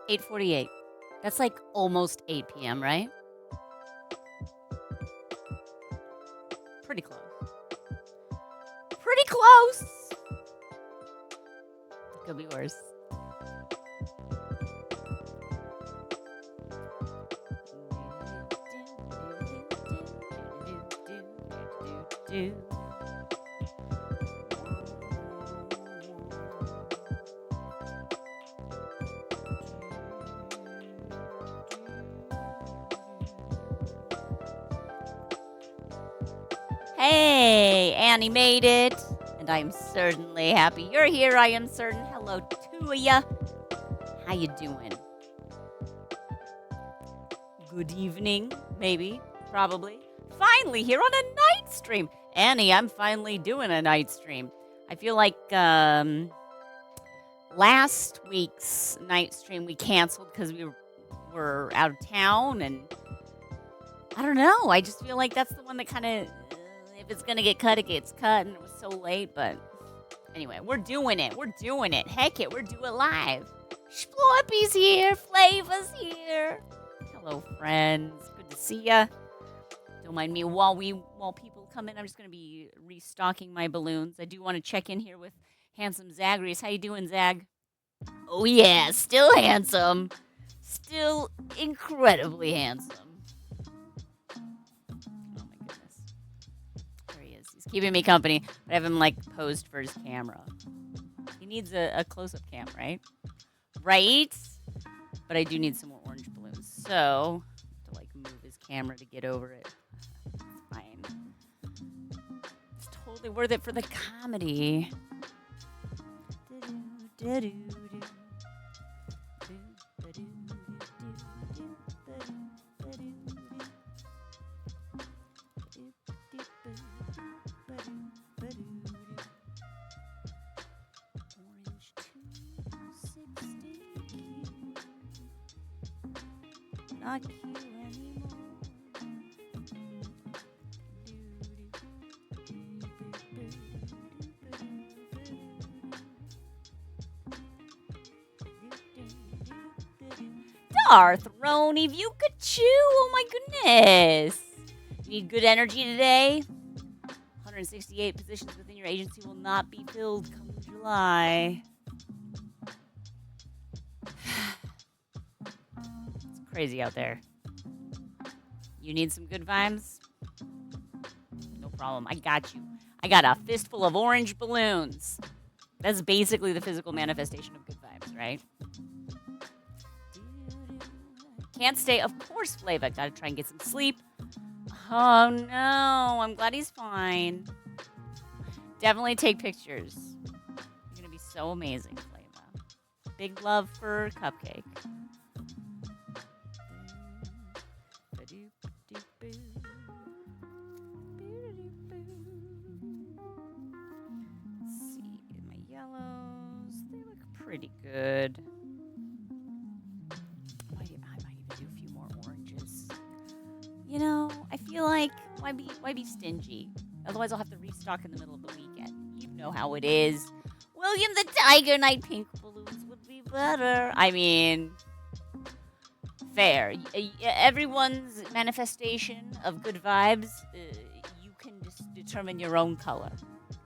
8:48. That's like almost 8 p.m., right? Pretty close. Pretty close. Could be worse. Hey, Annie made it, and I'm certainly happy you're here. I am certain. Hello to ya. How you doing? Good evening, maybe, probably. Finally here on a night stream. Annie, I'm finally doing a night stream. I feel like last week's night stream we canceled because we were out of town, and I don't know. I just feel like that's the one that kind of, if it's going to get cut, it gets cut, and it was so late, but anyway, we're doing it. We're doing it. Heck it, we're doing it live. Splorpy's here. Flavor's here. Hello, friends. Good to see ya. Don't mind me while people come in. I'm just going to be restocking my balloons. I do want to check in here with Handsome Zagreus. How you doing, Zag? Oh, yeah. Still handsome. Still incredibly handsome. Oh, my goodness. There he is. He's keeping me company. But I have him, posed for his camera. He needs a close-up cam, right? Right? But I do need some more orange balloons. So, to, move his camera to get over it. Fine. It's totally worth it for the comedy. Not cute anymore. Darth Roni, if you could chew, oh my goodness. You need good energy today? 168 positions within your agency will not be filled come July. Crazy out there. You need some good vibes? No problem. I got you. I got a fistful of orange balloons. That's basically the physical manifestation of good vibes, right? Can't stay. Of course, Flava. Gotta try and get some sleep. Oh, no. I'm glad he's fine. Definitely take pictures. You're gonna be so amazing, Flava. Big love for Cupcake. Pretty good. I might even do a few more oranges. You know, I feel like why be stingy? Otherwise, I'll have to restock in the middle of the weekend. You know how it is. William the Tiger Knight pink balloons would be better. I mean, fair. Everyone's manifestation of good vibes. You can just determine your own color.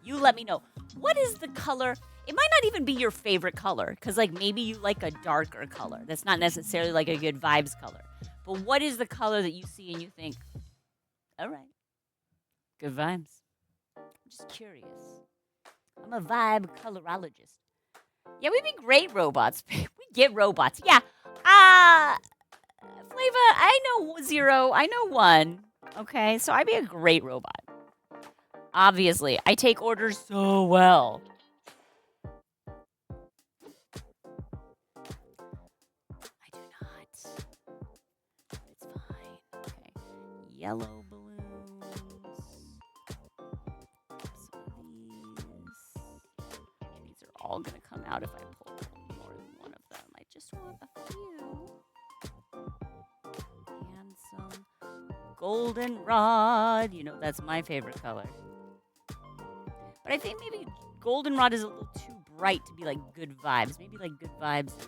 You let me know. What is the color? It might not even be your favorite color, because maybe you like a darker color. That's not necessarily a good vibes color. But what is the color that you see and you think, all right, good vibes? I'm just curious. I'm a vibe colorologist. Yeah, we'd be great robots. We get robots. Yeah. Flava, I know 0. I know 1. Okay, so I'd be a great robot. Obviously, I take orders so well. Yellow balloons. Some of these are all going to come out if I pull more than one of them. I just want a few. Handsome goldenrod. You know, that's my favorite color. But I think maybe goldenrod is a little too bright to be good vibes. Maybe good vibes is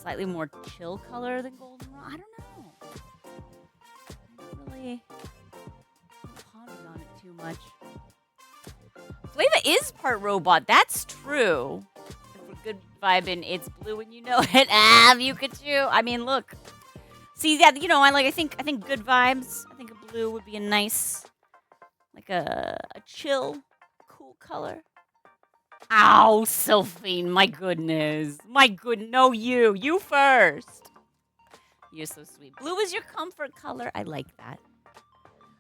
slightly more chill color than goldenrod. I don't know. I haven't really pondered on it too much. Flava is part robot. That's true. If we're good vibing, it's blue and you know it. Pikachu. I mean, look. See that? You know, I think good vibes. I think a blue would be a nice, like a chill, cool color. Ow, Sylphine, my goodness. No, you first. You're so sweet. Blue is your comfort color. I like that.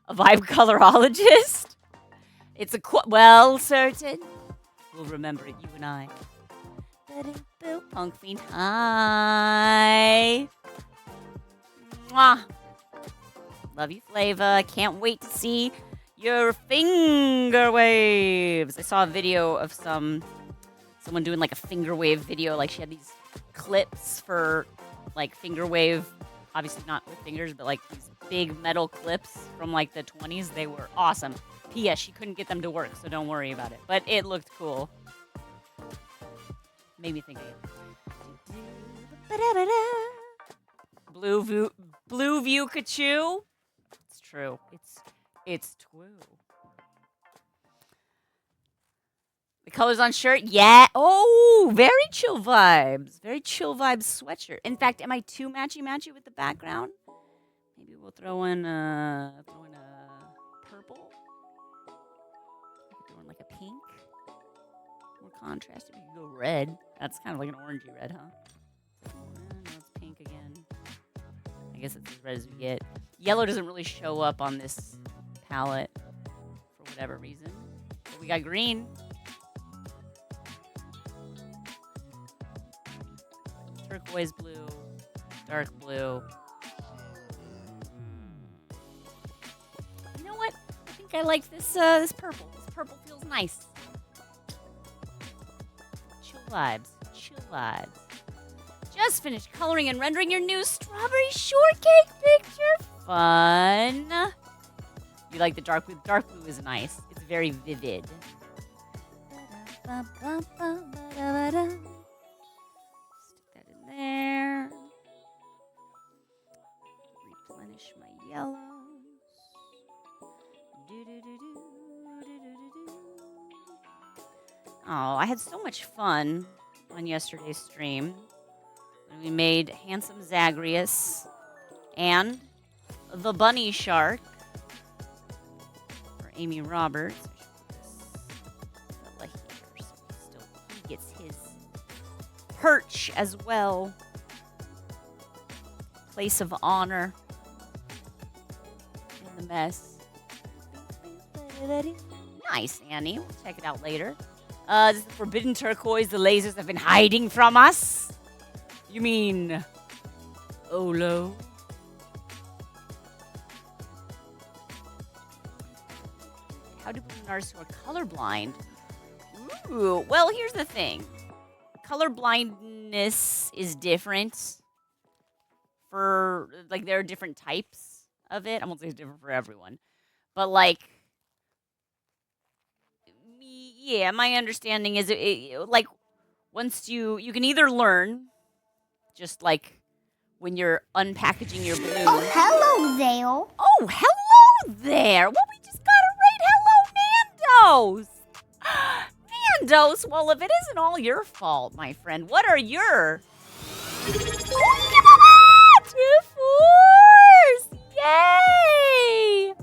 A vibe colorologist? It's a well, certain. We'll remember it, you and I. Punk Fiend, hi. Mwah. Love you, Flava. Can't wait to see your finger waves. I saw a video of someone doing like a finger wave video. Like she had these clips for like finger wave, obviously not with fingers, but like these big metal clips from like the 20s. They were awesome. P.S. She couldn't get them to work, so don't worry about it. But it looked cool. Made me think of it. Blue view Kachu. It's true. It's true. The colors on shirt, yeah. Oh, very chill vibes. Very chill vibes sweatshirt. In fact, am I too matchy with the background? Maybe we'll throw in a purple. Throw in like a pink. More contrasted. You can go red. That's kind of like an orangey red, huh? No, it's pink again. I guess it's as red as we get. Yellow doesn't really show up on this palette for whatever reason. But we got green. Turquoise blue. Dark blue. You know what? I think I like this this purple. This purple feels nice. Chill vibes. Chill vibes. Just finished coloring and rendering your new strawberry shortcake picture. Fun. You like the dark blue? Dark blue is nice. It's very vivid. Stick that in there. Replenish my yellows. Oh, I had so much fun on yesterday's stream. We made Handsome Zagreus and the Bunny Shark for Amy Roberts. He gets his perch as well. Place of honor in the mess. Nice, Annie. We'll check it out later. This is the forbidden turquoise the lasers have been hiding from us. You mean Olo? How do ballooners who are colorblind? Ooh, well, here's the thing. Colorblindness is different for, like, there are different types of it. I won't say it's different for everyone. But, like, yeah, my understanding is, like, once you can either learn, just like when you're unpackaging your balloon. Oh, hello there. Oh, hello there. Well, we just got a raid. Hello, Nandos. Nandos, well, if it isn't all your fault, my friend, what are your... Force! Yay!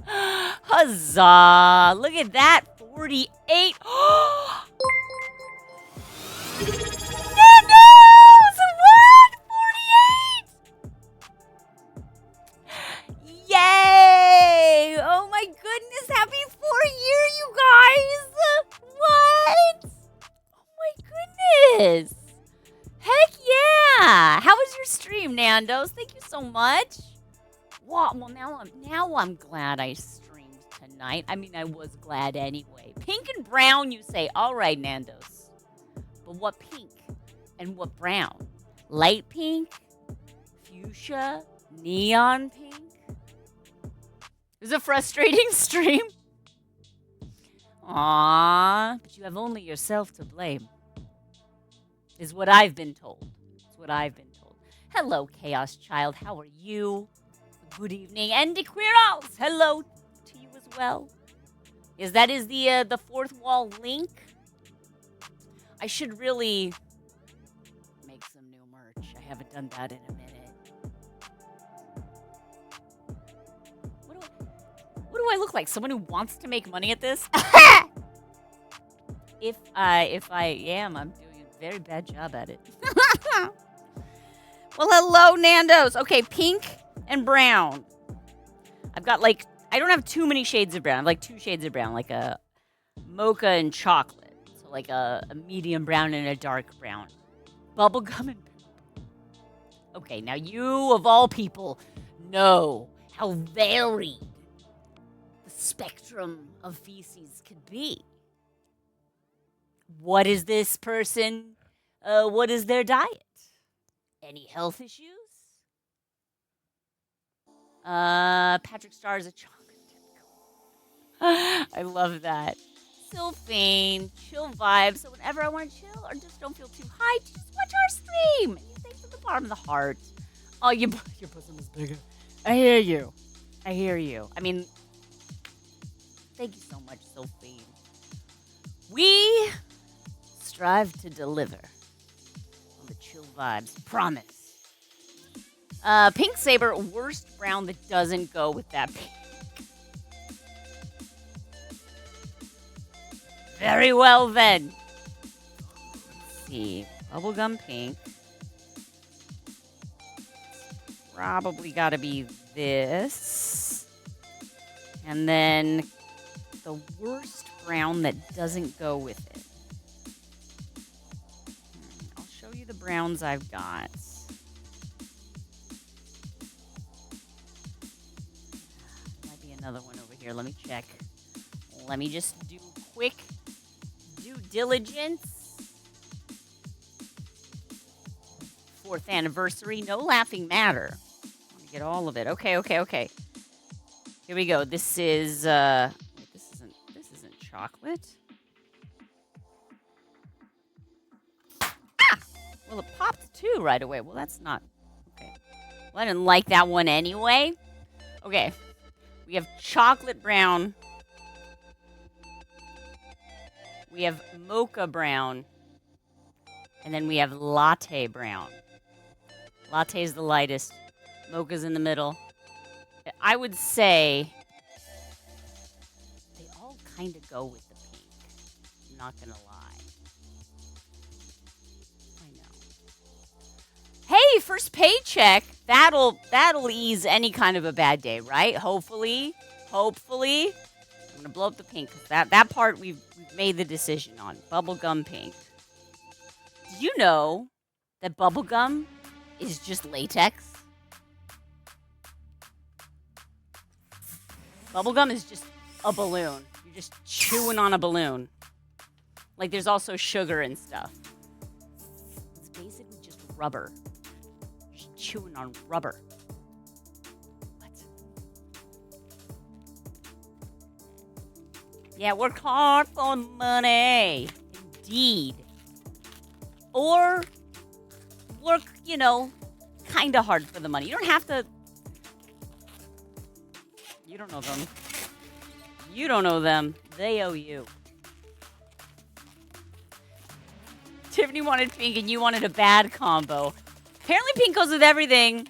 Huzzah! Look at that, 48. Nandos! What? 48? Yay! Oh my goodness, happy 4-year, you guys! What? Oh my goodness! Heck yeah! How was your stream, Nandos? Thank you so much. Wow, well now I'm glad I streamed tonight. I mean, I was glad anyway. Pink and brown, you say. All right, Nandos. But what pink and what brown? Light pink? Fuchsia? Neon pink? It was a frustrating stream. Aww. But you have only yourself to blame. Is what I've been told. It's what I've been told. Hello, Chaos Child. How are you? Good evening. And Queeros, hello to you as well. That is the fourth wall link. I should really make some new merch. I haven't done that in a minute. What do I look like? Someone who wants to make money at this? If I am, I'm doing a very bad job at it. Well, hello, Nando's. Okay, pink and brown. I've got I don't have too many shades of brown. I have 2 shades of brown, like a mocha and chocolate. So like a medium brown and a dark brown. Bubblegum and... Okay, now you, of all people, know how varied the spectrum of feces could be. What is this person? What is their diet? Any health issues? Patrick Star is a chocolate dip. I love that. Sylphane, chill vibes. So whenever I want to chill or just don't feel too high, just watch our stream. And you say from the bottom of the heart. Oh, your bosom is bigger. I hear you. I mean, thank you so much, Sylphane. We strive to deliver on the chill vibes. Promise. Pink Saber, worst brown that doesn't go with that pink. Very well then. Let's see. Bubblegum pink. Probably gotta be this. And then the worst brown that doesn't go with it. I'll show you the browns I've got. Might be another one over here. Let me check. Let me just do quick due diligence. 4th anniversary. No laughing matter. I want to get all of it. Okay. Here we go. This is this isn't chocolate. Well, it popped too right away. Well, that's not okay. Well, I didn't like that one anyway. Okay. We have chocolate brown. We have mocha brown. And then we have latte brown. Latte is the lightest. Mocha's in the middle. I would say they all kind of go with the pink. I'm not going to lie. I know. Hey, first paycheck. That'll ease any kind of a bad day, right? Hopefully. I'm going to blow up the pink. That part we've made the decision on. Bubblegum pink. Did you know that bubblegum is just latex? Bubblegum is just a balloon. You're just chewing on a balloon. Like, there's also sugar and stuff. It's basically just rubber. Just chewing on rubber. What? Yeah, work hard for money. Indeed. Or work, kind of hard for the money. You don't have to... You don't know them. You don't know them. They owe you. Tiffany wanted pink and you wanted a bad combo. Apparently pink goes with everything.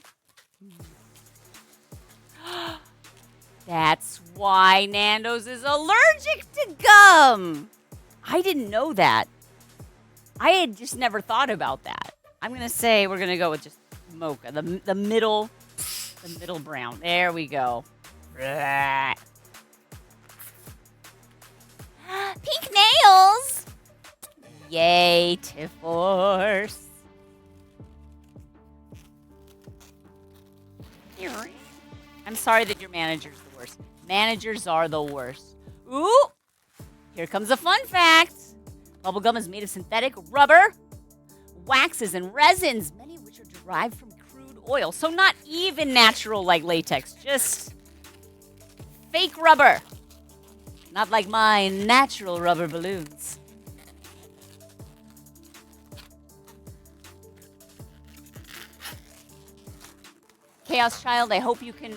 That's why Nando's is allergic to gum. I didn't know that. I had just never thought about that. I'm going to say we're going to go with just mocha. The middle brown. There we go. Pink nails! Yay, Tiff-Force. I'm sorry that your manager's the worst. Managers are the worst. Ooh! Here comes a fun fact. Bubblegum is made of synthetic rubber, waxes, and resins, many of which are derived from crude oil. So not even natural like latex, just fake rubber. Not like my natural rubber balloons. Chaos Child. I hope you can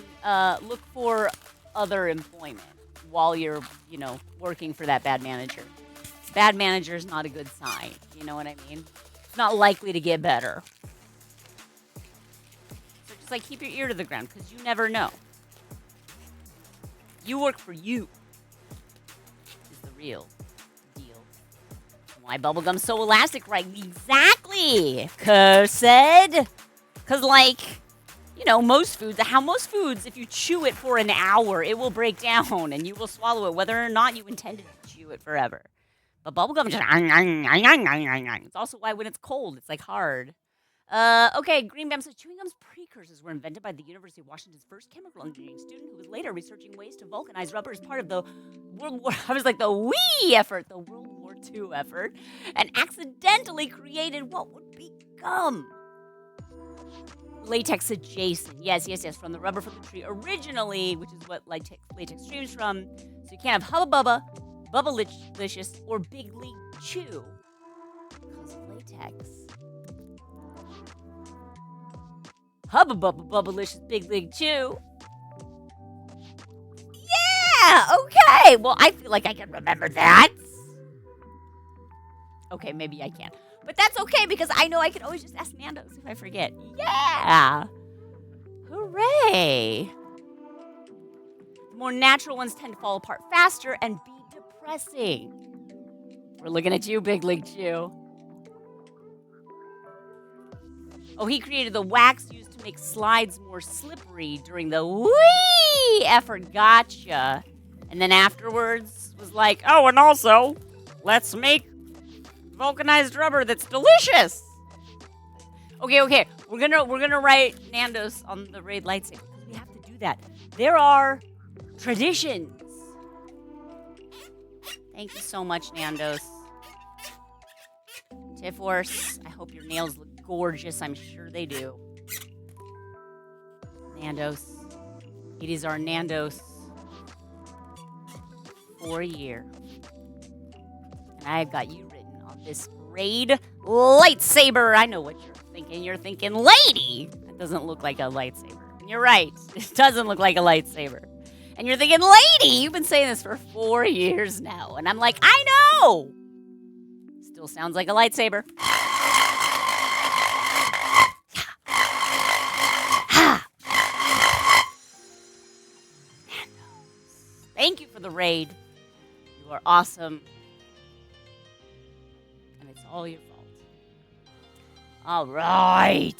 look for other employment while you're, working for that bad manager. Bad manager is not a good sign. You know what I mean? It's not likely to get better. So just keep your ear to the ground because you never know. You work for you. Is the real deal. Why bubblegum's so elastic, right? Exactly. Cursed. Because, most foods, if you chew it for an hour, it will break down and you will swallow it, whether or not you intended to chew it forever. But bubblegum just... It's also why when it's cold, it's, hard. Okay, Green Bam says, chewing gum's precursors were invented by the University of Washington's first chemical engineering student who was later researching ways to vulcanize rubber as part of the World War... the WEE effort, the World War II effort, and accidentally created what would be gum. Latex adjacent. Yes, from the rubber from the tree originally, which is what latex streams from. So you can't have Hubba Bubba, Bubblicious, or Big League Chew because of latex. Hubba Bubba, Bubblicious, Big League Chew. Yeah, okay. Well, I feel like I can remember that. Okay, maybe I can't. But that's okay because I know I can always just ask Nando's if I forget. Yeah! Hooray! More natural ones tend to fall apart faster and be depressing. We're looking at you, Big League Chew. Oh, he created the wax used to make slides more slippery during the wee effort. Gotcha. And then afterwards was like, oh, and also, let's make vulcanized rubber that's delicious. Okay. We're gonna write Nando's on the raid lightsaber. We have to do that. There are traditions. Thank you so much, Nando's. Tiffworse, I hope your nails look gorgeous. I'm sure they do. Nando's. It is our Nando's for a year. And I've got you written on this raid lightsaber. I know what you're thinking. You're thinking, lady! That doesn't look like a lightsaber. And you're right. It doesn't look like a lightsaber. And you're thinking, lady! You've been saying this for 4 years now. And I'm like, I know! Still sounds like a lightsaber. Thank you for the raid. You are awesome. And it's all your fault. All right.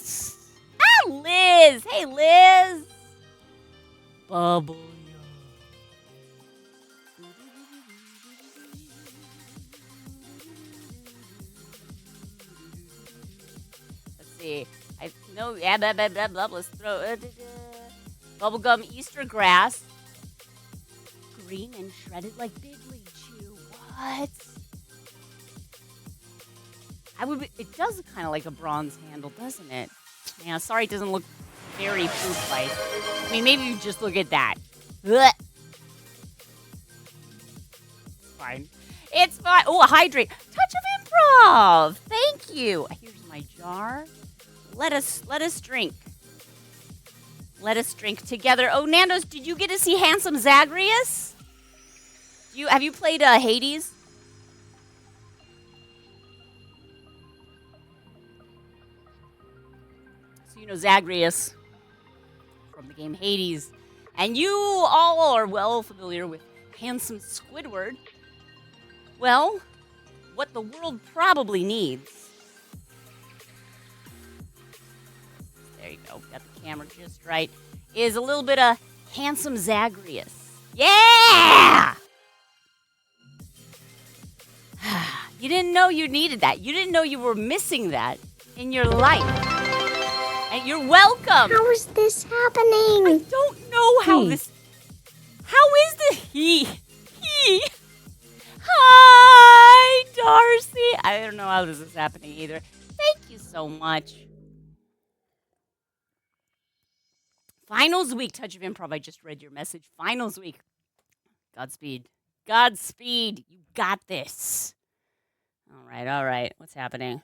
Ah, Liz. Hey, Liz. Bubble. Let's see. Let's throw bubblegum Easter grass. Green and shredded like Big League Chew. What? It does kind of like a bronze handle, doesn't it? Yeah, sorry it doesn't look very proof-like. I mean, maybe you just look at that. Blech. It's fine. It's fine. Oh, a hydrate. Touch of improv. Thank you. Here's my jar. Let us drink. Let us drink together. Oh, Nando's, did you get to see Handsome Zagreus? Have you played Hades? So you know Zagreus from the game Hades. And you all are well familiar with Handsome Squidward. Well, what the world probably needs. There you go. Got the camera just right. Is a little bit of Handsome Zagreus. Yeah! You didn't know you needed that. You didn't know you were missing that in your life. And you're welcome. How is this happening? I don't know how this... How is this... He... Hi, Darcy. I don't know how this is happening either. Thank you so much. Finals week. Touch of Improv. I just read your message. Finals week. Godspeed. Godspeed. You got this. All right. What's happening?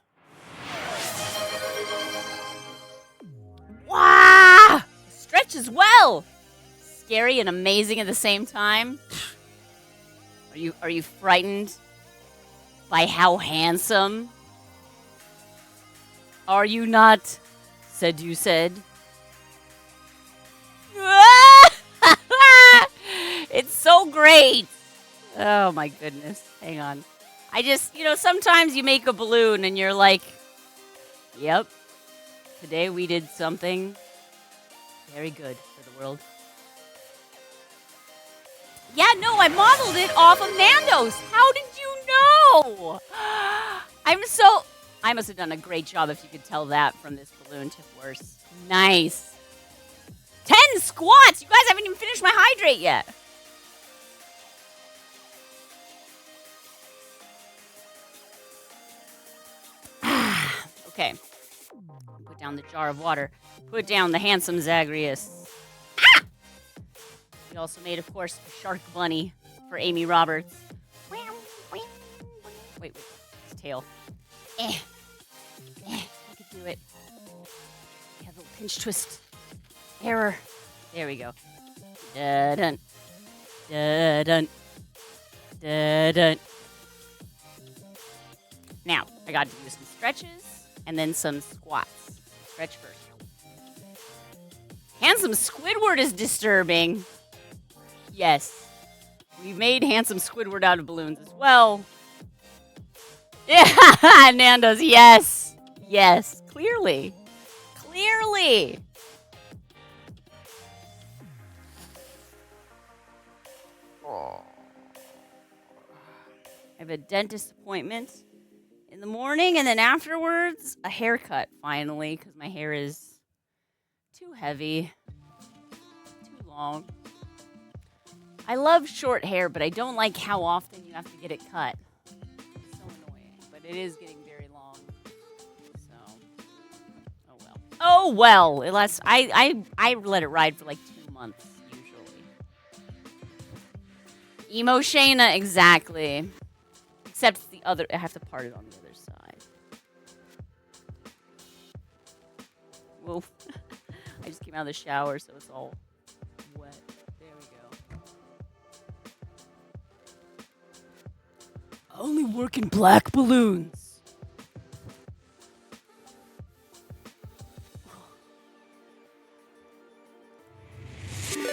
Wow! much as well. Scary and amazing at the same time. Are you frightened by how handsome? Are you not? Said you said. It's so great. Oh my goodness. Hang on. I just, sometimes you make a balloon and you're like, yep, today we did something very good for the world. Yeah, no, I modeled it off of Nando's. How did you know? I must have done a great job if you could tell that from this balloon tip worse. Nice. 10 squats. You guys haven't even finished my hydrate yet. Okay. Put down the jar of water. Put down the Handsome Zagreus. Ah! We also made, of course, a shark bunny for Amy Roberts. Wait, his tail. I could do it. Yeah, a little pinch twist. Error. There we go. Da-dun. Da-dun. Da-dun. Now, I got to do some stretches and then some squats. Stretch first. Handsome Squidward is disturbing. Yes. We made Handsome Squidward out of balloons as well. Yeah, Nando's, yes. Yes, clearly. Clearly. I have a dentist appointment in the morning, and then afterwards, a haircut, finally, because my hair is too heavy, too long. I love short hair, but I don't like how often you have to get it cut. It's so annoying, but it is getting very long. So, oh well. Oh well. I let it ride for like 2 months, usually. Emo Shana, exactly. Except the other, I have to part it on the other side. Whoa. I just came out of the shower, so it's all wet. There we go. I only work in black balloons.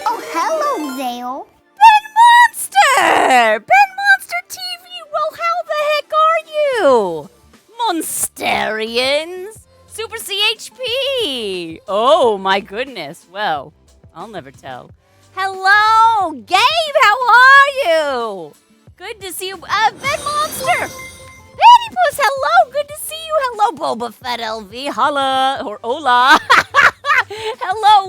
Oh, hello there. Ben Monster TV! Well, how the heck are you? Monsterians! Super CHP! Oh, my goodness. Well, I'll never tell. Hello! Gabe, how are you? Good to see you. Ben Monster! Bettypuss, hello! Good to see you. Hello, Boba Fett LV. Holla. Or hola. Hello.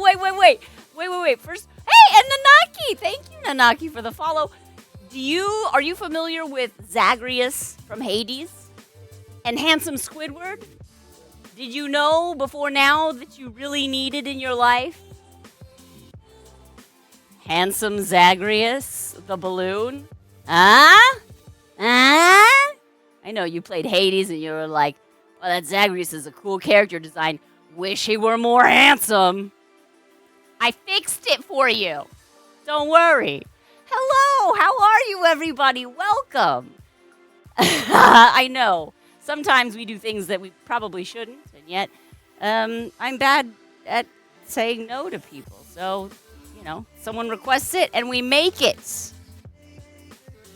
Wait. First, hey, and Nanaki! Thank you, Nanaki, for the follow. Are you familiar with Zagreus from Hades? And Handsome Squidward? Did you know before now that you really needed in your life? Handsome Zagreus, the balloon? I know you played Hades and you were like, well, that Zagreus is a cool character design. Wish he were more handsome. I fixed it for you. Don't worry. Hello, how are you, everybody? Welcome. I know. Sometimes we do things that we probably shouldn't, and yet I'm bad at saying no to people. So, someone requests it, and we make it.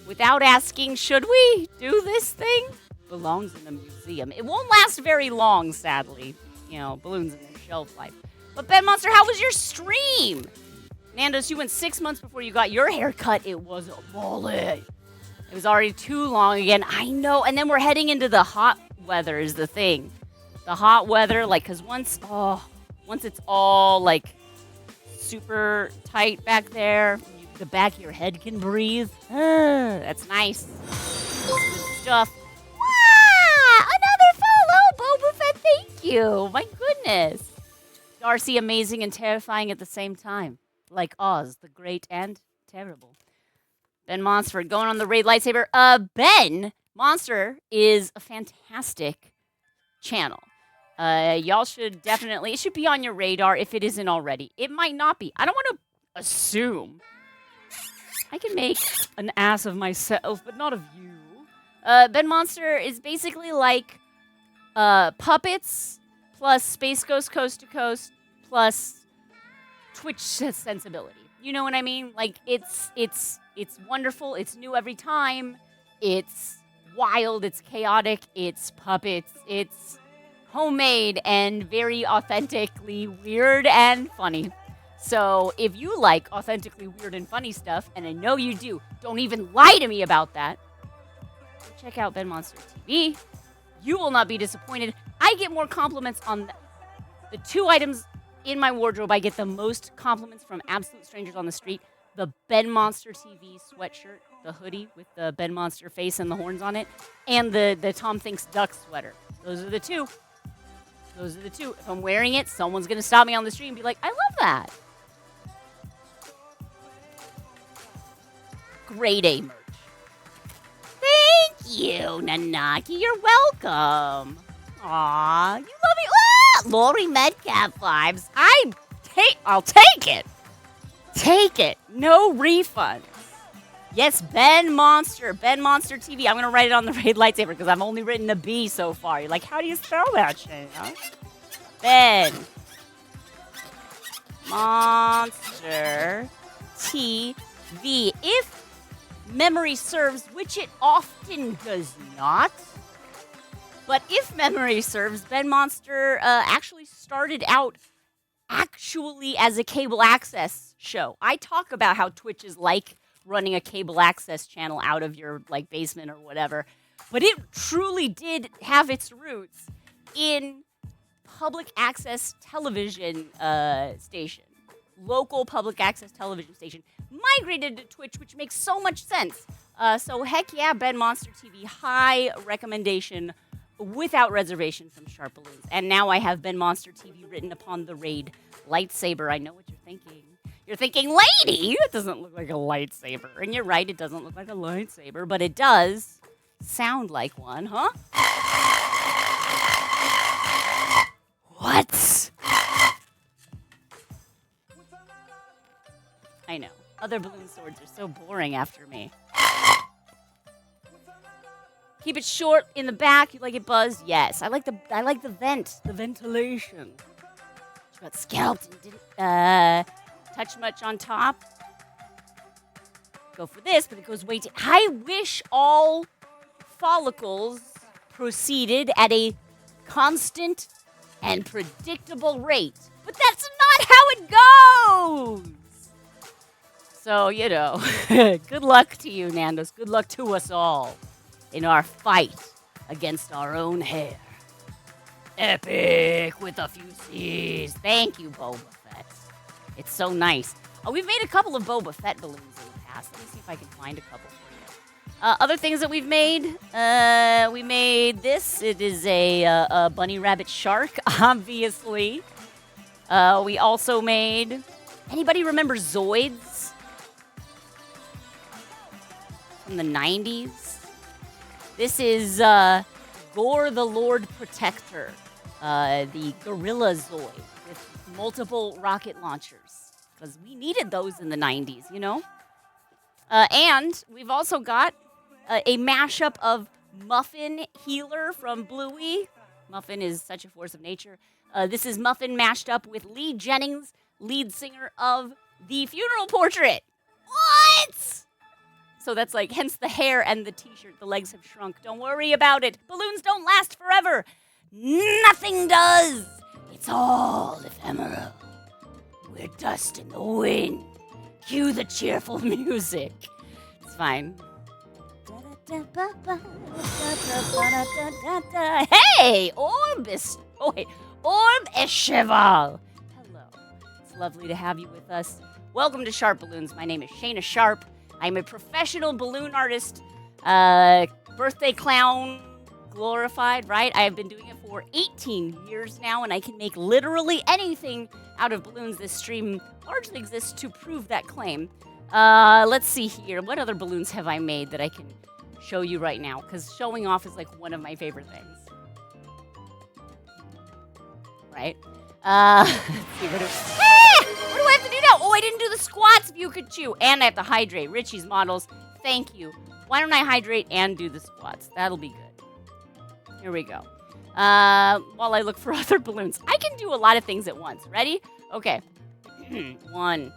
Without asking, should we do this thing? Belongs in a museum. It won't last very long, sadly. Balloons in their shelf life. But Ben Monster, how was your stream? Nando's, you went 6 months before you got your haircut. It was a bullet. It was already too long again. I know. And then we're heading into the hot weather is the thing. The hot weather, because once it's all, super tight back there, the back of your head can breathe. That's nice. That's good stuff. Wow! Another follow, Boba Fett. Thank you. My goodness. Darcy, amazing and terrifying at the same time. Like Oz, the great and terrible. Ben Monster going on the raid lightsaber. Ben Monster is a fantastic channel. Y'all should definitely, it should be on your radar if it isn't already. It might not be. I don't want to assume. I can make an ass of myself, but not of you. Ben Monster is basically like puppets plus Space Ghost Coast to Coast plus Twitch sensibility. You know what I mean? Like it's wonderful. It's new every time. It's wild. It's chaotic. It's puppets. It's homemade and very authentically weird and funny. So if you like authentically weird and funny stuff, and I know you do, don't even lie to me about that. Check out Ben Monster TV. You will not be disappointed. I get more compliments on the two items in my wardrobe. I get the most compliments from absolute strangers on the street. The Ben Monster TV sweatshirt, the hoodie with the Ben Monster face and the horns on it, and the Tom Thinks Duck sweater. Those are the two. Those are the two. If I'm wearing it, someone's going to stop me on the street and be like, I love that. Grade A merch. Thank you, Nanaki. You're welcome. Aw, you love me. Ah, Lori Metcalf vibes. I'll take it. Take it. No refunds. Yes, Ben Monster. Ben Monster TV. I'm going to write it on the Raid lightsaber because I've only written a B so far. You're like, how do you spell that, Shana? Ben Monster TV. If memory serves, which it often does not. But if memory serves, Ben Monster actually started out as a cable access show. I talk about how Twitch is like running a cable access channel out of your like basement or whatever. But it truly did have its roots in public access television station. Local public access television station migrated to Twitch, which makes so much sense. So heck yeah, Ben Monster TV, high recommendation without reservation from SharpBalloons. And now I have Ben Monster TV written upon the Raid lightsaber. I know what you're thinking. You're thinking, lady, it doesn't look like a lightsaber. And you're right, it doesn't look like a lightsaber, but it does sound like one, huh? What? I know. Other balloon swords are so boring after me. Keep it short in the back. You like it buzzed? Yes. I like the vent, the ventilation. She got scalped and didn't touch much on top. Go for this, but it goes way too. I wish all follicles proceeded at a constant and predictable rate, but that's not how it goes. So, you know, good luck to you, Nandos. Good luck to us all in our fight against our own hair. Epic with a few C's. Thank you, Boba Fett. It's so nice. Oh, we've made a couple of Boba Fett balloons in the past. Let me see if I can find a couple for you. Other things that we've made. We made this. It is a bunny rabbit shark, obviously. We also made... Anybody remember Zoids? From the 90s? This is Gore the Lord Protector, the Gorilla Zoid with multiple rocket launchers, because we needed those in the 90s, you know? And we've also got a mashup of Muffin Healer from Bluey. Muffin is such a force of nature. This is Muffin mashed up with Lee Jennings, lead singer of The Funeral Portrait. What? So that's like, hence the hair and the t-shirt. The legs have shrunk. Don't worry about it. Balloons don't last forever. Nothing does. It's all ephemeral. We're dust in the wind. Cue the cheerful music. It's fine. Hey, Orbis. Oh, wait. Orb Escheval. Hello. It's lovely to have you with us. Welcome to SharpBalloons. My name is Shana Sharp. I'm a professional balloon artist, birthday clown, glorified, right? I have been doing it for 18 years now, and I can make literally anything out of balloons. This stream largely exists to prove that claim. Let's see here. What other balloons have I made that I can show you right now? Because showing off is like one of my favorite things. right? Let's see, what do I have to do now? Oh, I didn't do the squats, Pikachu. And I have to hydrate. Richie's models, thank you. Why don't I hydrate and do the squats? That'll be good. Here we go. While I look for other balloons. I can do a lot of things at once. Ready? Okay. 1.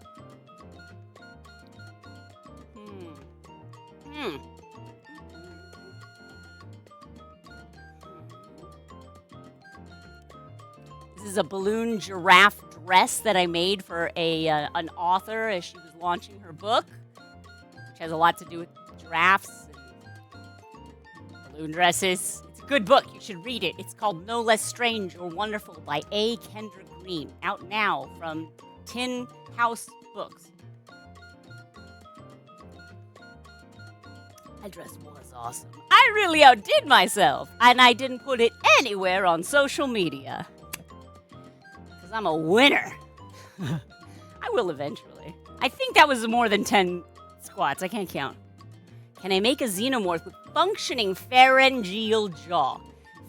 This is a balloon giraffe dress that I made for an author as she was launching her book, which has a lot to do with giraffes and balloon dresses. It's a good book. You should read it. It's called No Less Strange or Wonderful by A. Kendra Green. Out now from Tin House Books. That dress was awesome. I really outdid myself, and I didn't put it anywhere on social media. Because I'm a winner. I will eventually. I think that was more than 10 squats. I can't count. Can I make a xenomorph with functioning pharyngeal jaw?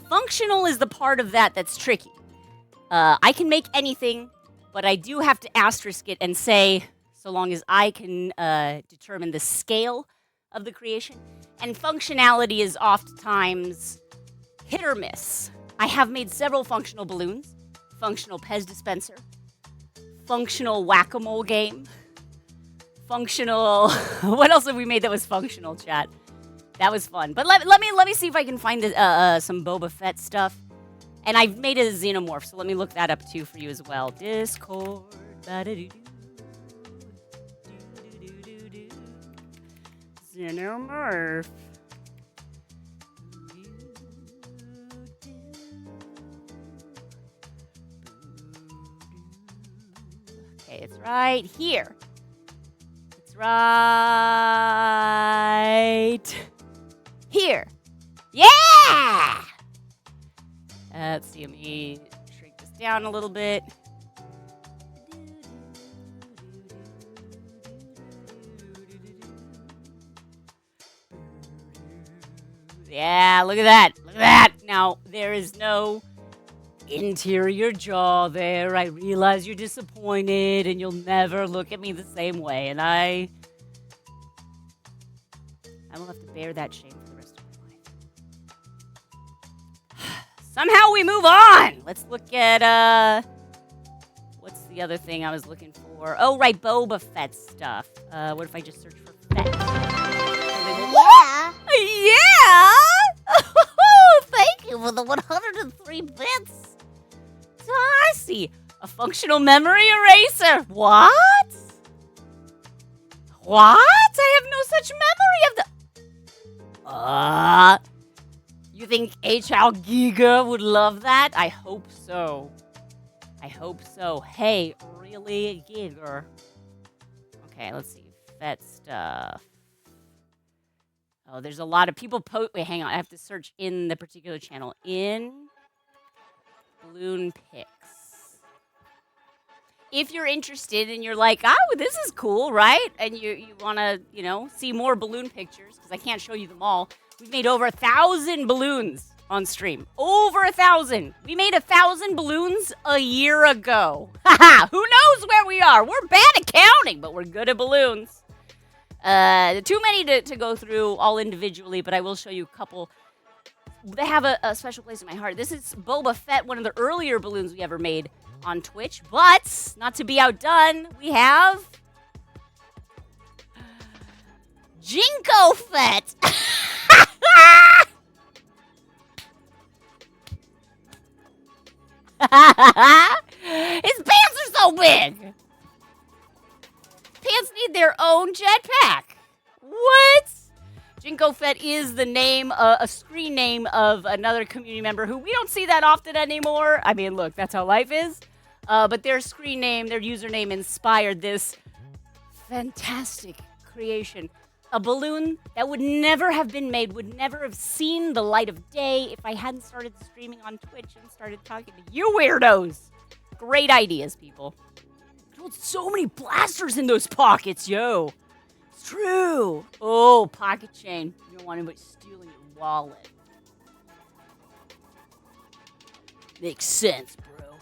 Functional is the part of that that's tricky. I can make anything, but I do have to asterisk it and say, so long as I can determine the scale of the creation. And functionality is oftentimes hit or miss. I have made several functional balloons, functional Pez dispenser, functional whack-a-mole game, functional... What else have we made that was functional, chat? That was fun. But let me see if I can find some Boba Fett stuff. And I've made a xenomorph, so let me look that up too for you as well. Discord. Xenomorph. Okay, it's right here. It's right here. Yeah! Let's see, let me shrink this down a little bit. Yeah, look at that. Look at that. Now, there is no interior jaw there. I realize you're disappointed and you'll never look at me the same way. And I will have to bear that shame for the rest of my life. Somehow we move on. Let's look at, what's the other thing I was looking for? Oh, right, Boba Fett stuff. What if I just search for Fett? Yeah. Yeah! Thank you for the 103 bits. I see. A functional memory eraser. What? What? I have no such memory of the... You think H.L. Giga would love that? I hope so. I hope so. Hey, really, Giga? Okay, let's see. Fett stuff. Oh, there's a lot of people wait, hang on. I have to search in the particular channel. In balloon pics. If you're interested and you're like, oh, this is cool, right? And you want to, see more balloon pictures, because I can't show you them all. We've made over 1,000 balloons on stream. Over 1,000. We made 1,000 balloons a year ago. Haha, who knows where we are? We're bad at counting, but we're good at balloons. Too many to go through all individually, but I will show you a couple. They have a special place in my heart. This is Boba Fett, one of the earlier balloons we ever made on Twitch. But, not to be outdone, we have... Jinko Fett! His pants are so big! Pants need their own jetpack. What? Jinko Fett is the name, a screen name of another community member who we don't see that often anymore. I mean, look, that's how life is. But their screen name, their username inspired this fantastic creation. A balloon that would never have been made, would never have seen the light of day if I hadn't started streaming on Twitch and started talking to you weirdos. Great ideas, people. So many blasters in those pockets, yo. It's true. Oh, pocket chain. You don't want anybody stealing your wallet. Makes sense, bro.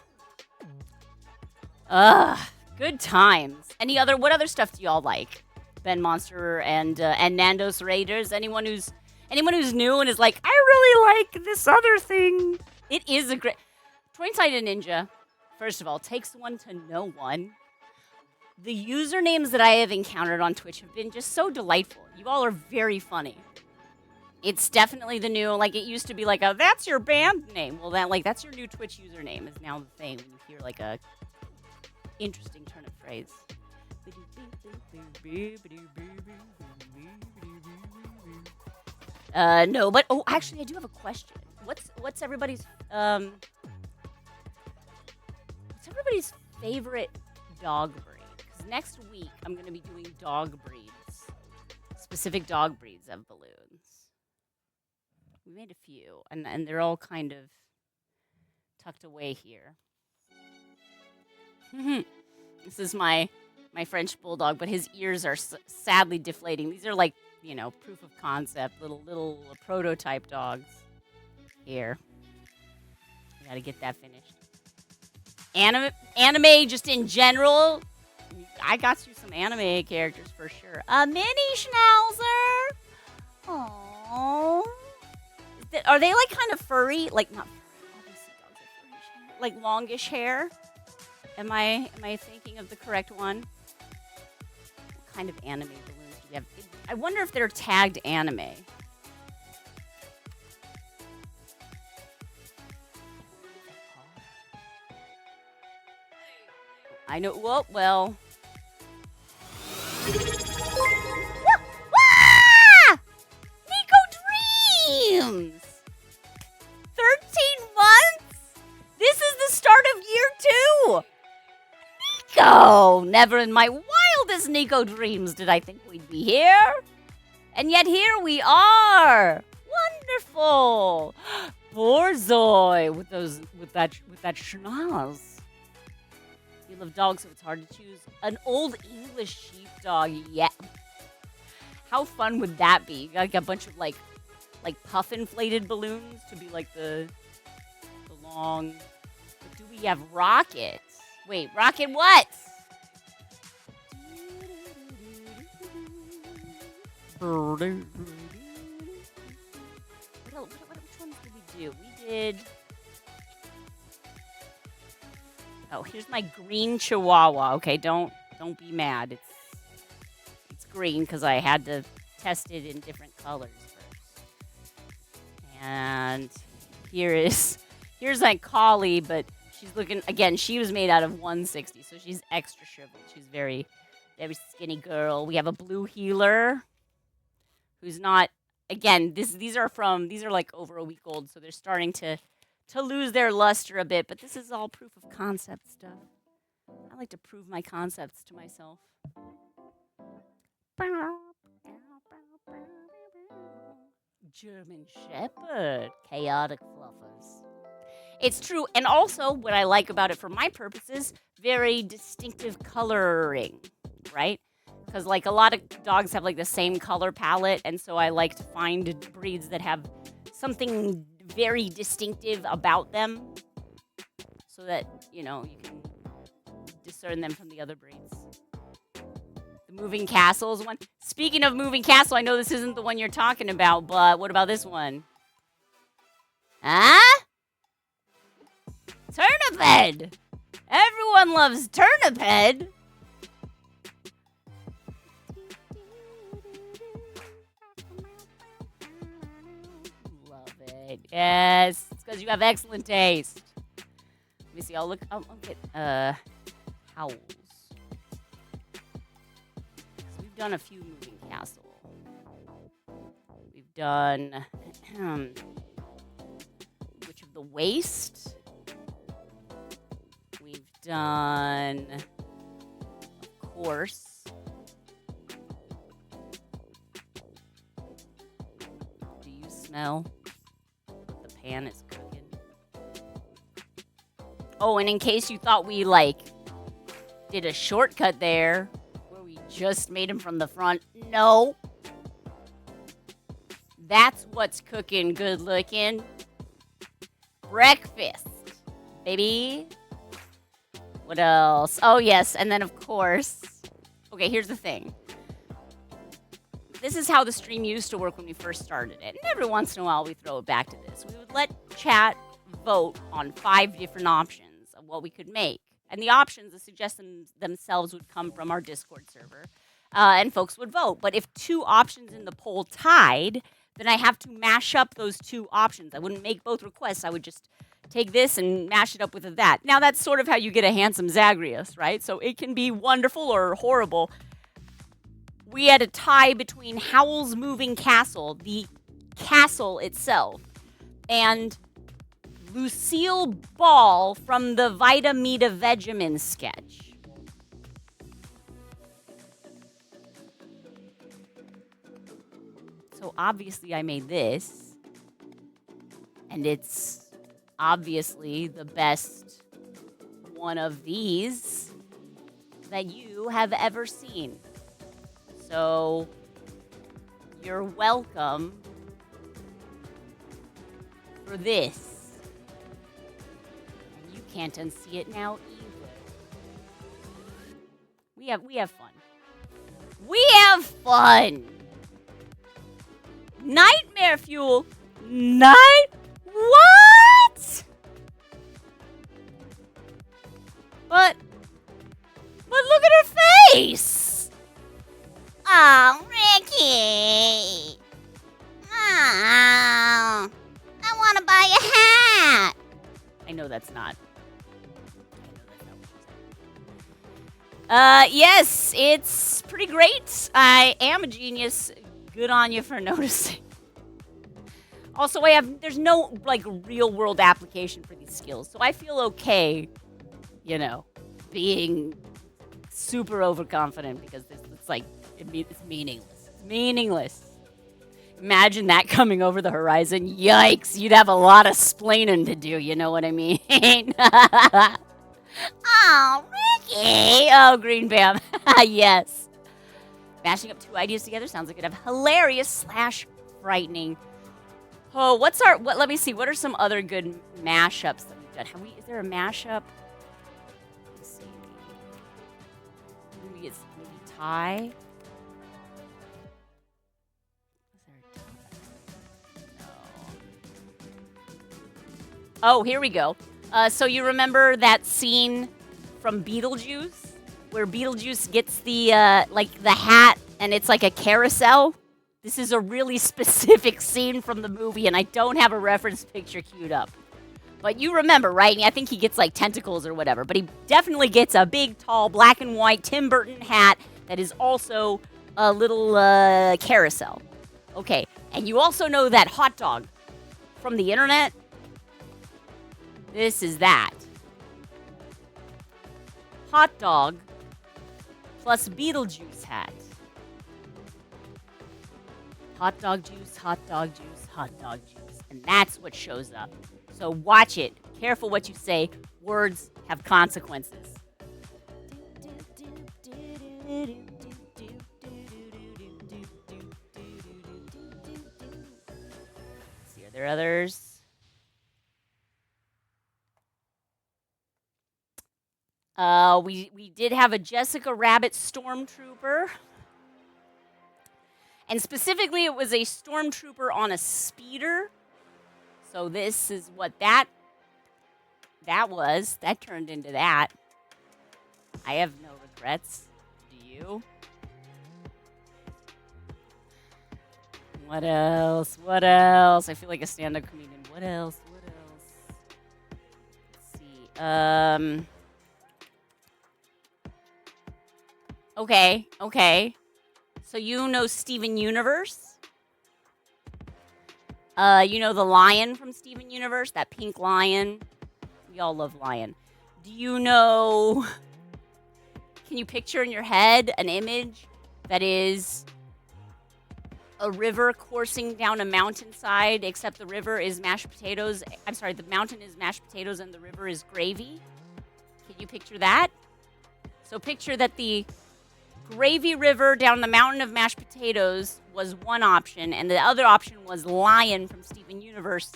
Ugh, good times. What other stuff do y'all like? Ben Monster and Nando's Raiders. Anyone who's new and is like, I really like this other thing. It is a great. Twin-Sided Ninja, first of all, takes one to know one. The usernames that I have encountered on Twitch have been just so delightful. You all are very funny. It's definitely the new, like, it used to be like that's your band name. Well, that's your new Twitch username is now the thing when you hear like a interesting turn of phrase. No, but actually I do have a question. What's everybody's favorite dog breed? Because next week I'm going to be doing dog breeds, specific dog breeds of balloons. We made a few, and they're all kind of tucked away here. This is my French bulldog, but his ears are sadly deflating. These are like, proof of concept, little prototype dogs. Here. I gotta get that finished. Anime just in general. I got you some anime characters for sure. A mini schnauzer. Aww. Are they like kind of furry? Like not furry. Obviously dogs are furry. Like longish hair? Am I thinking of the correct one? What kind of anime balloons do we have? I wonder if they're tagged anime. I know. Well. Nico Dreams! 13 months? This is the start of year 2! Nico! Never in my wildest Nico dreams did I think we'd be here. And yet here we are! Wonderful! Borzoi with that schnoz. You love dogs, so it's hard to choose. An old English sheepdog, yeah. How fun would that be? You got like a bunch of like puff inflated balloons to be like the long. But do we have rockets? Wait, rocket what? Which ones did we do? We did. Oh, here's my green Chihuahua. Okay, don't be mad. It's green because I had to test it in different colors first. And here's like Collie, but she's looking again. She was made out of 160, so she's extra shriveled. She's very, very skinny girl. We have a blue healer, who's not. Again, these are like over a week old, so they're starting to lose their luster a bit, but this is all proof of concept stuff. I like to prove my concepts to myself. German Shepherd, chaotic fluffers. It's true, and also what I like about it for my purposes, very distinctive coloring, right? Because like a lot of dogs have like the same color palette, and so I like to find breeds that have something very distinctive about them so that, you can discern them from the other breeds. The moving castle is one. Speaking of moving castle, I know this isn't the one you're talking about, but what about this one? Huh? Turnip Head! Everyone loves Turnip Head! Yes, it's because you have excellent taste. Let me see. I'll get howls. So we've done a few moving castle. We've done Witch of the Waste. We've done, of course, do you smell? Pan is cooking. Oh, and in case you thought we did a shortcut there where we just made him from the front, no. That's what's cooking good looking. Breakfast, baby. What else? Oh, yes. And then, of course... Okay, here's the thing. This is how the stream used to work when we first started it. And every once in a while, we throw it back to this. We would let chat vote on 5 different options of what we could make. And the options, the suggestions themselves would come from our Discord server. And folks would vote. But if 2 options in the poll tied, then I have to mash up those 2 options. I wouldn't make both requests. I would just take this and mash it up with that. Now, that's sort of how you get a Handsome Zagreus, right? So it can be wonderful or horrible. We had a tie between Howl's Moving Castle, the castle itself, and Lucille Ball from the Vita Mita Vegemin sketch. So obviously I made this, and it's obviously the best one of these that you have ever seen. So you're welcome for this. And you can't unsee it now either. We have fun. We have fun. Nightmare fuel. What? But look at her face. Oh, Ricky. Oh, I want to buy a hat. I know that's not. Yes, it's pretty great. I am a genius. Good on you for noticing. Also, there's no, like, real-world application for these skills, so I feel okay, being super overconfident because it's like, it's meaningless. It's meaningless. Imagine that coming over the horizon. Yikes, you'd have a lot of splaining to do, you know what I mean? Oh, Ricky! Oh, Green Bam. Yes. Mashing up 2 ideas together sounds like it'd have hilarious / frightening. Oh, let me see. What are some other good mashups that we've done? Is there a mashup? Let's see. Maybe it's tie. Is there a tie? No. Oh, here we go. So you remember that scene from Beetlejuice? Where Beetlejuice gets the hat and it's like a carousel? This is a really specific scene from the movie, and I don't have a reference picture queued up. But you remember, right? I think he gets, like, tentacles or whatever. But he definitely gets a big, tall, black and white Tim Burton hat that is also a little carousel. Okay, and you also know that hot dog from the internet? This is that. Hot dog plus Beetlejuice hat. Hot dog juice, hot dog juice, hot dog juice. And that's what shows up. So watch it. Careful what you say. Words have consequences. See, are there others? We did have a Jessica Rabbit Stormtrooper. And specifically, it was a stormtrooper on a speeder. So this is what that was. That turned into that. I have no regrets. Do you? What else? What else? I feel like a stand-up comedian. What else? What else? Let's see. Okay. So you know Steven Universe? You know the lion from Steven Universe? That pink lion? We all love lion. Do you know... Can you picture in your head an image that is a river coursing down a mountainside, except the river is mashed potatoes? I'm sorry, the mountain is mashed potatoes and the river is gravy? Can you picture that? So picture that the gravy river down the mountain of mashed potatoes was one option, and the other option was lion from Steven Universe,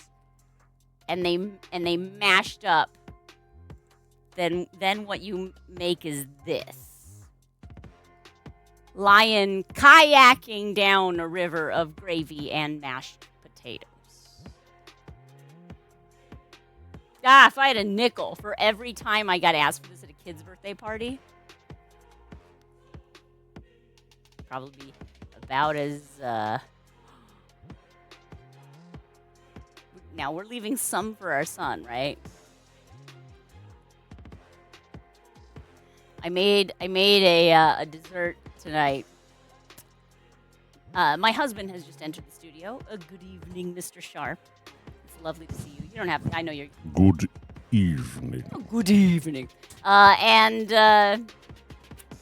and they mashed up then what you make is this. Lion kayaking down a river of gravy and mashed potatoes. If I had a nickel for every time I got asked for this at a kid's birthday party, probably be about as, now we're leaving some for our son, right? I made a dessert tonight. My husband has just entered the studio. Good evening, Mr. Sharp. It's lovely to see you. You don't have. I know you're. Good evening. Good evening.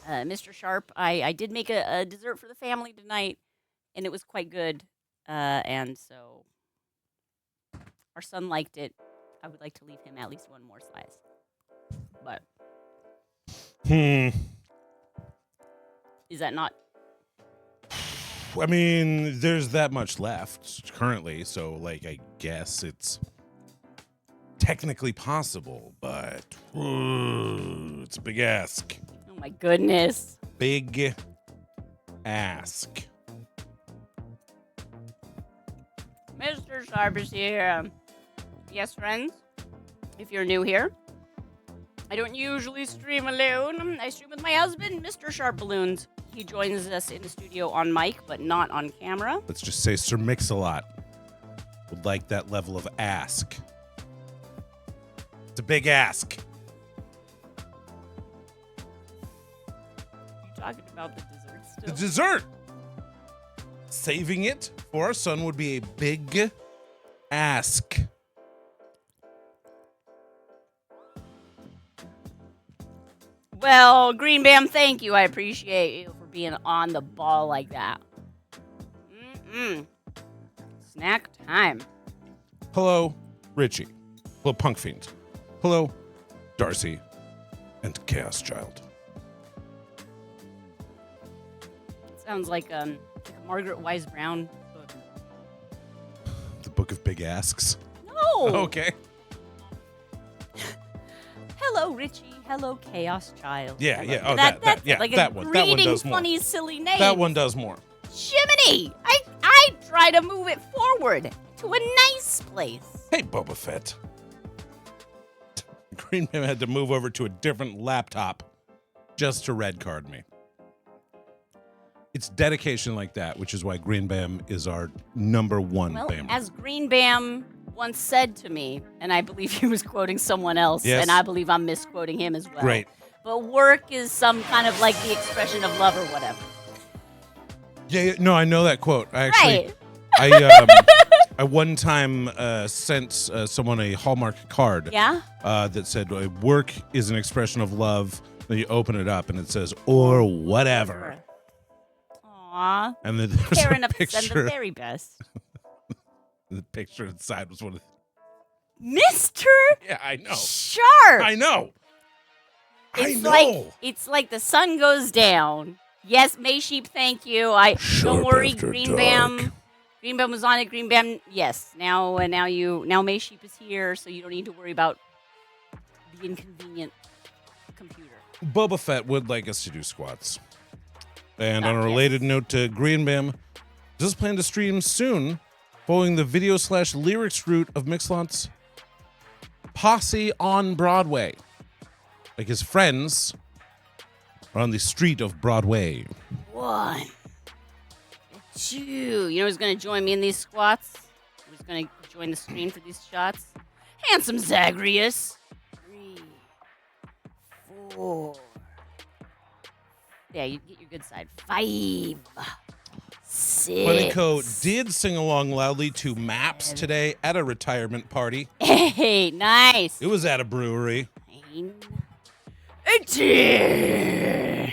Mr. Sharp, I did make a dessert for the family tonight, and it was quite good. And so our son liked it. I would like to leave him at least one more slice. But. Is that not? I mean, there's that much left currently, so, like, I guess it's technically possible, but it's a big ask. Oh, my goodness. Big ask. Mr. Sharp is here. Yes, friends, if you're new here, I don't usually stream alone. I stream with my husband, Mr. SharpBalloons. He joins us in the studio on mic, but not on camera. Let's just say Sir Mix-a-Lot would like that level of ask. It's a big ask. You talking about the dessert still? The dessert! Saving it for our son would be a big ask. Well, Green Bam, thank you. I appreciate you for being on the ball like that. Snack time. Hello, Richie. Hello, Punk Fiend. Hello, Darcy and Chaos Child. Sounds like a Margaret Wise Brown book. The Book of Big Asks. No. Okay. Hello, Richie. Hello, Chaos Child. Yeah, yeah. Oh, that's yeah, like that a one. That one greeting, does more. funny, silly name. That one does more. Jiminy! I try to move it forward to a nice place. Hey, Boba Fett. Green Man had to move over to a different laptop just to red card me. It's dedication like that, which is why Green Bam is our number one Well, Bammer. as Green Bam once said to me, and I believe he was quoting someone else, Yes. and I believe I'm misquoting him as well. Great. But work is some kind of like the expression of love or whatever. Yeah, no, I know that quote. I actually, Right. I one time sent someone a Hallmark card. Yeah? That said, work is an expression of love. Then you open it up and it says, or whatever. Aw. And then there's Fair a enough to send the picture. very best. The picture inside was one of Mr. Yeah, I know. Sharp! I know. It's I know. It's like the sun goes down. Yes, May Sheep, thank you. Don't Sharp worry, after Green dark. Bam. Green Bam was on it. Green Bam, yes. Now May Sheep is here, so you don't need to worry about the inconvenient computer. Boba Fett would like us to do squats. And on a Yes. related note to Green Bam, does plan to stream soon, following the video/lyrics route of Mix-a-Lot's Posse on Broadway. Like his friends are on the street of Broadway. 1, 2. You know who's going to join me in these squats? Who's going to join the screen for these shots? Handsome Zagreus. 3, 4. Yeah, you get your good side. 5, 6. Bunnyco did sing along loudly to Maps today at a retirement party. 8, nice. It was at a brewery. 9, 10. It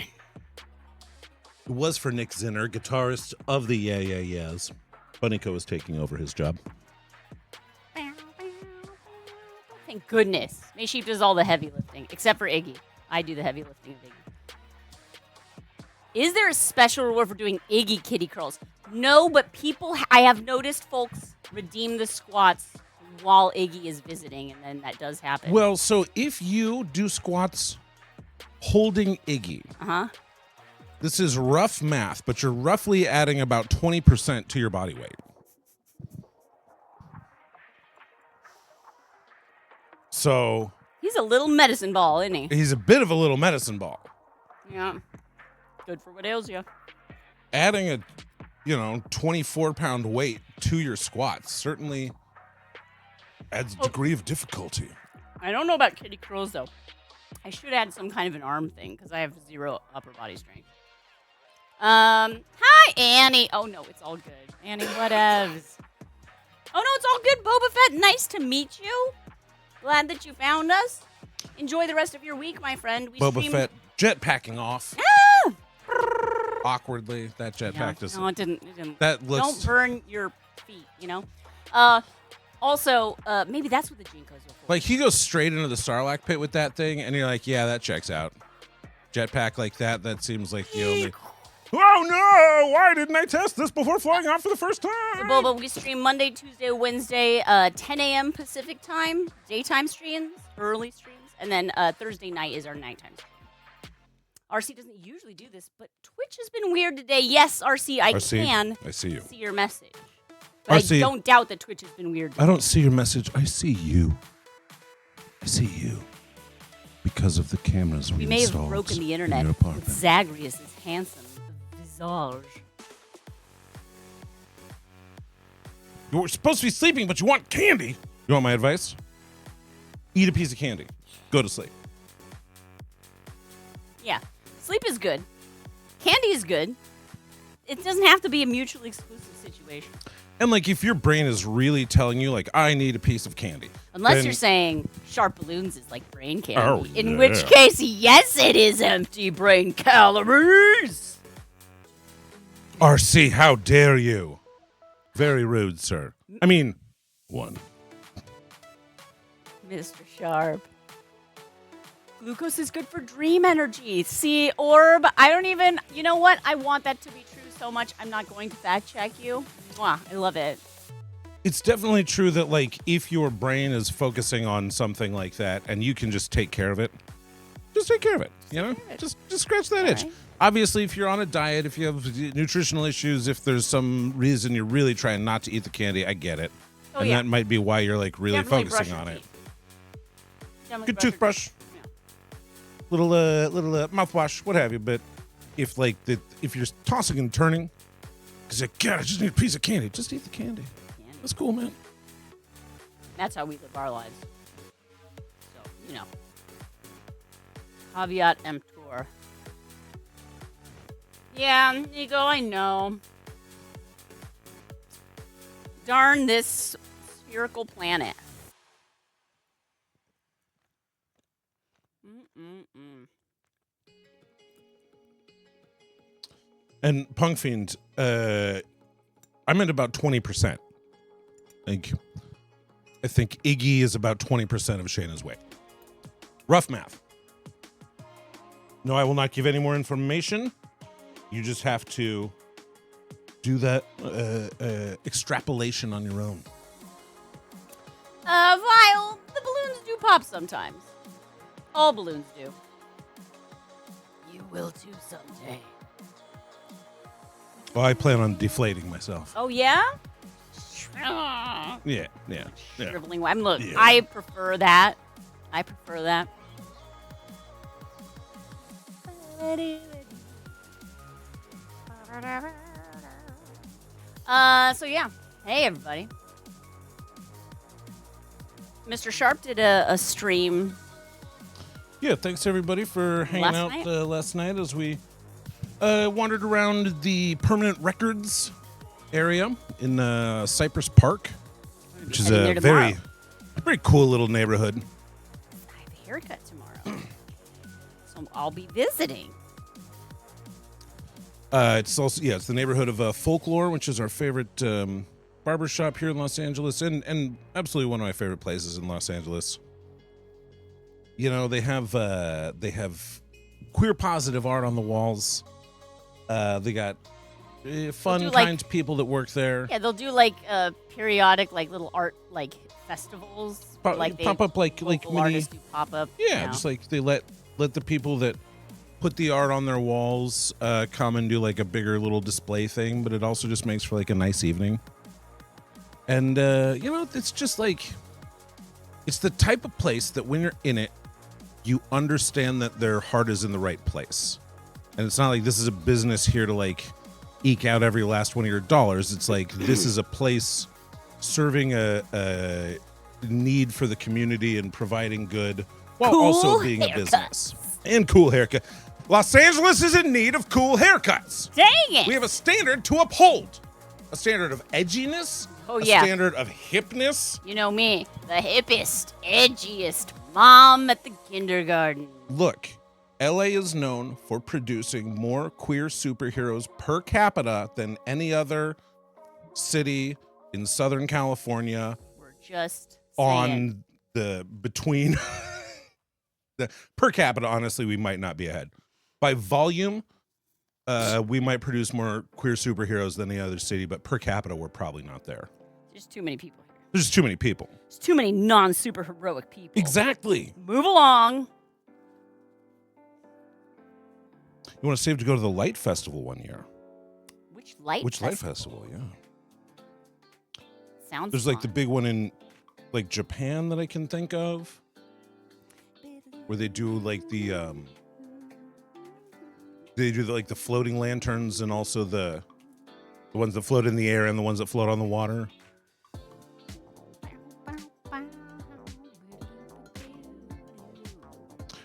was for Nick Zinner, guitarist of the Yeah Yeah Yeahs. Bunnyco is taking over his job. Thank goodness. May Sheep does all the heavy lifting, except for Iggy. I do the heavy lifting of Iggy. Is there a special reward for doing Iggy kitty curls? No, but people, I have noticed folks redeem the squats while Iggy is visiting, and then that does happen. Well, so if you do squats holding Iggy, this is rough math, but you're roughly adding about 20% to your body weight. So he's a little medicine ball, isn't he? He's a bit of a little medicine ball. Yeah. Good for what ails you. Adding a, 24-pound weight to your squats certainly adds a degree of difficulty. I don't know about kitty curls, though. I should add some kind of an arm thing, because I have 0 upper body strength. Hi, Annie. Oh, no, it's all good. Annie, whatevs. Oh, no, it's all good, Boba Fett. Nice to meet you. Glad that you found us. Enjoy the rest of your week, my friend. Boba Fett jetpacking off. Ah! Awkwardly, that jetpack doesn't. No, it didn't. That looks. Don't burn your feet, Also, maybe that's what the Jinkos are for. Like, he goes straight into the Sarlacc pit with that thing, and you're like, yeah, that checks out. Jetpack like that seems like the only. Oh no! Why didn't I test this before flying out for the first time? Boba, we stream Monday, Tuesday, Wednesday, 10 a.m. Pacific time, daytime streams, early streams, and then Thursday night is our nighttime stream. RC doesn't usually do this, but Twitch has been weird today. Yes, RC, I can see you. See your message. But RC, I don't doubt that Twitch has been weird today. I don't see your message. I see you. I see you. Because of the cameras we may have installed broken the in internet your apartment. with Zagreus' handsome visage. You're supposed to be sleeping, but you want candy. You want my advice? Eat a piece of candy. Go to sleep. Yeah. Sleep is good. Candy is good. It doesn't have to be a mutually exclusive situation. And, like, if your brain is really telling you, like, I need a piece of candy. Unless you're saying SharpBalloons is like brain candy. Oh, in which case, yes, it is empty brain calories. RC, how dare you? Very rude, sir. I mean, one. Mr. Sharp. Glucose is good for dream energy. See, Orb, I don't even, you know what? I want that to be true so much, I'm not going to fact check you. Mwah, I love it. It's definitely true that, like, if your brain is focusing on something like that and you can just take care of it, just take care of it, Just scratch that itch. Right. Obviously, if you're on a diet, if you have nutritional issues, if there's some reason you're really trying not to eat the candy, I get it. Oh, and yeah. that might be why you're, like, really Definitely focusing brush on your it. teeth. Definitely Good brush your toothbrush. teeth. Yeah. Little mouthwash, what have you. But if, like, if you're tossing and turning, because like, God, I just need a piece of candy. Just eat the candy. That's cool, man. That's how we live our lives. So, caveat emptor. Yeah, Nico, I know. Darn this spherical planet. And Punk Fiend, I'm at about 20%. I think Iggy is about 20% of Shana's weight. Rough math. No, I will not give any more information. You just have to do that extrapolation on your own. Vile, the balloons do pop sometimes. All balloons do. You will too someday. Well, I plan on deflating myself. Oh, yeah? Yeah. Shriveling. Look, Yeah. I prefer that. So yeah. Hey, everybody. Mr. Sharp did a stream. Yeah, thanks everybody for hanging out last night as we wandered around the Permanent Records area in Cypress Park, which is a very cool little neighborhood. I have a haircut tomorrow, so I'll be visiting. It's the neighborhood of Folklore, which is our favorite barbershop here in Los Angeles, and absolutely one of my favorite places in Los Angeles. They have queer positive art on the walls. They got fun, kind people that work there. Yeah, they'll do periodic little art festivals. Like they pop up like local mini. artists do pop up. Yeah, just like they let the people that put the art on their walls come and do like a bigger little display thing, but it also just makes for like a nice evening. And it's just like it's the type of place that when you're in it, you understand that their heart is in the right place. And it's not like this is a business here to like eke out every last one of your dollars. It's like this is a place serving a need for the community and providing good while Cool also being a business. And cool haircut. Los Angeles is in need of cool haircuts. Dang it! We have a standard to uphold. A standard of edginess. Oh, a yeah. standard of hipness. You know me, the hippest, edgiest mom at the kindergarten. Look, LA is known for producing more queer superheroes per capita than any other city in Southern California. We're just On the between the per capita, honestly, we might not be ahead. By volume, we might produce more queer superheroes than the other city, but per capita, we're probably not there. There's too many people here. There's just too many people. There's too many non-super heroic people. Exactly. Move along. You want to save to go to the Light Festival one year? Which light Light Festival? Yeah. Sounds There's like the fun. big one in like Japan that I can think of, where they do like the floating lanterns and also the ones that float in the air and the ones that float on the water.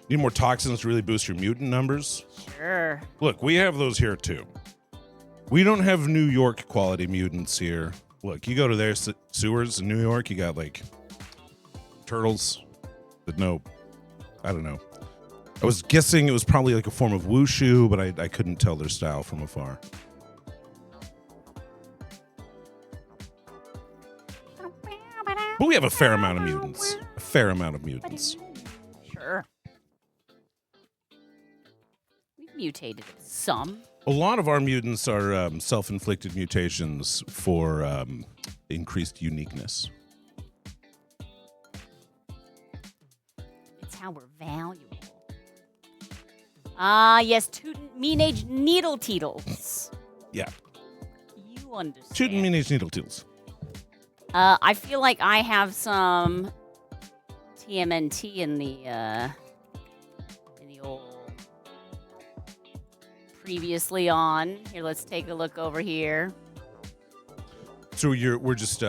Need more toxins to really boost your mutant numbers? Sure. Look, we have those here too. We don't have New York quality mutants here. Look, you go to their sewers in New York, you got like turtles that I don't know. I was guessing it was probably like a form of wushu, but I couldn't tell their style from afar. But we have a fair amount of mutants. A fair amount of mutants. Sure. We've mutated some. A lot of our mutants are self-inflicted mutations for increased uniqueness. It's how we're valuable. Ah, yes, Teenage Needle Teetles. Yeah. You understand. Shooting Teenage Needle Teals. I feel like I have some TMNT in the old previously on. Here, let's take a look over here. So we're just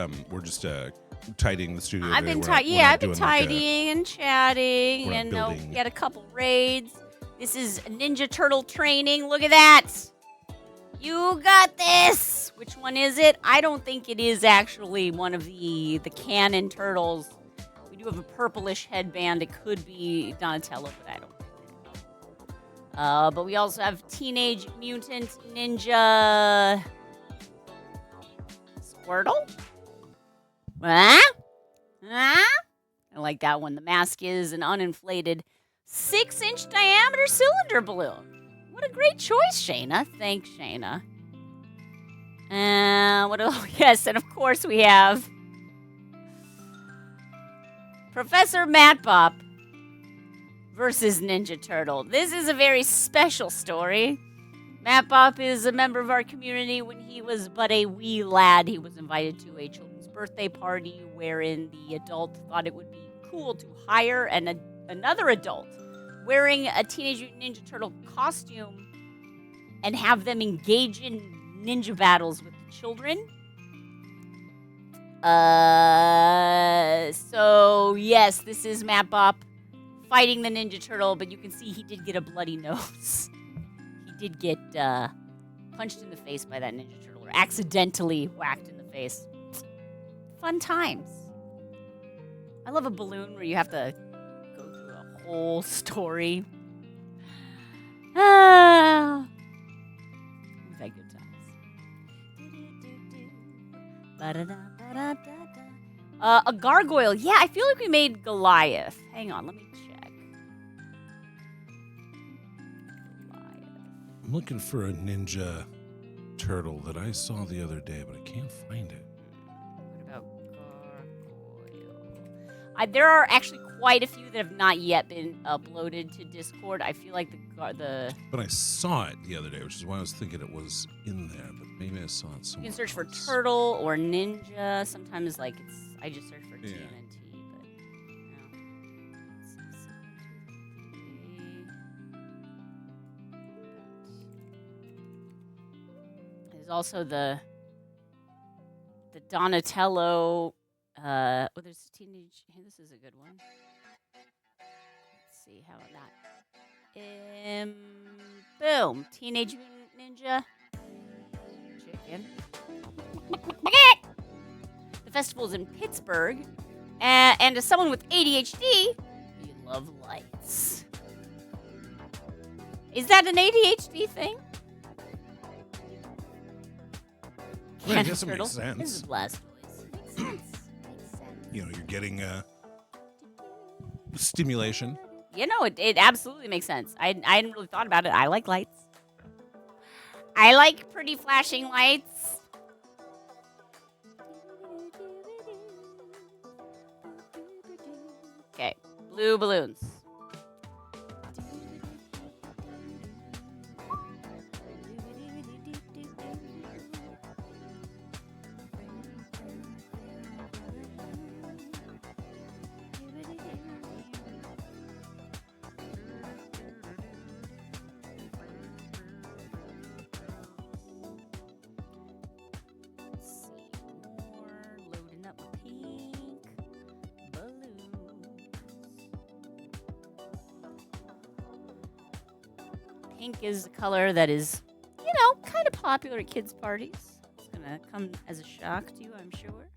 tidying the studio. I've been tidying and chatting, and we had a couple raids. This is Ninja Turtle training. Look at that. You got this. Which one is it? I don't think it is actually one of the canon turtles. We do have a purplish headband. It could be Donatello, but I don't. But we also have Teenage Mutant Ninja Squirtle. I like that one. The mask is an uninflated 6-inch diameter cylinder balloon. What a great choice, Shana. Thanks, Shana. Yes, and of course we have Professor Matbop versus Ninja Turtle. This is a very special story. Matbop is a member of our community. When he was but a wee lad, he was invited to a children's birthday party wherein the adult thought it would be cool to hire another adult wearing a Teenage Mutant Ninja Turtle costume and have them engage in ninja battles with the children. So yes, this is Matbop fighting the Ninja Turtle, but you can see he did get a bloody nose. He did get punched in the face by that Ninja Turtle, or accidentally whacked in the face. Fun times. I love a balloon where you have to go through a whole story. We've had good times. A gargoyle. Yeah, I feel like we made Goliath. Hang on, let me check. Goliath. I'm looking for a Ninja Turtle that I saw the other day, but I can't find it. What about gargoyle? There are actually quite a few that have not yet been uploaded to Discord. I feel like the But I saw it the other day, which is why I was thinking it was in there. But maybe I saw it you somewhere. can search for else. turtle or ninja. Sometimes like I just search for Yeah. TNT, but no. There's also the Donatello. Oh, there's a teenage. Hey, this is a good one. Let's see how that. Boom, Teenage Mutant Ninja. Chicken. The festival's in Pittsburgh, and as someone with ADHD, you love lights. Is that an ADHD thing? Well, I Cat guess it turtle. makes sense. This is Blastoise. Makes sense. Makes sense. You know, you're getting stimulation. You know, it absolutely makes sense. I hadn't really thought about it. I like lights. I like pretty flashing lights. Okay, blue balloons. Let's see more. Loading up pink balloons. Pink is the color that is, kind of popular at kids' parties. It's gonna come as a shock to you, I'm sure.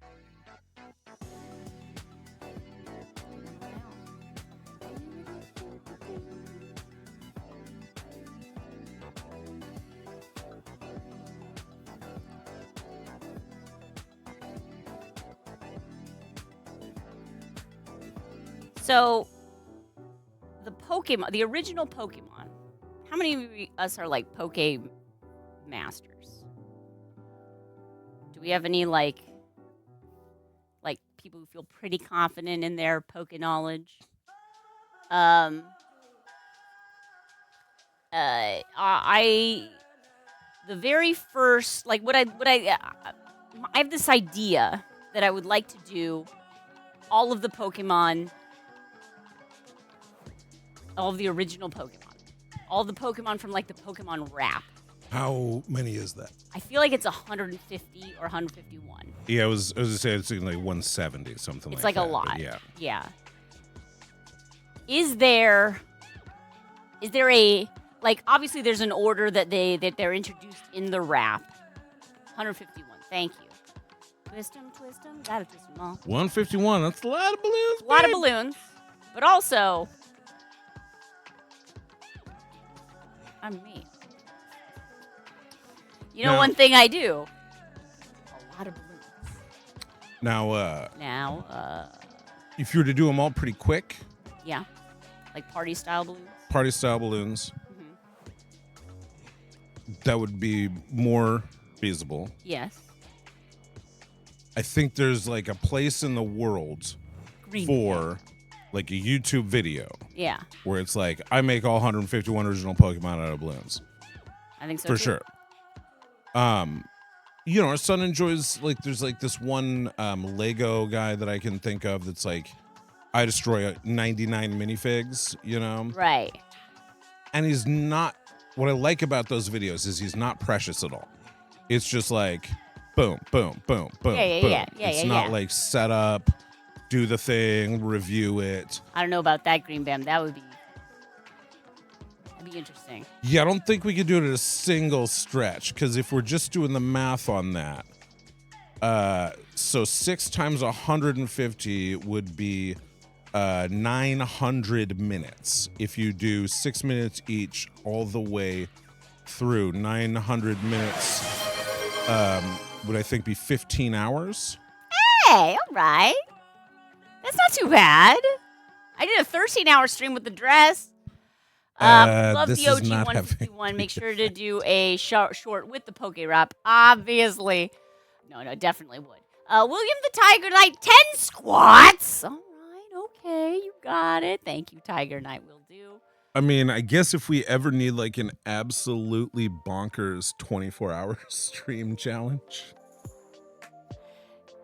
So, the original Pokemon, how many of us are like Poke Masters? Do we have any like people who feel pretty confident in their Poke knowledge? The very first, like I have this idea that I would like to do all of the Pokemon, all of the original Pokemon, all the Pokemon from like the Pokemon rap. How many is that? I feel like it's 150 or 151. Yeah, I was gonna say it's like 170, something It's like like that. a lot. But yeah. Yeah. Is there a, like, obviously there's an order that they're introduced in the rap. 151. Thank you. Twist 'em, gotta twist 'em all. 151. That's a lot of balloons. A lot of babe. balloons, but also I'm me. You know, Now- one thing I do. A lot of balloons. Now, Now, if you were to do them all pretty quick, yeah, like party style balloons. party style balloons, Mm-hmm. that would be more feasible. Yes. I think there's like a place in the world Green. for like a YouTube video Yeah, where it's like, I make all 151 original Pokemon out of balloons. I think so For too. sure. You know, our son enjoys, like, there's like this one Lego guy that I can think of that's like, I destroy 99 minifigs, you know? Right. And he's not, what I like about those videos is he's not precious at all. It's just like, boom, boom, boom, boom, Yeah, boom. yeah. It's not like set up, do the thing, review it. I don't know about that, Green Bam. That'd be interesting. Yeah, I don't think we could do it at a single stretch, because if we're just doing the math on that, so 6 times 150 would be 900 minutes. If you do 6 minutes each all the way through, 900 minutes would I think be 15 hours? Hey, all right. That's not too bad. I did a 13-hour stream with the dress. Love this the is OG not 151. Make sure to do a short with the Poke Rap. Obviously. No, definitely would. William the Tiger Knight, 10 squats. All right, Okay, you got it. Thank you, Tiger Knight. Will do. I mean, I guess if we ever need like an absolutely bonkers 24-hour stream challenge.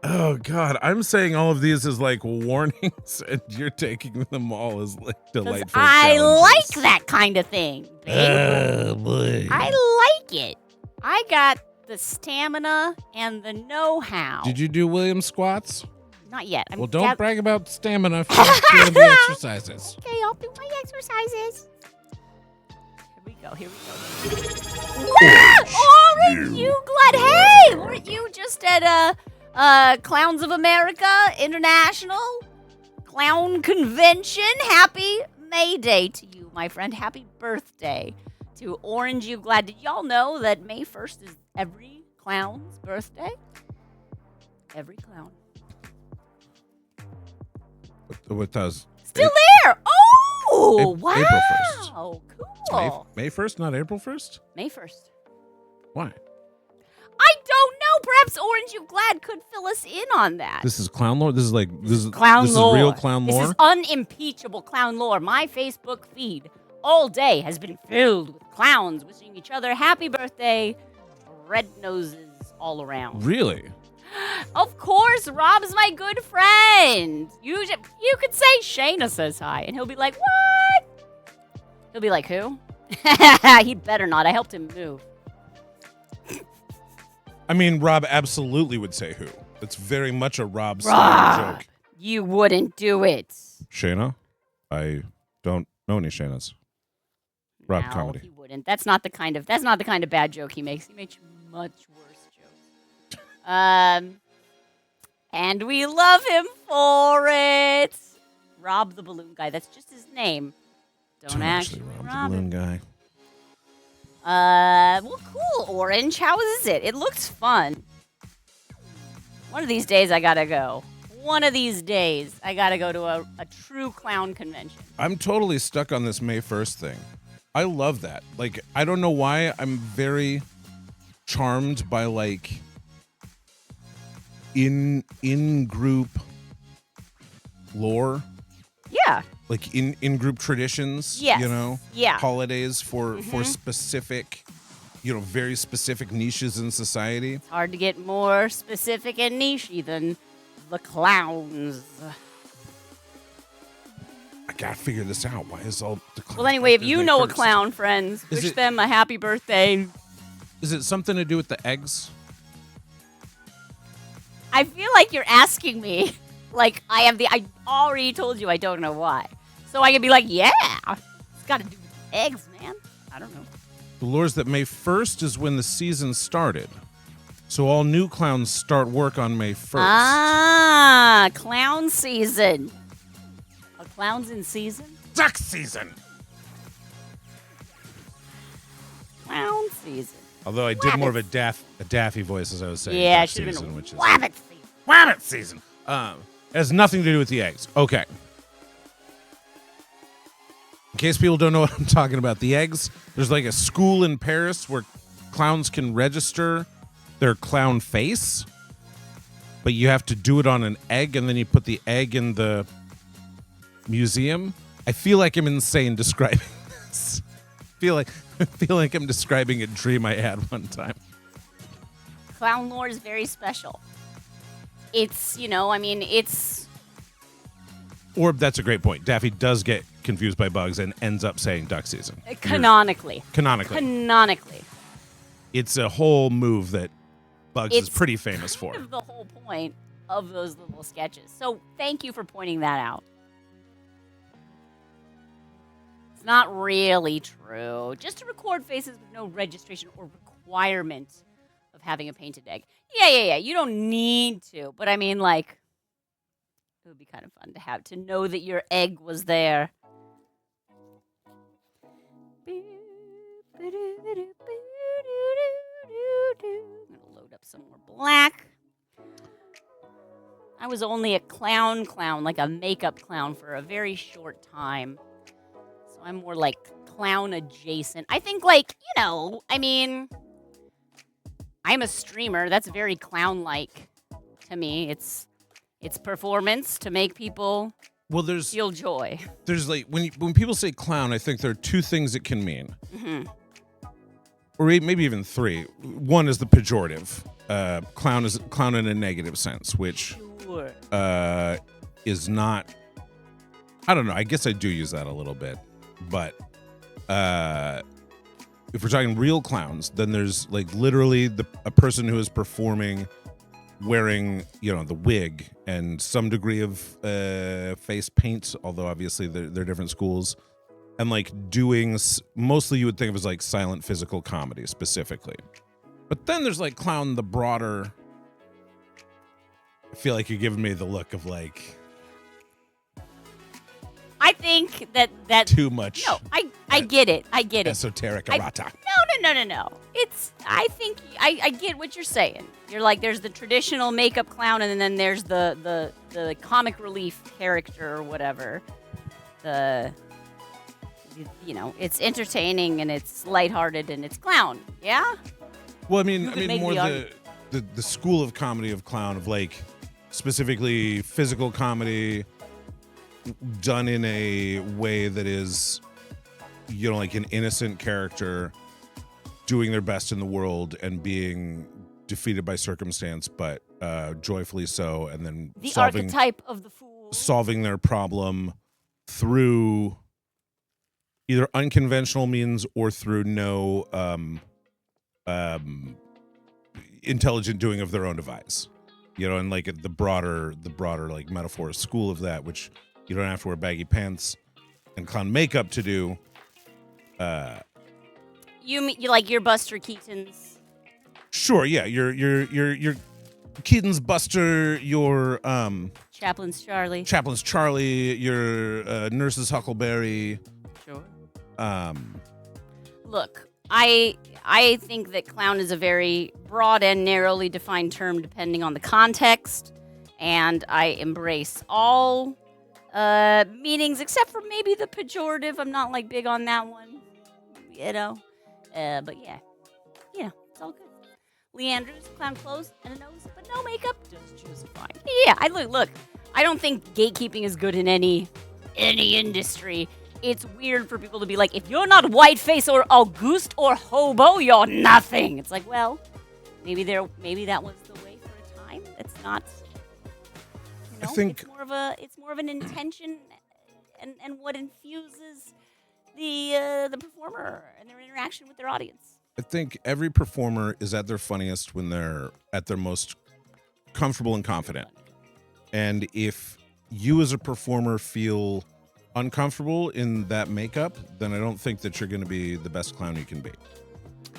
Oh God, I'm saying all of these as like warnings, and you're taking them all as like delightful I challenges. like that kind of thing, babe. Oh boy. I like it. I got the stamina and the know-how. Did you do William squats? Not yet. Well, don't brag about stamina if you're not doing the exercises. Okay, I'll do my exercises. Here we go. Orange, you glad? Hey, weren't you just at Clowns of America International Clown Convention? Happy May Day to you, my friend. Happy birthday to Orange, you glad. Did y'all know that May 1st is every clown's birthday? Every clown. What does? Still there. Oh, wow. April 1st. Cool. May 1st, not April 1st? May 1st. Why? I don't know. Perhaps Orange You Glad could fill us in on that. This is clown lore? This is clown lore. Is real clown lore? This is unimpeachable clown lore. My Facebook feed all day has been filled with clowns wishing each other happy birthday, red noses all around. Really? Of course, Rob's my good friend. You could say Shana says hi, and he'll be like, what? He'll be like, who? He'd better not. I helped him move. I mean, Rob absolutely would say who. It's very much a Rob joke. You wouldn't do it. Shana? I don't know any Shanas. Rob No, comedy. He wouldn't. That's not the kind of bad joke he makes. He makes much worse jokes. And we love him for it. Rob the Balloon Guy. That's just his name. Don't actually Rob the Balloon Guy. Well, cool, Orange. How is it? It looks fun. One of these days, I gotta go. One of these days, I gotta go to a true clown convention. I'm totally stuck on this May 1st thing. I love that. Like, I don't know why I'm very charmed by, like, in-group lore. Yeah. Like, in-group traditions, yes. You know? Yeah. Holidays for specific, very specific niches in society. It's hard to get more specific and niche-y than the clowns. I gotta figure this out. Why is all the clowns? Well, anyway, if you know a first? clown, friends, wish them a happy birthday. Is it something to do with the eggs? I feel like you're asking me. Like, I already told you I don't know why. So I can be like, yeah, it's got to do with eggs, man. I don't know. The lore's that May 1st is when the season started. So all new clowns start work on May 1st. Ah, clown season. Are clowns in season? Duck season. Clown season. Although I did more of a Daffy voice as I was saying. Yeah, duck it should have season, been which is Wabbit season. Wabbit season. It has nothing to do with the eggs. Okay. In case people don't know what I'm talking about, the eggs, there's like a school in Paris where clowns can register their clown face, but you have to do it on an egg, and then you put the egg in the museum. I feel like I'm insane describing this. I feel like I'm describing a dream I had one time. Clown lore is very special. It's, it's... Or that's a great point. Daffy does get confused by bugs and ends up saying duck season. Canonically. Canonically. It's a whole move that Bugs is pretty famous for. It's the whole point of those little sketches. So thank you for pointing that out. It's not really true. Just to record faces with no registration or requirement of having a painted egg. Yeah. You don't need to. But I mean, like, it would be kind of fun to know that your egg was there. I'm going to load up some more black. I was only a clown, like a makeup clown for a very short time. So I'm more like clown adjacent. I think I'm a streamer. That's very clown-like to me. It's performance to make people Well, there's feel joy. like when people say clown, I think there are two things it can mean, or maybe even three. One is the pejorative. Clown in a negative sense, which Sure. is not. I don't know. I guess I do use that a little bit, but if we're talking real clowns, then there's like literally a person who is performing wearing, the wig and some degree of face paint, although obviously they're different schools, and like doing mostly you would think of as like silent physical comedy specifically. But then there's like clown, the broader. I feel like you're giving me the look of like. I think that too much. No, I get it. I get it. Esoteric errata. No. I think I get what you're saying. You're like, there's the traditional makeup clown, and then there's the comic relief character or whatever. It's entertaining and it's lighthearted and it's clown. Yeah. Well, I mean more the the school of comedy of clown, of like specifically physical comedy done in a way that is, like an innocent character doing their best in the world and being defeated by circumstance, but joyfully so, and then the archetype of the fool, solving their problem through either unconventional means or through no intelligent doing of their own device, and like the broader like metaphor school of that, which you don't have to wear baggy pants and clown makeup to do. You like your Buster Keaton's? Sure, yeah, your Keaton's Buster, your Chaplin's Charlie, your Nurse's Huckleberry. Sure. Look, I think that clown is a very broad and narrowly defined term depending on the context, and I embrace all meanings except for maybe the pejorative. I'm not like big on that one, but yeah, it's all good. Leandra's clown clothes and a nose, but no makeup, just fine. Yeah, look. I don't think gatekeeping is good in any industry. It's weird for people to be like, if you're not whiteface or Auguste or hobo, you're nothing. It's like, well, maybe that was the way for a time. It's not. I think it's more of an intention, and what infuses the performer and their interaction with their audience. I think every performer is at their funniest when they're at their most comfortable and confident. And if you as a performer feel uncomfortable in that makeup, then I don't think that you're going to be the best clown you can be.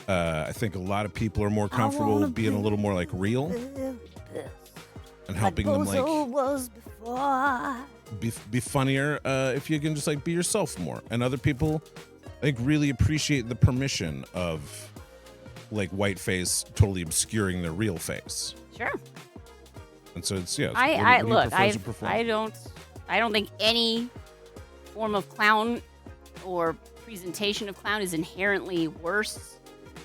I think a lot of people are more comfortable being a little more like real and helping them like be funnier if you can just like be yourself more. And other people, I think, really appreciate the permission of like white face totally obscuring their real face. Sure. And so it's I don't think any form of clown or presentation of clown is inherently worse.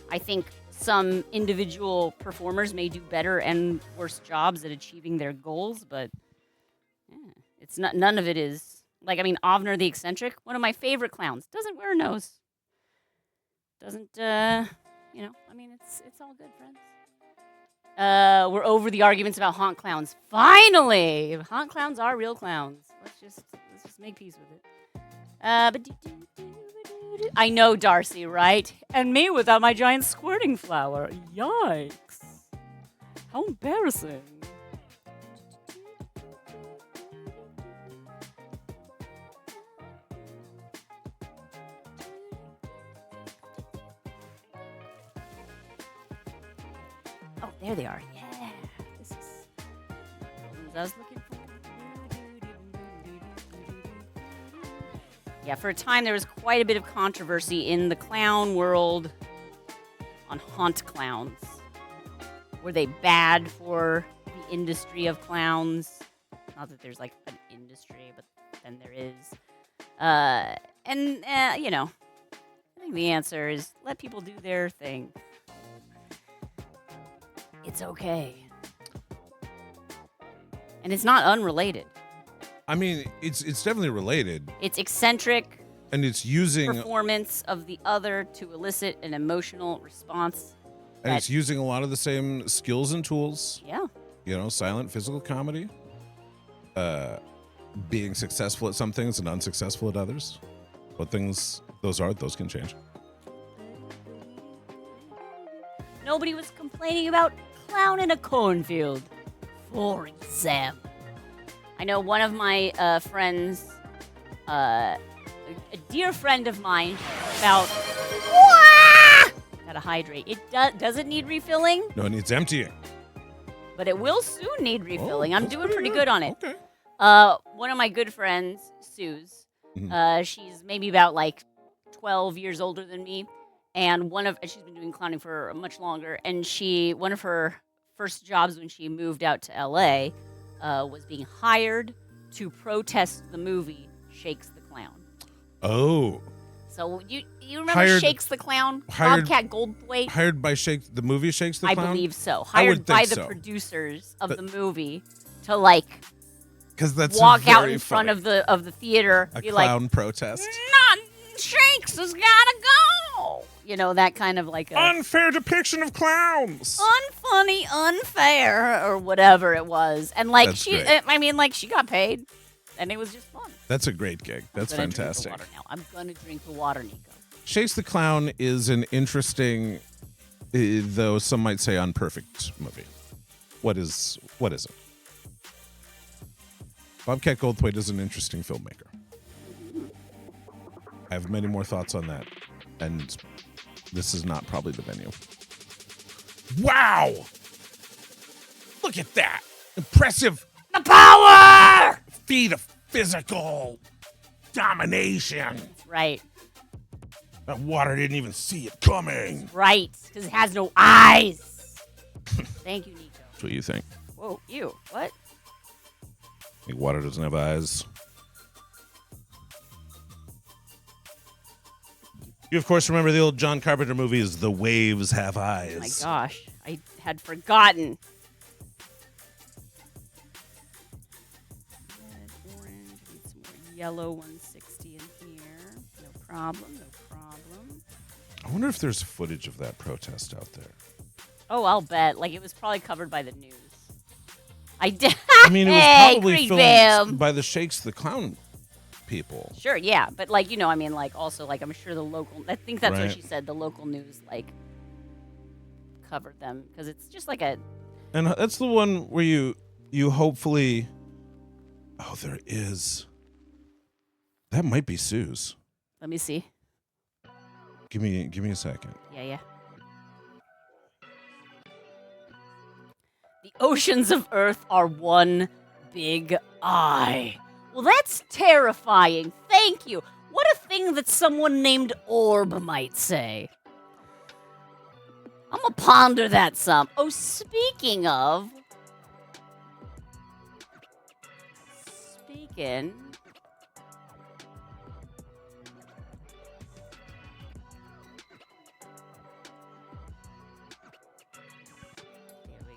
I think some individual performers may do better and worse jobs at achieving their goals, but it's not. None of it is like, Ovner the Eccentric, one of my favorite clowns, doesn't wear a nose. Doesn't it's all good, friends. We're over the arguments about haunt clowns. Finally, haunt clowns are real clowns. Let's just make peace with it. I know, Darcy, right? And me without my giant squirting flower. Yikes! How embarrassing. Oh, there they are. Yeah. This is what I was looking for. Yeah, for a time there was quite a bit of controversy in the clown world on haunt clowns. Were they bad for the industry of clowns? Not that there's like an industry, but then there is. I think the answer is let people do their thing. It's okay. And it's not unrelated. I mean, it's definitely related. It's eccentric And it's using performance of the other to elicit an emotional response. and it's using a lot of the same skills and tools. Yeah. You know, silent physical comedy. Being successful at some things and unsuccessful at others. What things those can change. Nobody was complaining about clown in a cornfield, for example. I know one of my friends, a dear friend of mine, about gotta hydrate. It does it need refilling? No, it needs emptying. But it will soon need refilling. I'm that's doing pretty pretty good on it. Okay. One of my good friends, Suze, Mhm. she's maybe about like 12 years older than me, and she's been doing clowning for much longer. And one of her first jobs when she moved out to LA was being hired to protest the movie Shakes the Clown. Oh. So you remember Shakes the Clown? Bobcat Goldthwait? Hired by the movie Shakes the Clown? I believe so. I would Hired by think the so. producers of the movie to like Because that's walk out very in front funny. of the theater, A be clown protest. like, Shakes has gotta go. You know, that kind of like a Unfair depiction of clowns. unfunny, unfair, or whatever it was. And like That's great. she got paid, and it was just fun. That's a great gig. That's I'm gonna fantastic. Drink the water now. I'm gonna drink the water, Nico. Shakes the Clown is an interesting, though some might say unperfect movie. What is it? Bobcat Goldthwait is an interesting filmmaker. I have many more thoughts on that, and this is not probably the venue. Wow! Look at that! Impressive The power. feat of physical domination. Right, That water didn't even see it coming. right, because it has no eyes. Thank you, Nico. That's what you think. Whoa, ew, what? Like water doesn't have eyes. You, of course, remember the old John Carpenter movies, The Waves Have Eyes. Oh my gosh, I had forgotten. Red, orange, need some more yellow 160 in here. No problem, no problem. I wonder if there's footage of that protest out there. Oh, I'll bet. Like, it was probably covered by the news. I did. I mean, it was Hey, probably Creep filmed Bam. by the Shakes the Clown people. Sure, yeah, but like, you know, I mean, like, also, like, I'm sure the local. I think that's Right. what she said. The local news like covered them because it's just like a. And that's the one where you hopefully. Oh, there is. That might be Sue's. Let me see. Give me a second. Yeah. The oceans of Earth are one big eye. Well, that's terrifying. Thank you. What a thing that someone named Orb might say. I'm gonna ponder that some. Oh, speaking of. There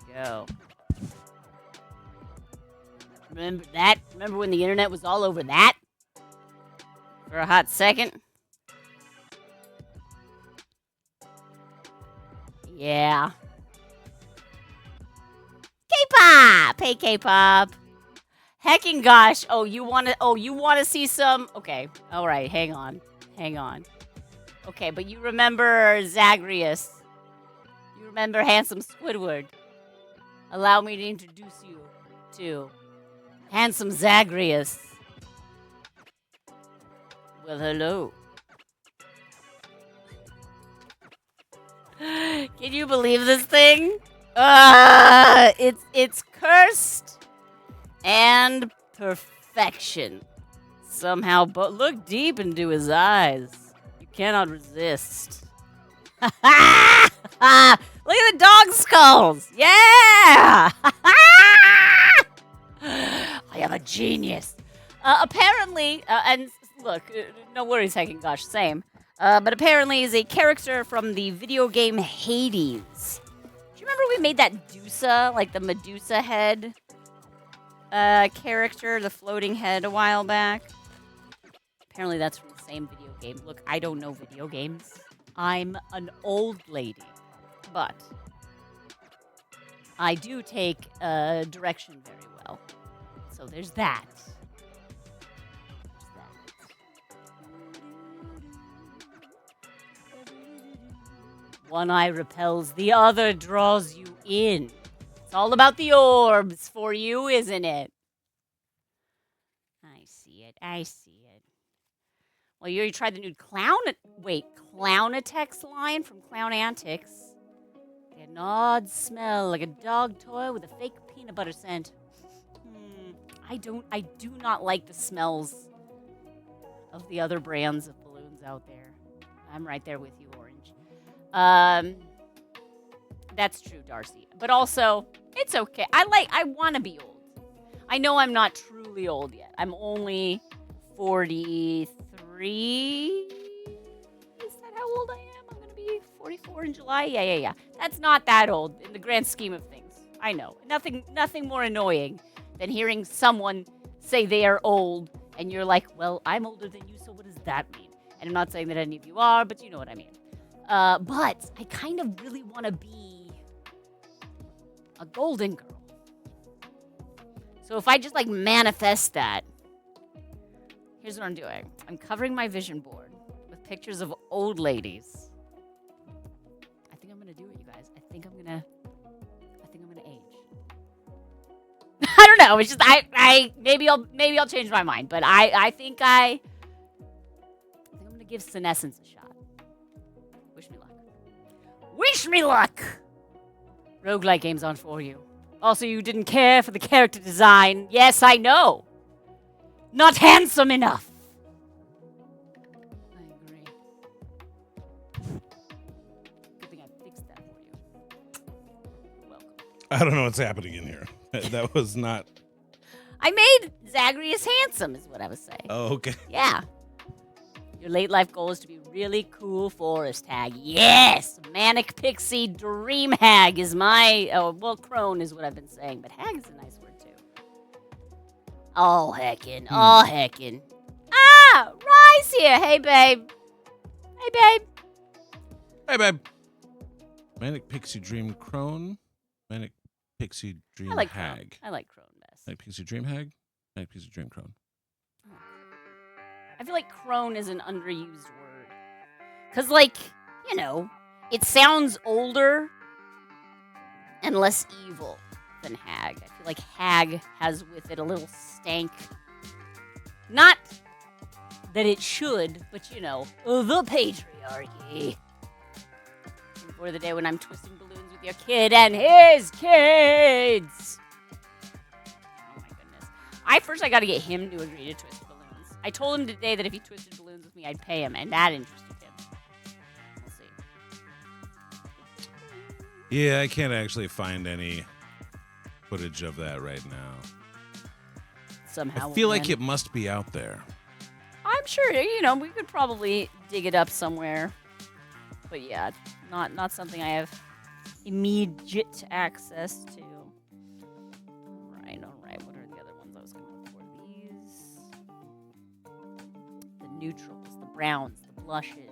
we go. Remember that? Remember when the internet was all over that? For a hot second? Yeah. K-pop! Hey, K-pop. Heckin' gosh. Oh, you wanna see some? Okay. All right, hang on. Okay, but you remember Zagreus. You remember Handsome Squidward. Allow me to introduce you to Handsome Zagreus. Well, hello. Can you believe this thing? It's cursed and perfection. Somehow, but look deep into his eyes. You cannot resist. Look at the dog skulls. Yeah. I am a genius. Apparently, and look, no worries, Heckin' gosh, same. But apparently is a character from the video game Hades. Do you remember we made that Medusa, like the Medusa head? character, the floating head, a while back. Apparently that's from the same video game. Look, I don't know video games. I'm an old lady. But I do take direction very well. So there's that. One eye repels, the other draws you in. It's all about the orbs for you, isn't it? I see it. I see it. Well, you already tried the new Clownatex line from Clown Antics. They had an odd smell, like a dog toy with a fake peanut butter scent. I do not like the smells of the other brands of balloons out there. I'm right there with you, Orange. That's true, Darcy. But also, it's okay. I want to be old. I know I'm not truly old yet. I'm only 43. Is that how old I am? I'm going to be 44 in July. Yeah. That's not that old in the grand scheme of things. I know. Nothing more annoying than hearing someone say they are old and you're like, well, I'm older than you, so what does that mean? And I'm not saying that any of you are, but you know what I mean. But I kind of really want to be a golden girl. So if I just manifest that, here's what I'm doing. I'm covering my vision board with pictures of old ladies. I think I'm gonna do it, you guys. I think I'm gonna age. I don't know. It's just maybe I'll change my mind, but I think I'm gonna give senescence a shot. Wish me luck. Wish me luck! Roguelike game's on for you. Also, you didn't care for the character design. Yes, I know. Not handsome enough. I agree. Good thing I fixed that for you. You're welcome. I don't know what's happening in here. That was not... I made Zagreus handsome, is what I was saying. Oh, okay. Yeah. Your late life goal is to be really cool forest hag. Yes! Manic pixie dream hag is my... Oh, well, crone is what I've been saying, but hag is a nice word, too. Oh, heckin'. Oh, heckin'. Ah! Rye's here. Hey, babe. Hey, babe. Hey, babe. Manic pixie dream crone. Manic pixie dream hag. Crone. I like crone best. Manic pixie dream hag. Manic pixie dream crone. I feel like crone is an underused word. Because, it sounds older and less evil than hag. I feel like hag has with it a little stank. Not that it should, but, the patriarchy. For the day when I'm twisting balloons with your kid and his kids. Oh, my goodness. I got to get him to agree to twist balloons. I told him today that if he twisted balloons with me, I'd pay him, and that interested him. We'll see. Yeah, I can't actually find any footage of that right now. Somehow. I feel like it must be out there. I'm sure, we could probably dig it up somewhere. But yeah, not something I have immediate access to. All right. What are the other ones I was going to look for? These. The neutrals, the browns, the blushes.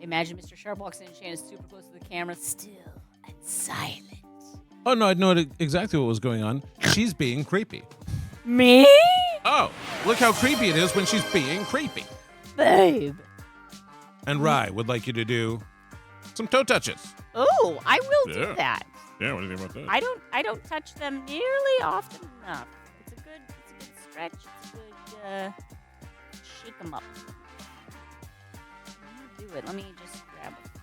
Imagine Mr. Sharp walks in and Shana's super close to the camera, still and silent. Oh, no, I know exactly what was going on. She's being creepy. Me? Oh, look how creepy it is when she's being creepy. Babe. And Rye would like you to do some toe touches. Oh, I will do that. Yeah, what do you think about that? I don't touch them nearly often enough. It's a good stretch. It's a good shake them up. Let me do it. Let me just grab a few.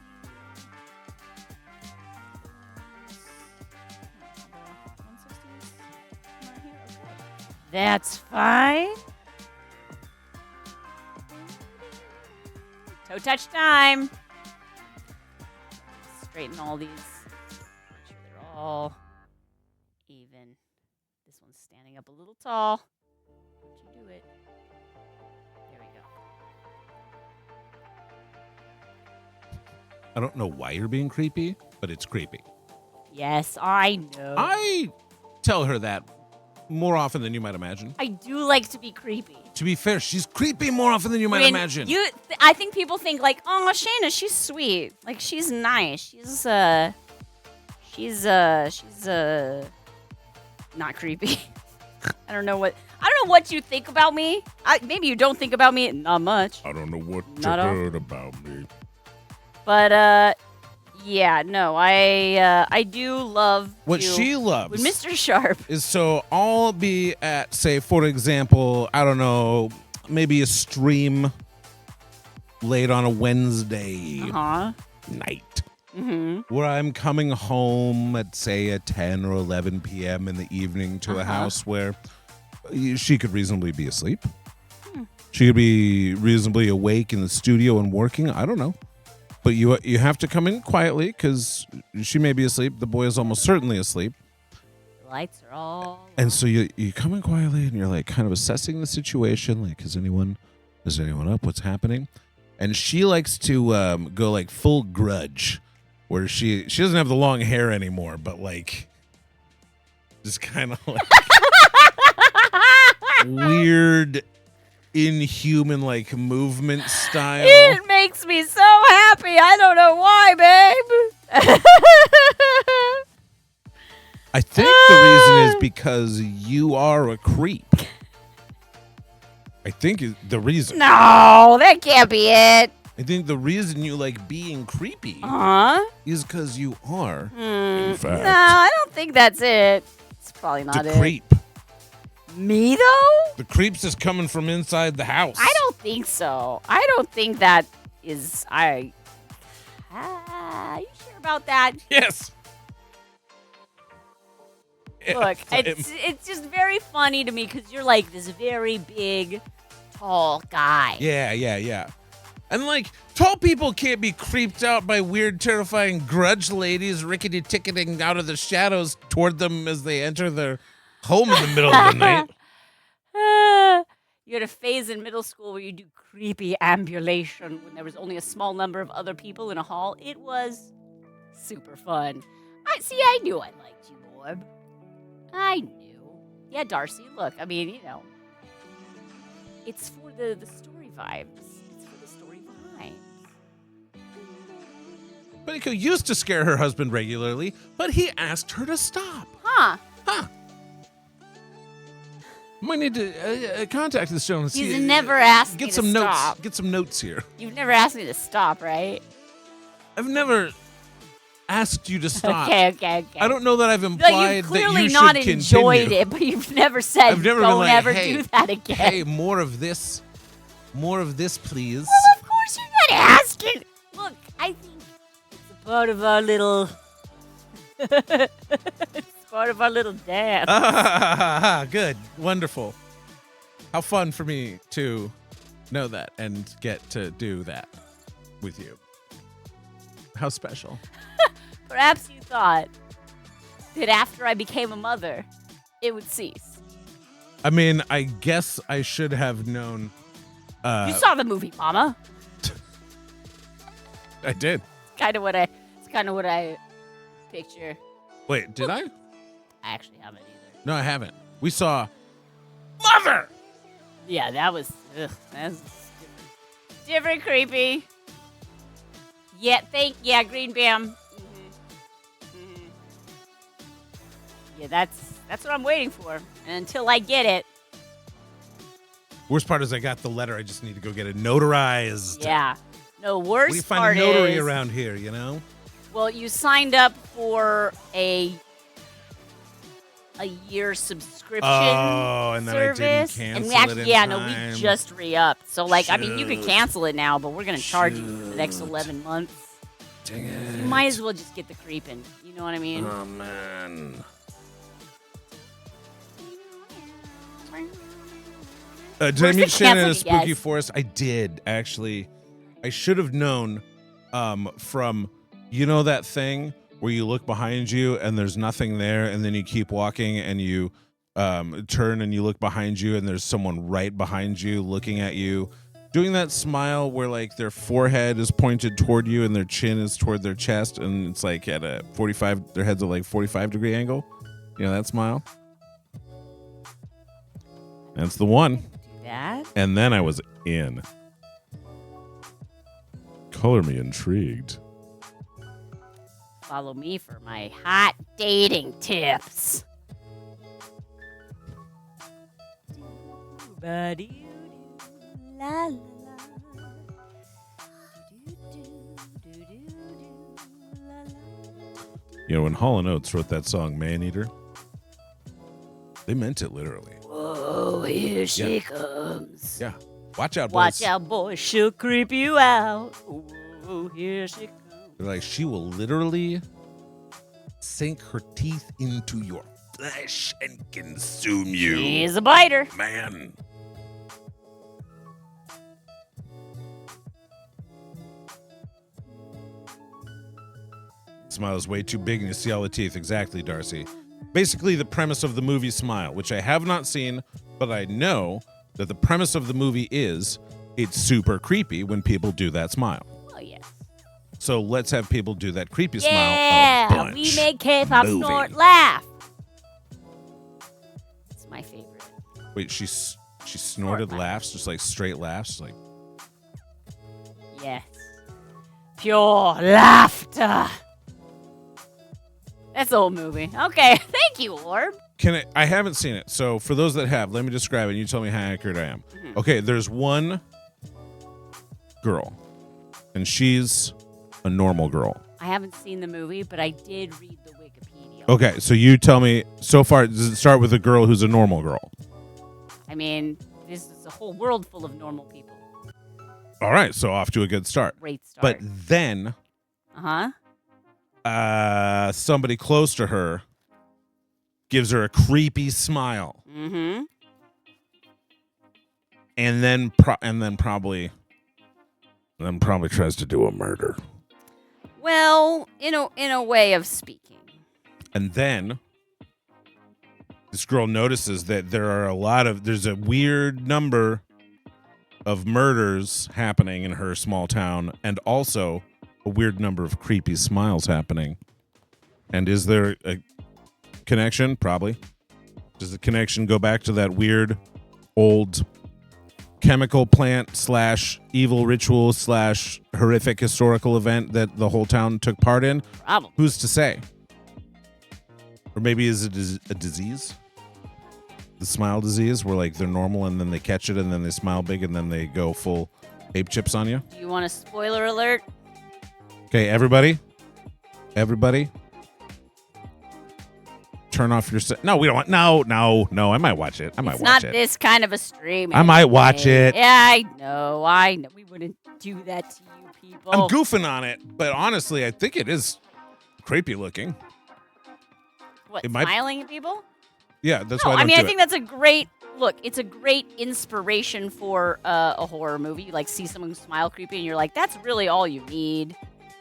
That's fine. Toe touch time. Straighten all these. Make sure they're all even. This one's standing up a little tall. Don't you do it. There we go. I don't know why you're being creepy, but it's creepy. Yes, I know. I tell her that more often than you might imagine. I do like to be creepy. To be fair, she's creepy more often than you might imagine. I think people think like, oh, Shana, she's sweet. Like, she's nice. She's not creepy. I don't know what you think about me. Maybe you don't think about me. Not much. I don't know what you Not heard about me. But yeah, no, I do love What she loves with Mr. Sharp is so I'll be at, say, for example, I don't know, maybe a stream late on a Wednesday night. Where I'm coming home at, say, at 10 or 11 p.m. in the evening to a house where she could reasonably be asleep. She could be reasonably awake in the studio and working. I don't know. But you have to come in quietly because she may be asleep. The boy is almost certainly asleep. The lights are all And so you come in quietly and you're like kind of assessing the situation. Like, is anyone up? What's happening? And she likes to go like full grudge, where she doesn't have the long hair anymore, but like just kind of like weird, inhuman like movement style. It makes me so happy. I don't know why, babe. I think the reason is because you are a creep. I think the reason. No, that can't be it. I think the reason you like being creepy is because you are, in fact, No, I don't think that's it. It's probably not the it. creep. Me, though? The creeps is coming from inside the house. I don't think so. I don't think that is... you sure about that? Yes. Look, it's just very funny to me because you're like this very big, tall guy. Yeah. And like, tall people can't be creeped out by weird, terrifying grudge ladies rickety-ticketing out of the shadows toward them as they enter their home in the middle of the night. You had a phase in middle school where you do creepy ambulation when there was only a small number of other people in a hall. It was super fun. I knew I liked you, Bob. I knew. Yeah, Darcy, look, I mean, you know, it's for the story vibes. It's for the story vibes. Beniko used to scare her husband regularly, but he asked her to stop. Huh. Might need to contact this gentleman. He's never asked get me some to notes. stop. Get some notes here. You've never asked me to stop, right? I've never asked you to stop. Okay. I don't know that I've No, implied you've clearly that you not should enjoyed continue. it, but you've never said, I've never been don't like, ever hey, do that again. Hey, more of this, please. Well, of course you're not asking. Look, I think it's a part of our little... it's part of our little dance. Good, wonderful. How fun for me to know that and get to do that with you. How special. Perhaps you thought that after I became a mother, it would cease. I mean, I guess I should have known. You saw the movie, Mama. I did. It's kind of what I picture. Wait, did I? I actually haven't either. No, I haven't. We saw Mother. Yeah, that's different creepy. Yeah, Green Bam. Yeah, that's what I'm waiting for. And until I get it. Worst part is I got the letter. I just need to go get it notarized. Yeah. No, We worst find part a notary is, around here, you know? well, you signed up for a year subscription and then I didn't service. cancel And we actually, it in time. we just re-upped. So, like, I mean, you could cancel it now, but we're going to charge you for the next 11 months. Dang it. You might as well just get the creeping. You know what I mean? Oh, man. Did I Where's meet the Shannon in a cancel, you spooky guys? forest? I did, actually. I should have known from, you know that thing where you look behind you and there's nothing there, and then you keep walking and you turn and you look behind you and there's someone right behind you looking at you, doing that smile where like their forehead is pointed toward you and their chin is toward their chest, and it's like at a 45, their head's at like 45-degree angle. You know that smile? That's the one. Do that. And then I was in. Color me intrigued. Follow me for my hot dating tips. You know, when Hall & Oates wrote that song, Man Eater, they meant it literally. Whoa, here she comes. Yeah. Watch out, boys. Watch out, boy. She'll creep you out. Oh, here she comes. They're like, she will literally sink her teeth into your flesh and consume you. She's a biter. Man. Smile is way too big and you see all the teeth. Exactly, Darcy. Basically, the premise of the movie Smile, which I have not seen, but I know that the premise of the movie is it's super creepy when people do that smile. Oh, yes. So let's have people do that creepy smile a Yeah, bunch. we make K-pop Movie. snort laugh. It's my favorite. Wait, she snorted Snort laughs, just like straight laughs, like Yes. Pure laughter. That's the whole movie. Okay, thank you, Orb. I haven't seen it, so for those that have, let me describe it and you tell me how accurate I am. Mm-hmm. Okay, there's one girl, and she's a normal girl. I haven't seen the movie, but I did read the Wikipedia. Okay, so you tell me, so far, does it start with a girl who's a normal girl? I mean, this is a whole world full of normal people. All right, so off to a good start. Great start. But then somebody close to her gives her a creepy smile. Mm-hmm. And then probably tries to do a murder. Well, in a way of speaking. And then this girl notices that there's a weird number of murders happening in her small town, and also a weird number of creepy smiles happening. And is there a connection? Probably. Does the connection go back to that weird old chemical plant / evil ritual / horrific historical event that the whole town took part in? Probably. Who's to say? Or maybe is it a disease? The smile disease, where like they're normal and then they catch it and then they smile big and then they go full ape chips on you? Do you want a spoiler alert? Okay, everybody, turn off your. No, we don't want. No. I might watch it. It's not this kind of a stream. I might watch it. Yeah, I know. We wouldn't do that to you people. I'm goofing on it, but honestly, I think it is creepy looking. What, it might- smiling at people? Yeah, that's No, why I don't do I it. think that's a great look. It's a great inspiration for a horror movie. You like see someone smile creepy, and you're like, that's really all you need.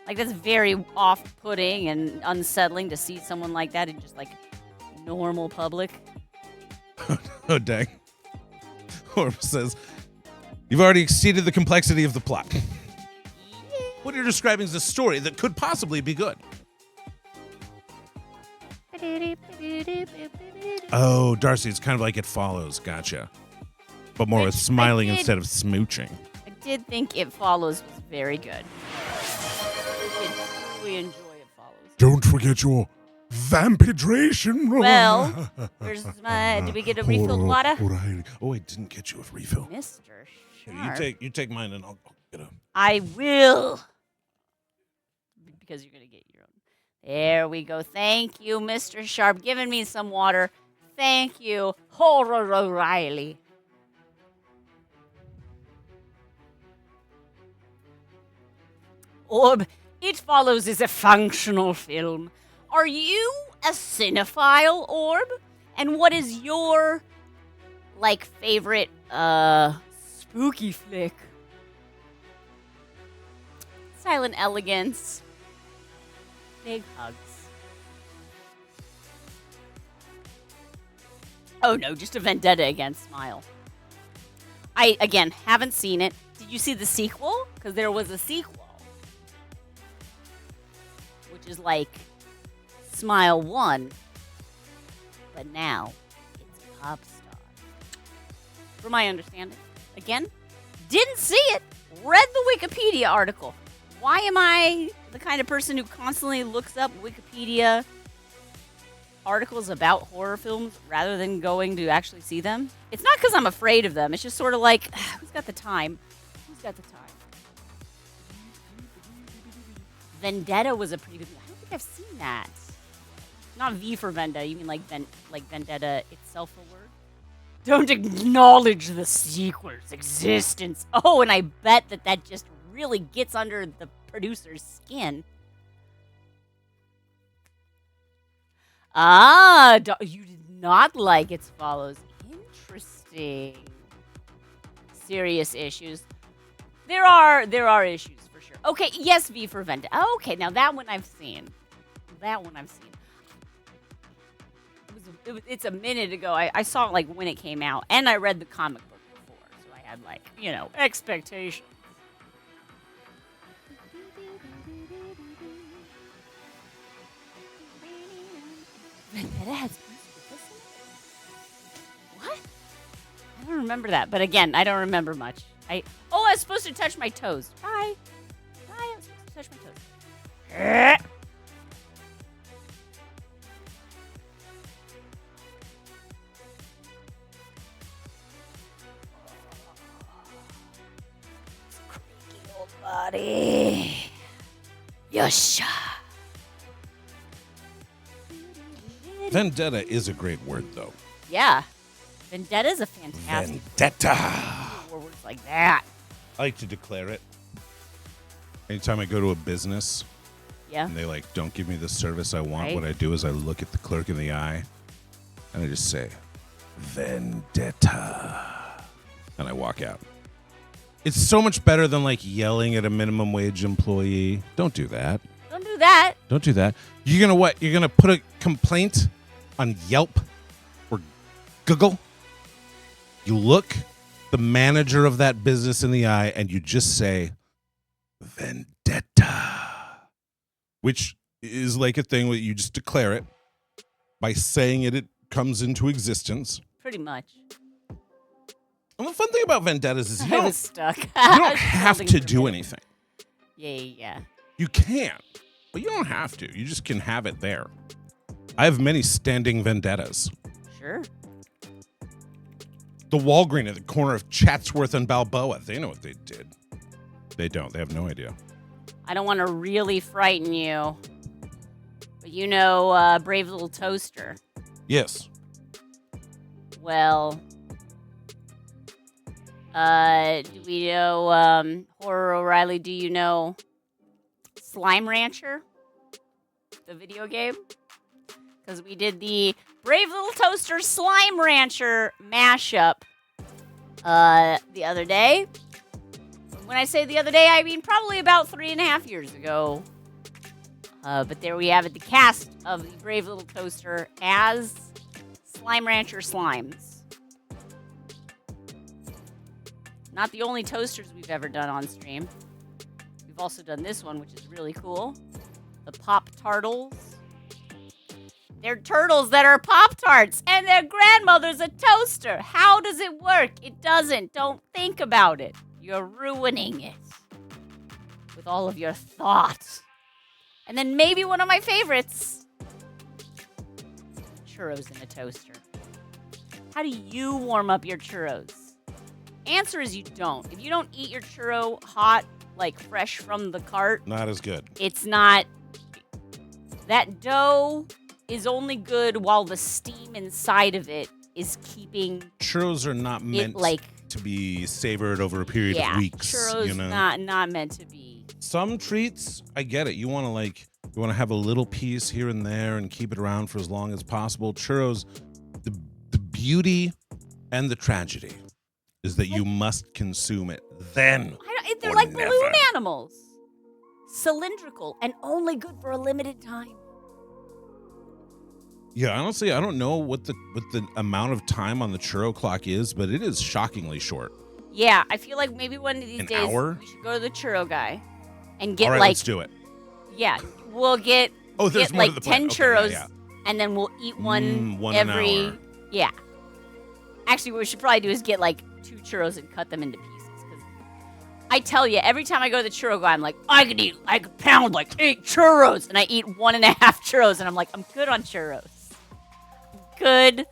Like that's very off-putting and unsettling to see someone like that in just like normal public. Oh, dang. Orb says, you've already exceeded the complexity of the plot. What you're describing is a story that could possibly be good. Oh, Darcy, it's kind of like It Follows. Gotcha. But more with smiling instead of smooching. I did think It Follows was very good. We enjoy It Follows. Don't forget your vampidration. Well, where's my? Did we get a refilled water? Oh, I didn't get you a refill. Mr. Here, Sharp. you take mine and I'll get a. I will. Because you're going to get your own. There we go. Thank you, Mr. Sharp, giving me some water. Thank you, Horror O'Reilly. Orb, It Follows is a functional film. Are you a cinephile, Orb? And what is your, favorite, spooky flick? Silent Elegance. Big hugs. Oh no, just a vendetta against Smile. I, again, haven't seen it. Did you see the sequel? Because there was a sequel. Which is like Smile 1. But now, it's Pop Star. from my understanding. Again, didn't see it. Read the Wikipedia article. Why am I the kind of person who constantly looks up Wikipedia articles about horror films rather than going to actually see them? It's not because I'm afraid of them. It's just sort of like, who's got the time? Who's got the time? Vendetta was a pretty good one. I don't think I've seen that. Not V for Vendetta. You mean like Vendetta itself a word? Don't acknowledge the sequel's existence. Oh, and I bet that just really gets under the producer's skin. Ah, you did not like its follows. Interesting. Serious issues. There are issues for sure. Okay, yes, V for Vendetta. Okay, now that one I've seen. It's a minute ago. I saw it like when it came out, and I read the comic book before, so I had like, expectations. Vendetta has what? I don't remember that, but again, I don't remember much. I was supposed to touch my toes. Bye. I was supposed to touch my toes. Creaky old body. Yasha. Vendetta is a great word, though. Yeah. Vendetta is a fantastic Vendetta. word. Words like that. I like to declare it. Anytime I go to a business Yeah. and they don't give me the service I want, Right. what I do is I look at the clerk in the eye and I just say, Vendetta. And I walk out. It's so much better than yelling at a minimum wage employee. Don't do that. Don't do that. Don't do that. You're going to what? You're going to put a complaint on Yelp or Google? You look the manager of that business in the eye and you just say, Vendetta. Which is like a thing where you just declare it. By saying it, it comes into existence. Pretty much. And the fun thing about vendettas is I was stuck. you don't have to do anything. Yeah. You can, but you don't have to. You just can have it there. I have many standing vendettas. Sure. The Walgreen at the corner of Chatsworth and Balboa. They know what they did. They don't. They have no idea. I don't want to really frighten you, but Brave Little Toaster. Yes. Well, do we know, Horror O'Reilly, do you know Slime Rancher? The video game? Because we did the Brave Little Toaster Slime Rancher mashup the other day. When I say the other day, I mean probably about 3.5 years ago. But there we have it, the cast of the Brave Little Toaster as Slime Rancher Slimes. Not the only toasters we've ever done on stream. We've also done this one, which is really cool. The Pop Tartles. They're turtles that are Pop-Tarts, and their grandmother's a toaster. How does it work? It doesn't. Don't think about it. You're ruining it with all of your thoughts. And then maybe one of my favorites, churros in a toaster. How do you warm up your churros? Answer is you don't. If you don't eat your churro hot, fresh from the cart, Not as good. it's not. That dough is only good while the steam inside of it is keeping Churros are not meant to be savored over a period of weeks. Churros not meant to be. Some treats, I get it. You want to have a little piece here and there and keep it around for as long as possible. Churros, the beauty and the tragedy is that you must consume it then. They're or like never. balloon animals. Cylindrical and only good for a limited time. Yeah, honestly, I don't know what the amount of time on the churro clock is, but it is shockingly short. Yeah, I feel like maybe one of these An days hour? we should go to the churro guy and get All right, let's do it. Yeah, we'll get There's more to the plan. 10 Okay, churros, yeah. and then we'll eat one one an every. hour. Yeah. Actually, what we should probably do is get 2 churros and cut them into pieces. Because I tell you, every time I go to the churro guy, I'm like, I could pound like 8 churros, and I eat 1.5 churros, and I'm like, I'm good on churros. Good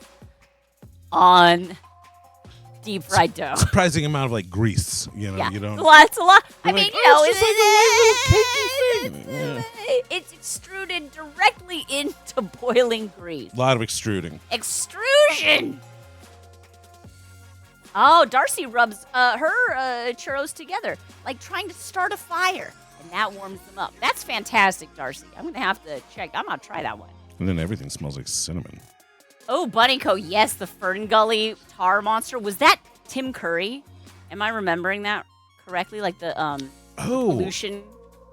on deep fried dough. Surprising amount of like grease, you know. Yeah, You don't. it's a lot. I You're mean, like, you know, it's just like a little cakey thing. it's extruded directly into boiling grease. A lot of extruding. Extrusion. Oh, Darcy rubs her churros together, like trying to start a fire, and that warms them up. That's fantastic, Darcy. I'm gonna have to check. I'm gonna try that one. And then everything smells like cinnamon. Oh, Bunny Co. Yes, the Fern Gully tar monster. Was that Tim Curry? Am I remembering that correctly? Like the pollution.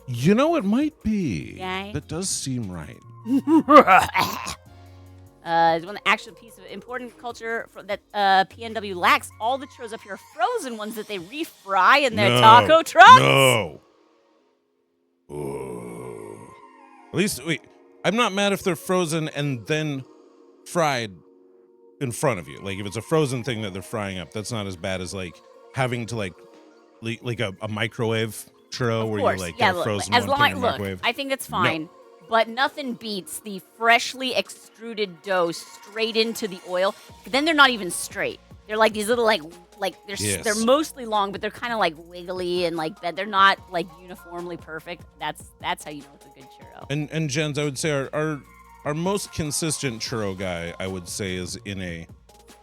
You know, it might be. Yeah. That does seem right. It's one actual piece of important culture that PNW lacks. All the churros up here are frozen ones that they refry in their taco trucks. No. Ooh. At least, wait. I'm not mad if they're frozen and then fried in front of you. Like if it's a frozen thing that they're frying up, that's not as bad as like having to like a microwave churro where you like get a frozen as one long in your look, microwave. I think it's fine. But nothing beats the freshly extruded dough straight into the oil. Then they're not even straight. They're like these little they're mostly long, but they're kind of like wiggly and like that. They're not like uniformly perfect. That's how you know it's a good churro. And Jens, I would say our most consistent churro guy, I would say, is in a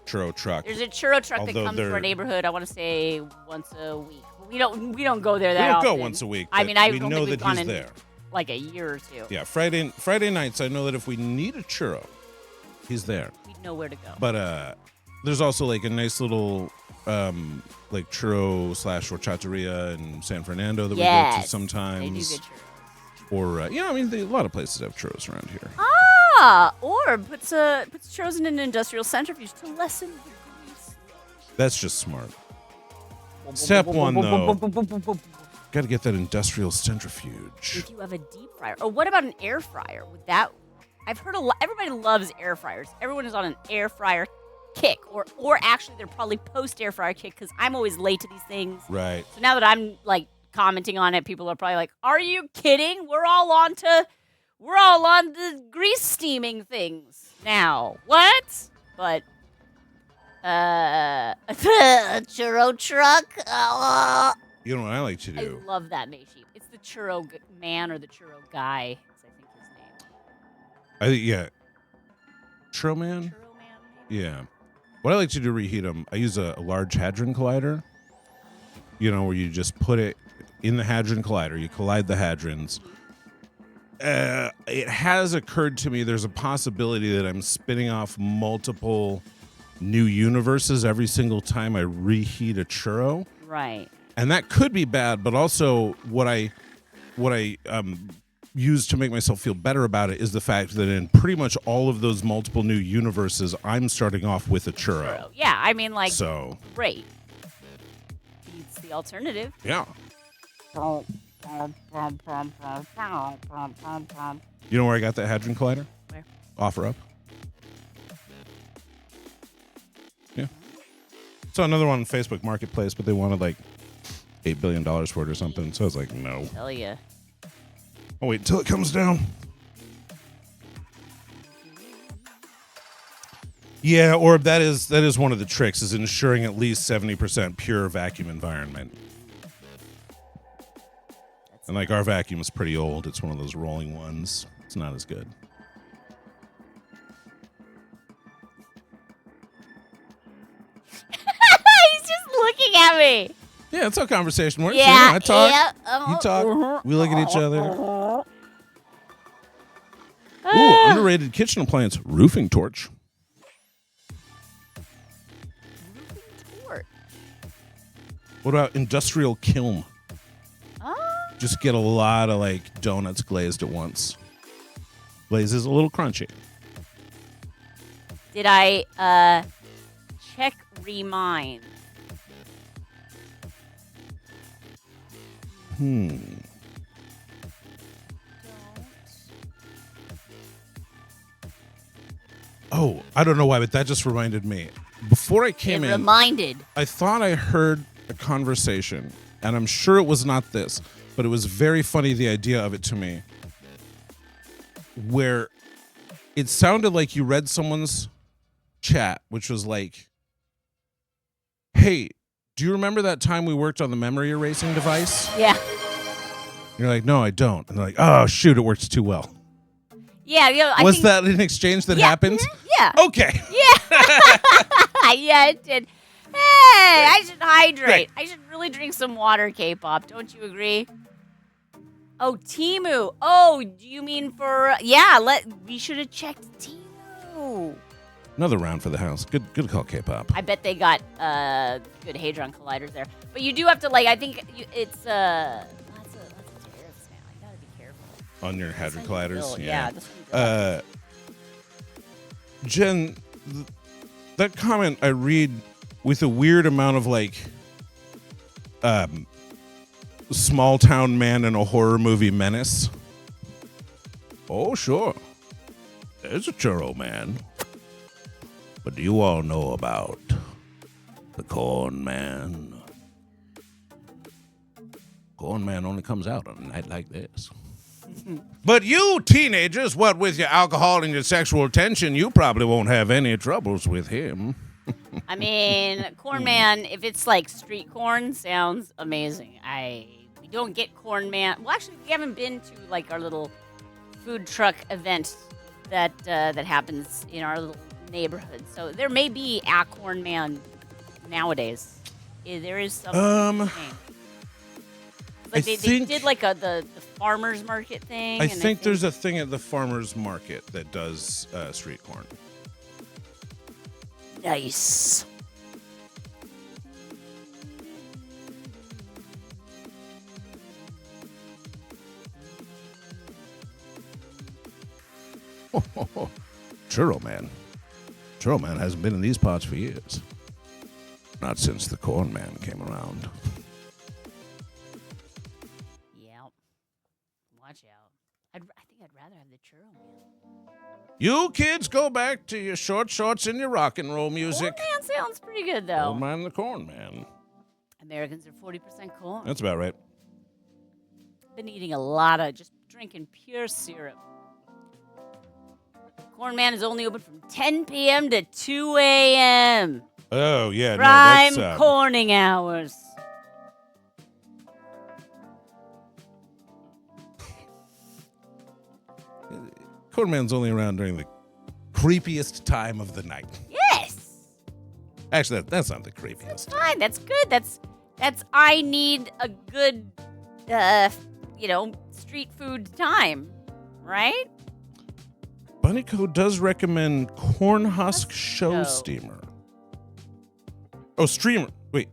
churro truck. There's a churro truck that comes to our neighborhood. I want to say once a week. We don't go there that often. We don't go once a week. I mean, I we don't know think we've that gone he's in there. Like a year or two. Yeah, Friday nights. I know that if we need a churro, he's there. We know where to go. But there's also like a nice little like churro / horchateria in San Fernando that we go to sometimes. They do good churros. Or I mean, a lot of places have churros around here. Or puts churros in an industrial centrifuge to lessen the grease. That's just smart. Step 1 though, got to get that industrial centrifuge. If you have a deep fryer, or what about an air fryer? Would that? I've heard everybody loves air fryers. Everyone is on an air fryer kick, or actually they're probably post air fryer kick because I'm always late to these things. Right. So now that I'm like commenting on it, people are probably like, "Are you kidding? We're all on the grease steaming things now." What? But churro truck. You know what I like to do? I love that May sheep. It's the churro man or the churro guy, is I think his name. Churro man? Churro man, maybe? Yeah. What I like to do to reheat them, I use a large Hadron Collider. You know, where you just put it in the Hadron Collider. You collide the hadrons. It has occurred to me there's a possibility that I'm spinning off multiple new universes every single time I reheat a churro. Right. And that could be bad, but also what I use to make myself feel better about it is the fact that in pretty much all of those multiple new universes, I'm starting off with a churro. Yeah, I mean, like, so great. It's the alternative. Yeah. You know where I got that Hadron Collider? Where? OfferUp. Yeah. So another one on Facebook Marketplace, but they wanted like $8 billion for it or something. So I was like, no. Tell ya. I'll wait until it comes down. Yeah, or that is one of the tricks, is ensuring at least 70% pure vacuum environment. And like our vacuum is pretty old. It's one of those rolling ones. It's not as good. He's just looking at me. Yeah, that's how conversation works. Yeah, I talk. yeah, You talk. We look at each other. Ooh, underrated kitchen appliance, roofing torch. Roofing torch. What about industrial kiln? Oh. Just get a lot of like donuts glazed at once. Glaze is a little crunchy. Did I check remind? Oh, I don't know why, but that just reminded me. before I came in, reminded. I thought I heard a conversation, and I'm sure it was not this, but it was very funny, the idea of it to me, where it sounded like you read someone's chat, which was like, hey, do you remember that time we worked on the memory erasing device? Yeah. You're like, no, I don't. And they're like, oh, shoot, it works too well. Yeah. Was that an exchange that happened? Yeah. Okay. Yeah. Yeah, it did. Hey, I should hydrate. Great. I should really drink some water, K-pop. Don't you agree? Oh, Temu. Oh, do you mean for... we should have checked Temu. Another round for the house. Good call, K-pop. I bet they got good Hadron Colliders there. But you do have to, I think it's... lots of tariffs now. You gotta be careful. On your Hadron Colliders? Yeah. This one's Jen, that comment I read with a weird amount of small town man in a horror movie menace. Oh, sure. There's a churro man. But do you all know about the corn man? Corn man only comes out on a night like this. But you teenagers, what with your alcohol and your sexual tension, you probably won't have any troubles with him. I mean, Corn Man, if it's like street corn, sounds amazing. We don't get Corn Man. Well, actually, we haven't been to our little food truck event that happens in our little neighborhood. So there may be a Corn Man nowadays. There is some. They did the farmer's market thing. I think there's a thing at the farmer's market that does street corn. Nice. Churro man. Churro man hasn't been in these parts for years. Not since the corn man came around. Yep. Watch out. I think I'd rather have the churro man. You kids go back to your short shorts and your rock and roll music. Corn man sounds pretty good, though. Old man the corn man. Americans are 40% corn. That's about right. Been eating a lot of just drinking pure syrup. Corn Man is only open from 10 p.m. to 2 a.m. Oh, yeah. Prime no, that's, corning hours. Corn man's only around during the creepiest time of the night. Yes. Actually, that's not the creepiest. That's fine. That's good. That's I need a good, street food time, right? Bunny Code does recommend Corn Husk Show Steamer. Oh, streamer. Wait.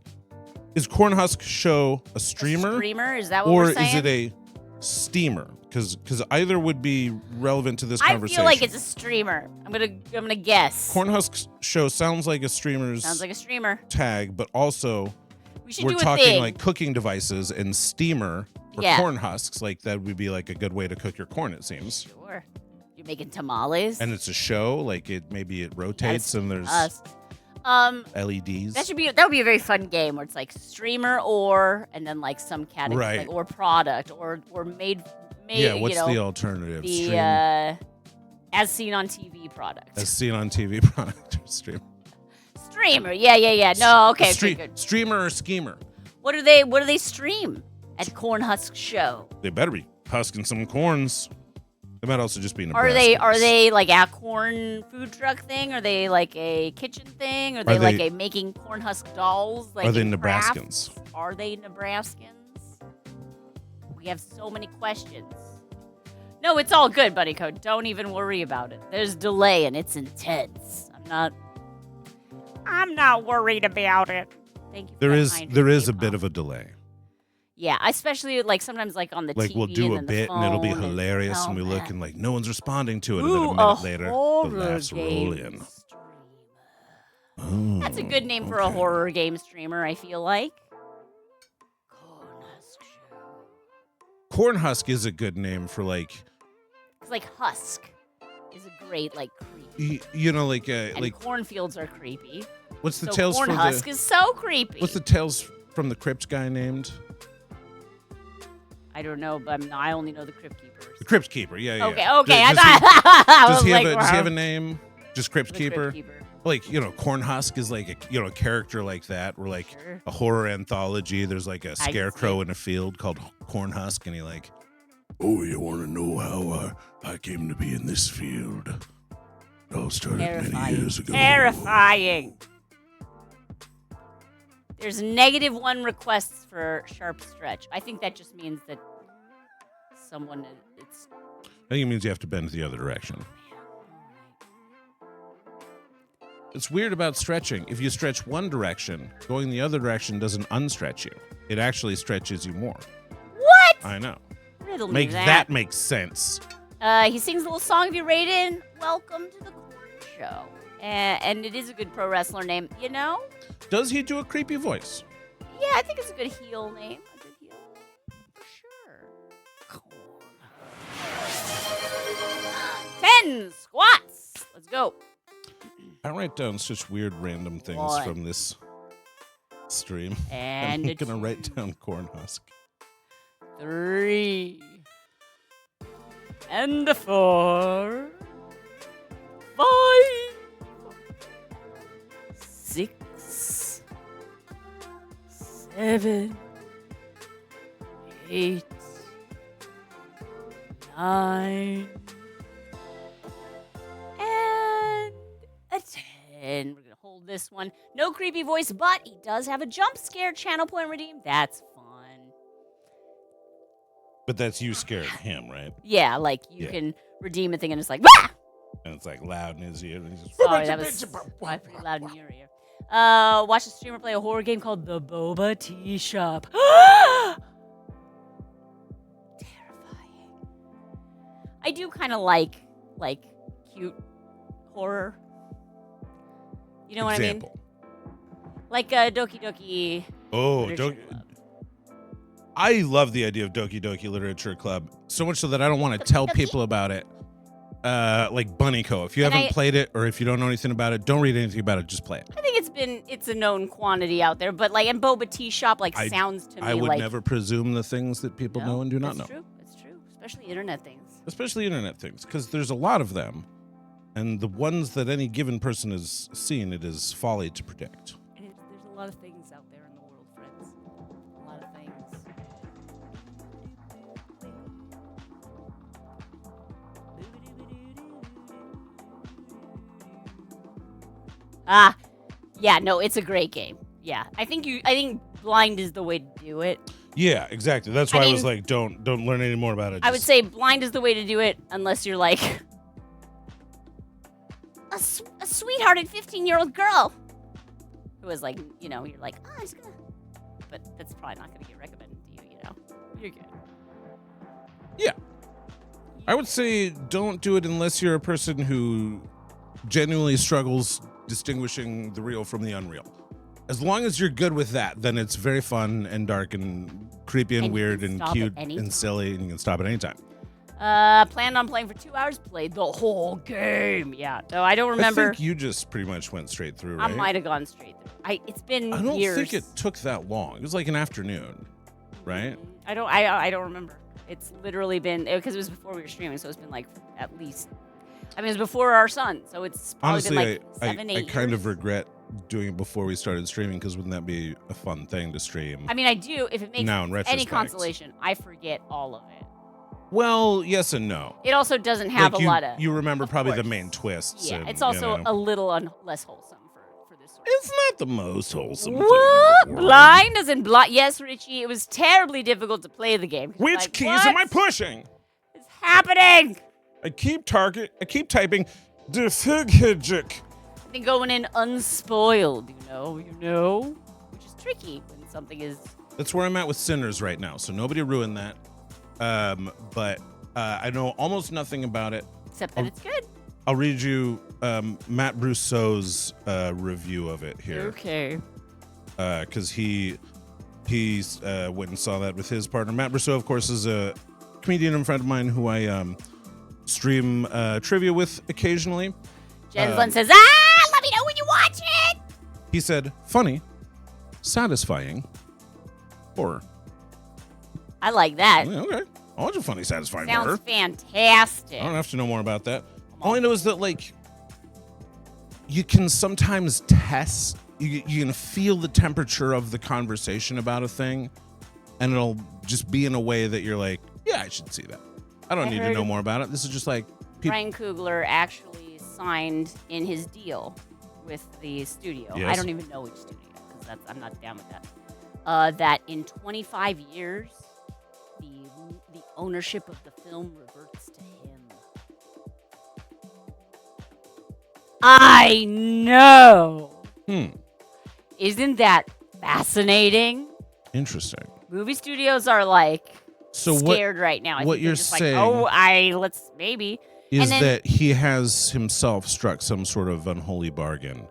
Is Corn Husk Show a streamer? A streamer? Is that what we're saying? Or is it a steamer? Because either would be relevant to this conversation. I feel like it's a streamer. I'm gonna guess. Corn Husk Show sounds like a streamer's tag, but also we're talking like cooking devices and steamer for corn husks. Like that would be like a good way to cook your corn, it seems. Sure. You're making tamales. And it's a show, like maybe it rotates and there's LEDs. That would be a very fun game where it's like streamer and then like some category, right. like, or product or made. Yeah, what's the alternative? The as seen on TV product. As seen on TV product. Streamer. Yeah. No, okay. Good. Streamer or schemer. What do they stream at Corn Husk Show? They better be husking some corns. They might also just be Nebraskans. Are they like a corn food truck thing? Are they like a kitchen thing? Are they like a making corn husk dolls? Like are they Nebraskans? Are they Nebraskans? We have so many questions. No, it's all good, Buddy Code. Don't even worry about it. There's delay and it's intense. I'm not worried about it. Thank you. There is a bit of a delay. Yeah, especially like sometimes like on the TV. Like we'll do a bit and it'll be hilarious and we look and like no one's responding to it, and then a minute later the laughs roll in. Oh, that's a good name for a horror game streamer, I feel like. Corn Husk is a good name for like. It's like husk is a great like creepy. You know, like and cornfields are creepy. What's the So Tales from Cornhusk the? is so creepy. What's the Tales from the Crypt guy named? I don't know, but I only know the Crypt Keepers. The Crypt Keeper. Yeah. Okay, yeah. okay. Does Does he have a name? Just Crypt The Keeper. Crypt Keeper. Like, Cornhusk is like a character like that. Or like Sure. a horror anthology. There's like a see. scarecrow in a field called Cornhusk, and he like, oh, you want to know how I came to be in this field? It all started many years ago. Terrifying. There's -1 requests for Sharp Stretch. I think that just means that someone it's. I think it means you have to bend the other direction. It's weird about stretching. If you stretch one direction, going the other direction doesn't unstretch you. It actually stretches you more. What? I know. Riddle me Make that make sense. He sings a little song of your rating. Welcome to the Corn Show. And it is a good pro wrestler name, you know? Does he do a creepy voice? Yeah, I think it's a good heel name. A good heel. Sure. Corn. 10 squats. Let's go. I write down such weird random things One. from this stream. And I'm a going to write 2, down Cornhusk. 3, and a 4, 5, 6, 7, 8, 9, and a 10. We're gonna hold this one. No creepy voice, but he does have a jump scare. Channel point redeemed. That's fun. But that's you scaring him, right? Yeah, like you Yeah. can redeem a thing and it's like, Wah! And it's like loud in his ear. And he's just, Sorry, that was pretty loud in your ear. Watch a streamer play a horror game called The Boba Tea Shop. Terrifying. I do kind of like cute horror. You know what I mean? Example. Like Doki Doki. Oh, Literature Club. I love the idea of Doki Doki Literature Club so much so that I don't want to tell people about it. Like Bunnyco. If you haven't played it or if you don't know anything about it, don't read anything about it. Just play it. I think it's a known quantity out there, but like, and Boba Tea Shop sounds to me I would like never presume the things that people know and do not know. That's true. Especially internet things. Especially internet things, because there's a lot of them. And the ones that any given person has seen, it is folly to predict. And there's a lot of things out there in the world, friends. A lot of things. Yeah, no, it's a great game. Yeah, I think blind is the way to do it. Yeah, exactly. That's why I was like, don't learn any more about it. I would say blind is the way to do it, unless you're like a sweethearted 15-year-old girl who is like, you're like, I'm just gonna. But that's probably not gonna get recommended to you. You're good. Yeah, I would say don't do it unless you're a person who genuinely struggles distinguishing the real from the unreal. As long as you're good with that, then it's very fun and dark and creepy and weird and cute and silly, and you can stop at any time. Planned on playing for 2 hours, played the whole game. Yeah, no, I don't remember. I think you just pretty much went straight through, right? I might have gone straight through. It's been years. I don't think it took that long. It was like an afternoon, right? I don't remember. It's literally been, because it was before we were streaming, so it's been like at least, it was before our son, so it's probably honestly, been like 7, 8 years. I kind of regret doing it before we started streaming, because wouldn't that be a fun thing to stream? I mean, I do. If it makes now in any retrospect. consolation, I forget all of it. Well, yes and no. It also doesn't have like a lot of. You remember probably course. the main twists. Yeah, and, it's also a little less wholesome for this sort of. It's not the most wholesome thing. What? Blind as in blind? Yes, Richie. It was terribly difficult to play the game. Which like, keys what am I pushing? is happening? I keep typing difficult. I've been going in unspoiled, you know, which is tricky when something is. That's where I'm at with Sinners right now, so nobody ruined that. But I know almost nothing about it. Except that it's good. I'll read you Matt Brousseau's review of it here. Okay. Because he went and saw that with his partner. Matt Brousseau, of course, is a comedian and friend of mine who I stream trivia with occasionally. Jenslin says, let me know when you watch it. He said, funny, satisfying, horror. I like that. Yeah, okay. I want a funny, satisfying Sounds horror. fantastic. I don't have to know more about that. All I know is that, like, you can sometimes test, you can feel the temperature of the conversation about a thing, and it'll just be in a way that you're like, yeah, I should see that. I don't need to know more about it. This is just like... Ryan Coogler actually signed in his deal with the studio. Yes. I don't even know which studio, because I'm not down with that. That in 25 years, the ownership of the film reverts to him. I know. Isn't that fascinating? Interesting. Movie studios are like So scared right now. I what think they're you're just saying let's maybe. is then, that he has himself struck some sort of unholy bargain,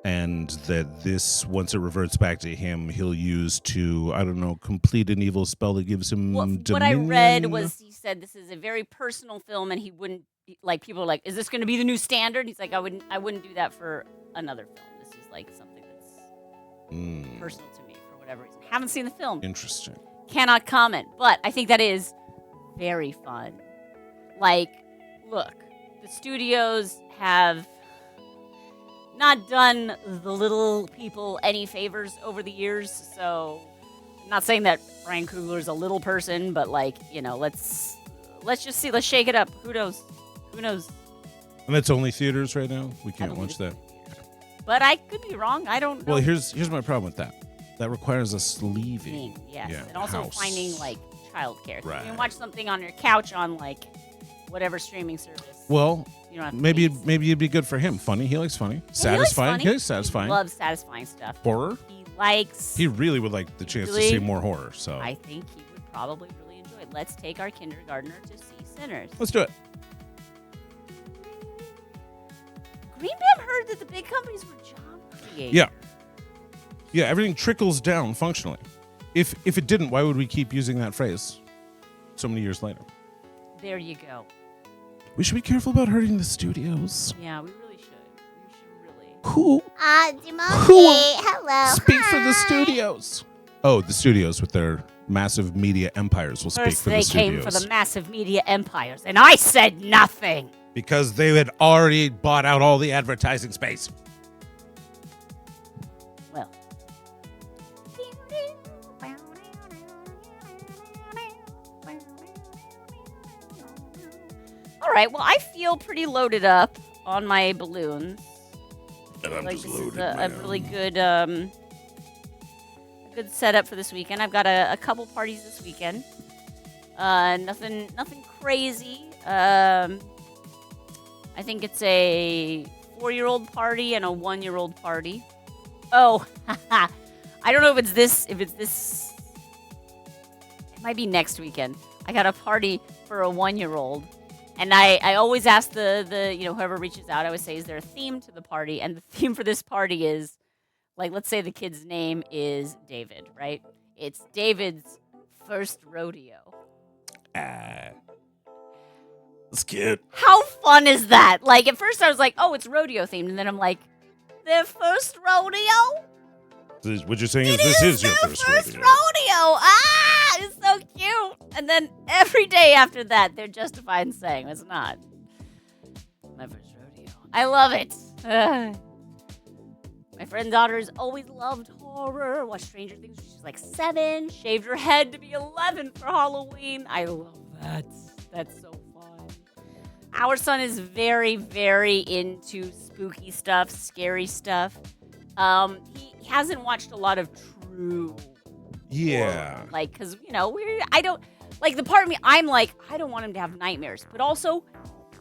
and that this, once it reverts back to him, he'll use to, I don't know, complete an evil spell that gives him dominion? What I read was he said this is a very personal film, and he wouldn't, like, people are like, is this going to be the new standard? He's like, I wouldn't do that for another film. This is like something that's personal to me for whatever reason. Haven't seen the film. Interesting. Cannot comment, but I think that is very fun. Like, look, the studios have not done the little people any favors over the years, so I'm not saying that Ryan Coogler is a little person, but, like, you know, let's just see, let's shake it up. Who knows? And that's only theaters right now? We can't watch that? But I could be wrong. I don't know. Well, here's my problem with that. That requires us leaving. Yes, Yeah, and also house. finding, like, childcare. So Right. you can watch something on your couch on, like, whatever streaming service. Well, You don't have to maybe pay. it'd be good for him. Funny. He likes funny. Yeah, Satisfying. He likes satisfying. He loves satisfying stuff. Horror. He likes. He really would like the chance Really? to see more horror. So I think he would probably really enjoy it. Let's take our kindergartner to see Sinners. let's do it. Greenbam heard that the big companies were job creators. Yeah. Yeah, everything trickles down functionally. If it didn't, why would we keep using that phrase so many years later? There you go. We should be careful about hurting the studios. Yeah, we really should. We should really. Who Demonkey, hello. speak for the hi. studios? Oh, the studios with their massive media empires will speak First, for the they studios. came for the massive media empires, and I said nothing. Because they had already bought out all the advertising space. Well. All right. Well, I feel pretty loaded up on my balloons. And I'm Like, just this loaded, is a man. really good setup for this weekend. I've got a couple parties this weekend. Nothing crazy. I think it's a 4-year-old party and a 1-year-old party. Oh, I don't know if it's this. It might be next weekend. I got a party for a 1-year-old. And I always ask the whoever reaches out, I always say, is there a theme to the party? And the theme for this party is, like, let's say the kid's name is David, right? It's David's first rodeo. That's cute. How fun is that? Like, at first I was like, oh, it's rodeo themed. And then I'm like, their first rodeo? What you're saying is It this is is your their first rodeo. Ah, it's so cute. And then every day after that, they're justified in saying it's not my first rodeo. I love it. My friend's daughter has always loved horror. Watched Stranger Things when she was like 7. Shaved her head to be 11 for Halloween. I love that. That's so fun. Our son is very, very into spooky stuff, scary stuff. He hasn't watched a lot of true Yeah. horror. Like, because, I don't, like, the part of me, I'm like, I don't want him to have nightmares. But also,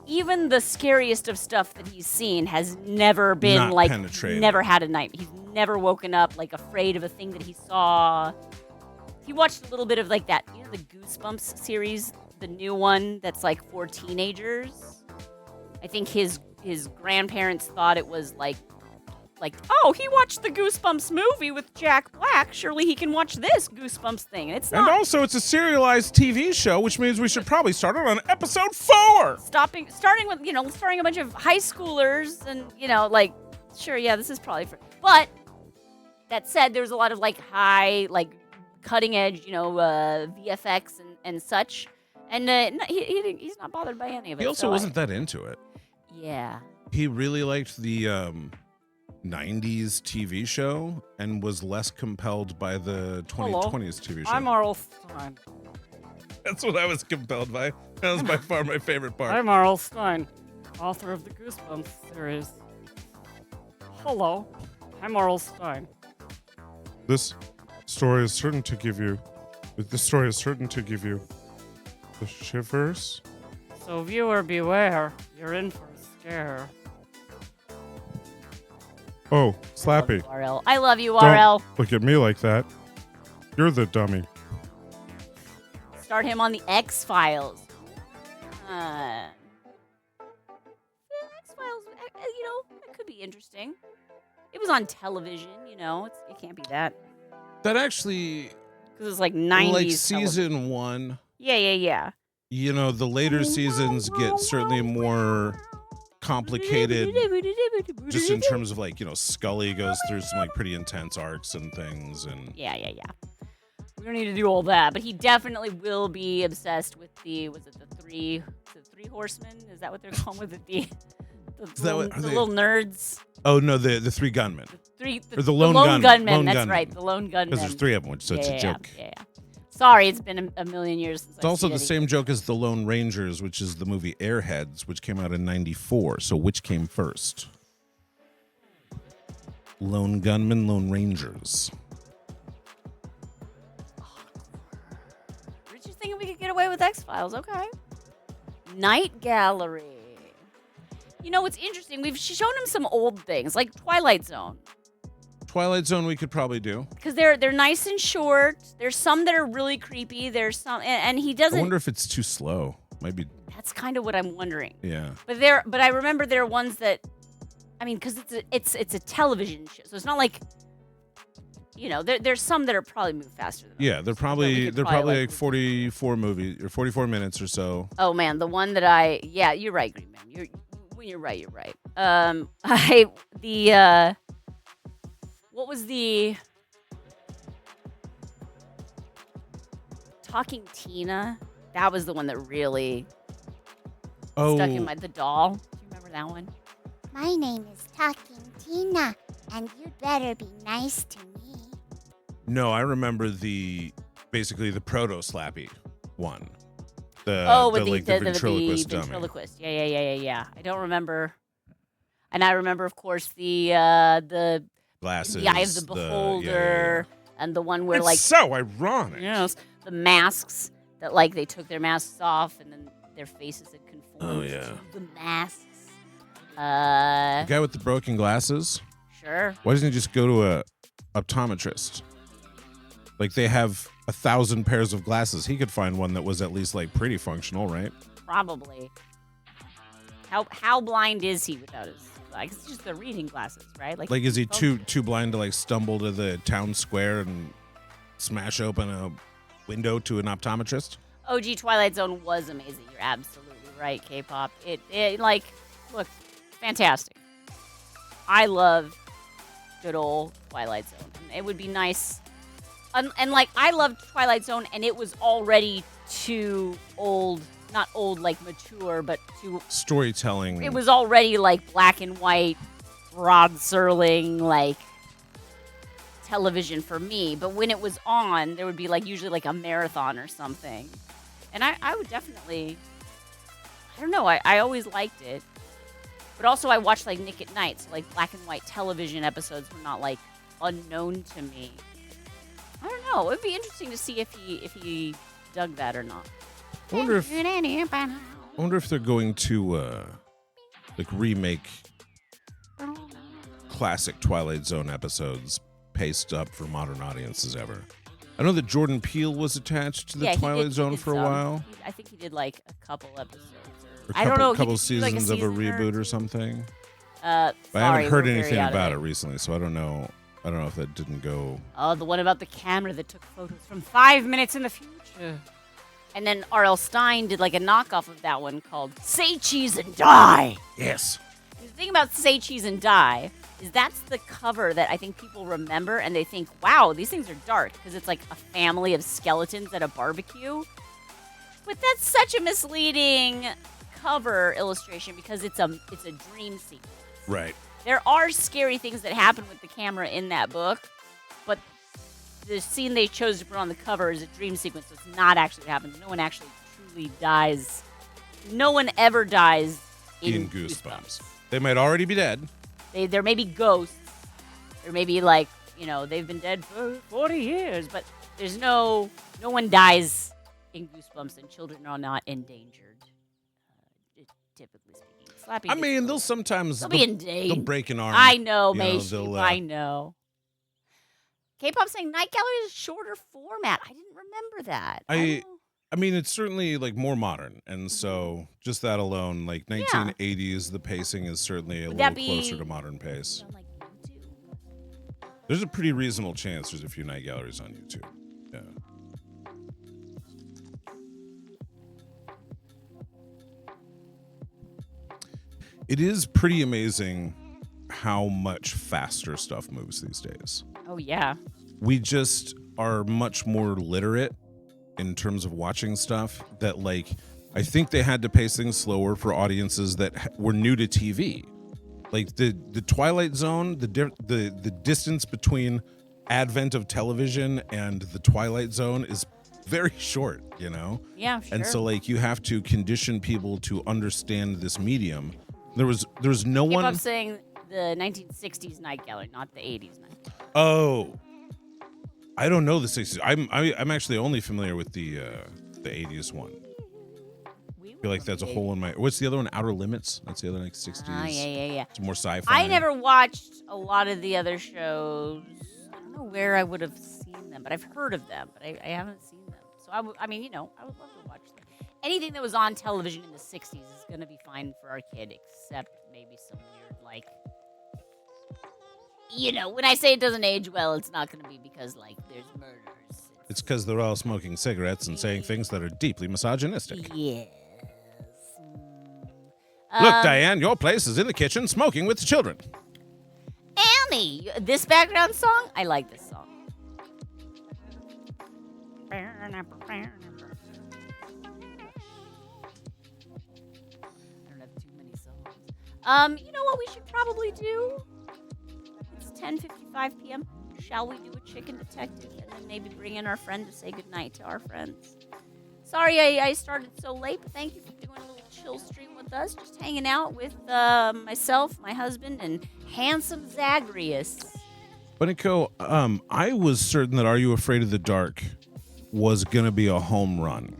even the scariest of stuff that he's seen has never been, Not like, penetrating. never had a nightmare. He's never woken up, like, afraid of a thing that he saw. He watched a little bit of, like, that, the Goosebumps series, the new one that's, like, for teenagers. I think his grandparents thought it was, like, oh, he watched the Goosebumps movie with Jack Black. Surely he can watch this Goosebumps thing. And it's And not. also, it's a serialized TV show, which means we should probably start it on episode 4. Starting with, starring a bunch of high schoolers and, sure, yeah, this is probably for. But that said, there's a lot of like high, like cutting edge, VFX and such. And he's not bothered by any of it. He also wasn't that into it. Yeah. He really liked the 90s TV show and was less compelled by the 2020s TV show. I'm Arl Stein. That's what I was compelled by. That was by far my favorite part. I'm Arl Stein, author of the Goosebumps series. Hello, I'm Arl Stein. This story is certain to give you the shivers. So viewer beware, you're in for a scare. Oh, Slappy. RL. I love you, RL. Don't look at me like that. You're the dummy. Start him on the X-Files. X-Files, it could be interesting. It was on television, it can't be that. That actually, because it's like 90s. Like season 1. Yeah. The later seasons get certainly more complicated just in terms of Scully goes through some pretty intense arcs and things and yeah. We don't need to do all that, but he definitely will be obsessed with the three horsemen? Is that what they're calling with it? The little nerds. Oh no, the three gunmen. The lone gunmen. That's right, the lone gunmen. Because there's 3 of them, so it's a joke. Yeah. Sorry, it's been a million years since It's also the same joke as the Lone Rangers, which is the movie Airheads, which came out in '94. So which came first? Lone Gunmen, Lone Rangers. We're just thinking we could get away with X-Files. Okay. Night Gallery. What's interesting, we've shown him some old things, like Twilight Zone. Twilight Zone we could probably do. Because they're nice and short. There's some that are really creepy. There's some, and he doesn't. I wonder if it's too slow. Maybe. That's kind of what I'm wondering. Yeah. But I remember there are ones that, because it's a television show, so it's not like, there's some that are probably move faster than Yeah, others. they're probably like 44 movies or 44 minutes or so. Oh man, the one that you're right, Green Man. You're right. What was the Talking Tina? That was the one that really stuck in the doll. Do you remember that one? My name is Talking Tina, and you'd better be nice to me. No, I remember basically the proto-slappy one. The ventriloquist dummy. Ventriloquist. Yeah. I don't remember. And I remember, of course, the glasses, the Eye of the Beholder, and the one where it's so ironic. Yes, the masks that they took their masks off and then their faces had conformed to the masks. The guy with the broken glasses. Sure. Why doesn't he just go to a optometrist? They have 1,000 pairs of glasses. He could find one that was at least pretty functional, right? Probably. How blind is he without his? It's just the reading glasses, right? Is he too blind to stumble to the town square and smash open a window to an optometrist? OG Twilight Zone was amazing. You're absolutely right, K-pop. It look, fantastic. I love good old Twilight Zone. And it would be nice. And I loved Twilight Zone, and it was already too old. Not old mature, but too storytelling. It was already black and white, Rod Serling television for me. But when it was on, there would be usually a marathon or something, and I would definitely. I don't know. I always liked it, but also I watched Nick at Night, so black and white television episodes were not unknown to me. I don't know. It would be interesting to see if he dug that or not. I wonder if they're going to remake classic Twilight Zone episodes paced up for modern audiences ever. I know that Jordan Peele was attached to the Twilight Zone for a while. I think he did a couple episodes. I don't know. A couple seasons of a reboot or something. But I haven't heard anything about it recently, so I don't know. I don't know if that didn't go. Oh, the one about the camera that took photos from 5 minutes in the future. And then R.L. Stein did a knockoff of that one called Say Cheese and Die. Yes. And the thing about Say Cheese and Die is that's the cover that I think people remember, and they think, wow, these things are dark, because it's like a family of skeletons at a barbecue. But that's such a misleading cover illustration because it's a dream sequence. Right. There are scary things that happen with the camera in that book, but the scene they chose to put on the cover is a dream sequence, so it's not actually what happens. No one actually truly dies. No one ever dies in Goosebumps. They might already be dead. There may be ghosts. There may be like, they've been dead for 40 years, but there's no one dies in Goosebumps, and children are not endangered. Typically speaking. Slapping I mean, they'll be endangered. they'll break an arm. I know, You know, Macy. they'll, I know. K-pop saying Night Gallery is a shorter format. I didn't remember that. I mean, it's certainly like more modern, and so just that alone, like 1980s, the pacing is certainly a little closer to modern pace. On, like, YouTube? There's a pretty reasonable chance there's a few Night Galleries on YouTube. Yeah. It is pretty amazing how much faster stuff moves these days. Oh, yeah. We just are much more literate in terms of watching stuff that, like, I think they had to pace things slower for audiences that were new to TV. Like the Twilight Zone, the distance between advent of television and the Twilight Zone is very short, Yeah, sure. And so, like, you have to condition people to understand this medium. There was no one. I'm saying the 1960s Night Gallery, not the 80s Night Gallery. Oh, I don't know the 60s. I'm actually only familiar with the 80s one. I feel like that's a hole in my. What's the other one? Outer Limits. That's the other, like, 60s. Yeah. It's more sci-fi. I never watched a lot of the other shows. I don't know where I would have seen them, but I've heard of them, but I haven't seen them. So I would love to watch them. Anything that was on television in the 60s is going to be fine for our kid, except maybe some weird, like, when I say it doesn't age well, it's not going to be because, like, there's murders. It's because they're all smoking cigarettes and saying things that are deeply misogynistic. Yes. Look, Diane, your place is in the kitchen smoking with the children. Annie, this background song? I like this song. I don't have too many songs. You know what we should probably do? It's 10:55 p.m. Shall we do a chicken detective and then maybe bring in our friend to say goodnight to our friends? Sorry I started so late, but thank you for doing a little chill stream with us. Just hanging out with myself, my husband, and Handsome Zagreus. Bunnyco, I was certain that Are You Afraid of the Dark was going to be a home run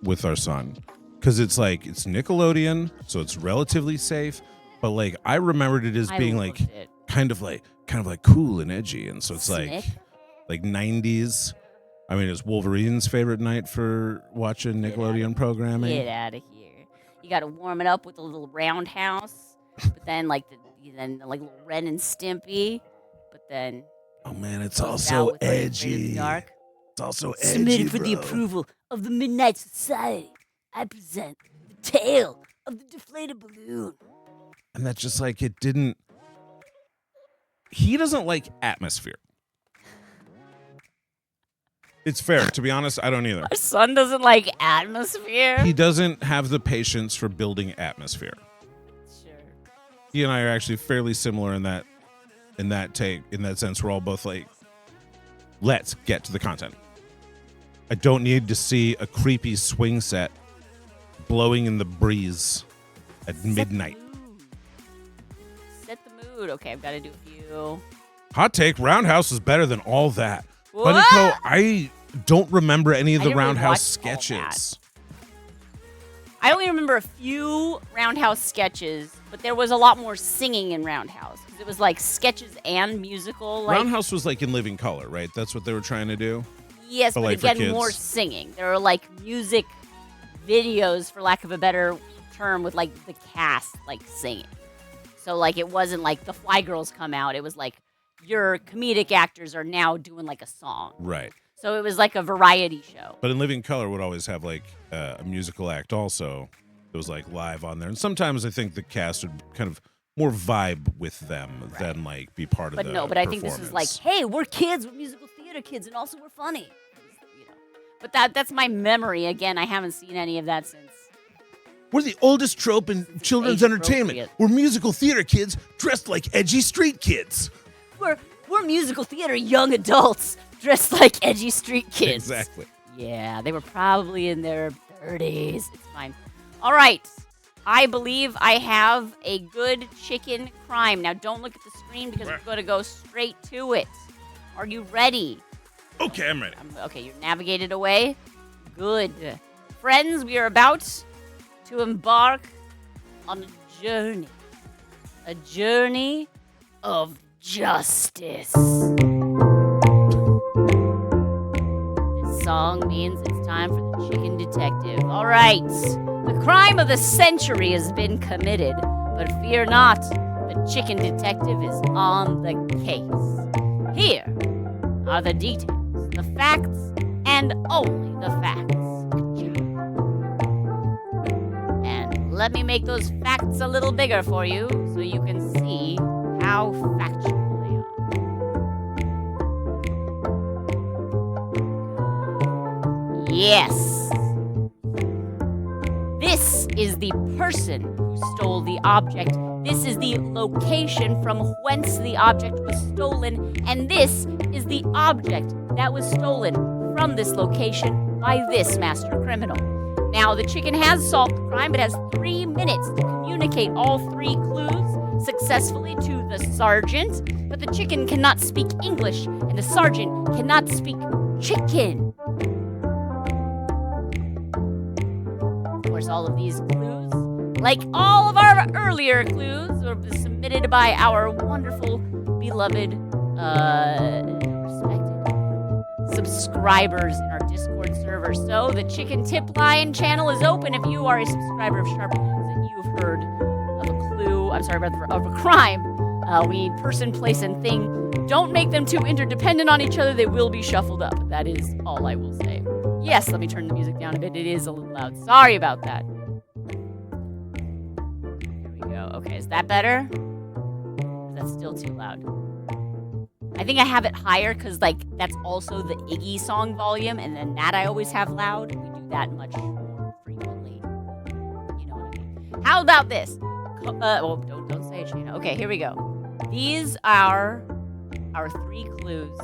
with our son. Because it's like, it's Nickelodeon, so it's relatively safe. But, like, I remembered it as being like kind of like cool and edgy. And so it's like 90s. I mean, it's Wolverine's favorite night for watching Nickelodeon programming. Get out of here! You got to warm it up with a little roundhouse, but then like little Ren and Stimpy, but then oh man, it's also edgy. Dark. It's also edgy. Submitted for the approval of the Midnight Society. I present the tale of the deflated balloon. And that's just like it didn't. He doesn't like atmosphere. It's fair. To be honest, I don't either. Our son doesn't like atmosphere. He doesn't have the patience for building atmosphere. Sure. He and I are actually fairly similar in that sense. We're all both like, let's get to the content. I don't need to see a creepy swing set blowing in the breeze at midnight. Set the mood. Okay, I've got to do a few. Hot take, Roundhouse is better than all that. What? Bunnyco, I don't remember any of the didn't really Roundhouse watch all sketches. I only remember a few Roundhouse sketches, but there was a lot more singing in Roundhouse. 'Cause it was like sketches and musical. Like, Roundhouse was like in living color, right? That's what they were trying to do. yes, but like, for again, kids. more singing. There were like music videos, for lack of a better term, with like the cast like singing. So like it wasn't like the Fly Girls come out. It was like your comedic actors are now doing like a song. Right. So it was like a variety show. But in Living Color would always have like a musical act also. It was like live on there. And sometimes I think the cast would kind of more vibe with them than like be part of But the no, but I think this is like, performance. hey, we're kids, we're musical theater kids, and also we're funny. You know. But that's my memory. Again, I haven't seen any of that since. We're the oldest trope in children's age entertainment. appropriate. We're musical theater kids dressed like edgy street kids. We're musical theater young adults dressed like edgy street kids. Exactly. Yeah, they were probably in their 30s. It's fine. All right. I believe I have a good chicken crime. Now, don't look at the screen because we're going to go straight to it. Are you ready? Okay, I'm ready. Okay, you're navigated away. Good. Friends, we are about to embark on a journey. A journey of justice. This song means it's time for the chicken detective. All right. The crime of the century has been committed, but fear not, the chicken detective is on the case. Here are the details, the facts, and only the facts. And let me make those facts a little bigger for you so you can see how factual they are. Yes. This is the person who stole the object. This is the location from whence the object was stolen. And this is the object that was stolen from this location by this master criminal. Now, the chicken has solved the crime, but has 3 minutes to communicate all 3 clues successfully to the sergeant. But the chicken cannot speak English, and the sergeant cannot speak chicken. Of course, all of these clues, like all of our earlier clues, were submitted by our wonderful, beloved, respected subscribers in our Discord server. So the Chicken Tip Line channel is open if you are a subscriber of SharpBalloons and you've heard of a clue. I'm sorry, of a crime. We need person, place, and thing. Don't make them too interdependent on each other. They will be shuffled up. That is all I will say. Yes, let me turn the music down a bit. It is a little loud. Sorry about that. There we go. Okay, is that better? Or is that still too loud? I think I have it higher because, like, that's also the Iggy song volume, and then that I always have loud. We do that much more frequently. You know what I mean? How about this? Well, don't say it, Shana. Okay, here we go. These are our 3 clues.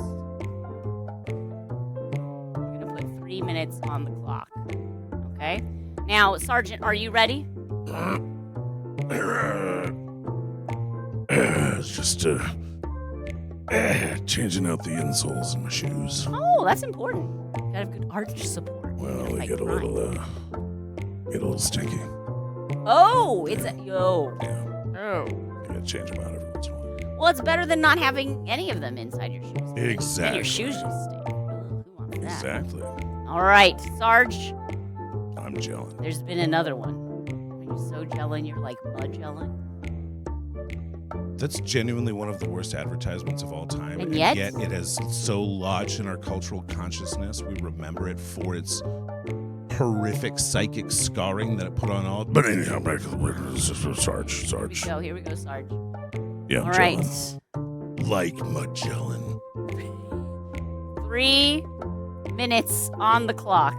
3 minutes on the clock. Okay? Now, Sergeant, are you ready? It's just changing out the insoles in my shoes. Oh, that's important. Gotta have good arch support. Well, Gotta they fight get a crime. little stinky. Oh, it's a... Yo. Yeah, Oh. you gotta change them out every once in a while. Well, it's better than not having any of them inside your shoes. And Exactly. your shoes just stink. Who wants that? Exactly. All right, Sarge, I'm gelling. there's been another one. When you're so gelling, you're like mud gelling. That's genuinely one of the worst advertisements of all time. And yet it has so lodged in our cultural consciousness. We remember it for its horrific psychic scarring that it put on all. But anyhow, back to the Sarge. Here we go, Sarge. Yeah, All I'm right. gelling. Like Magellan. 3 minutes on the clock.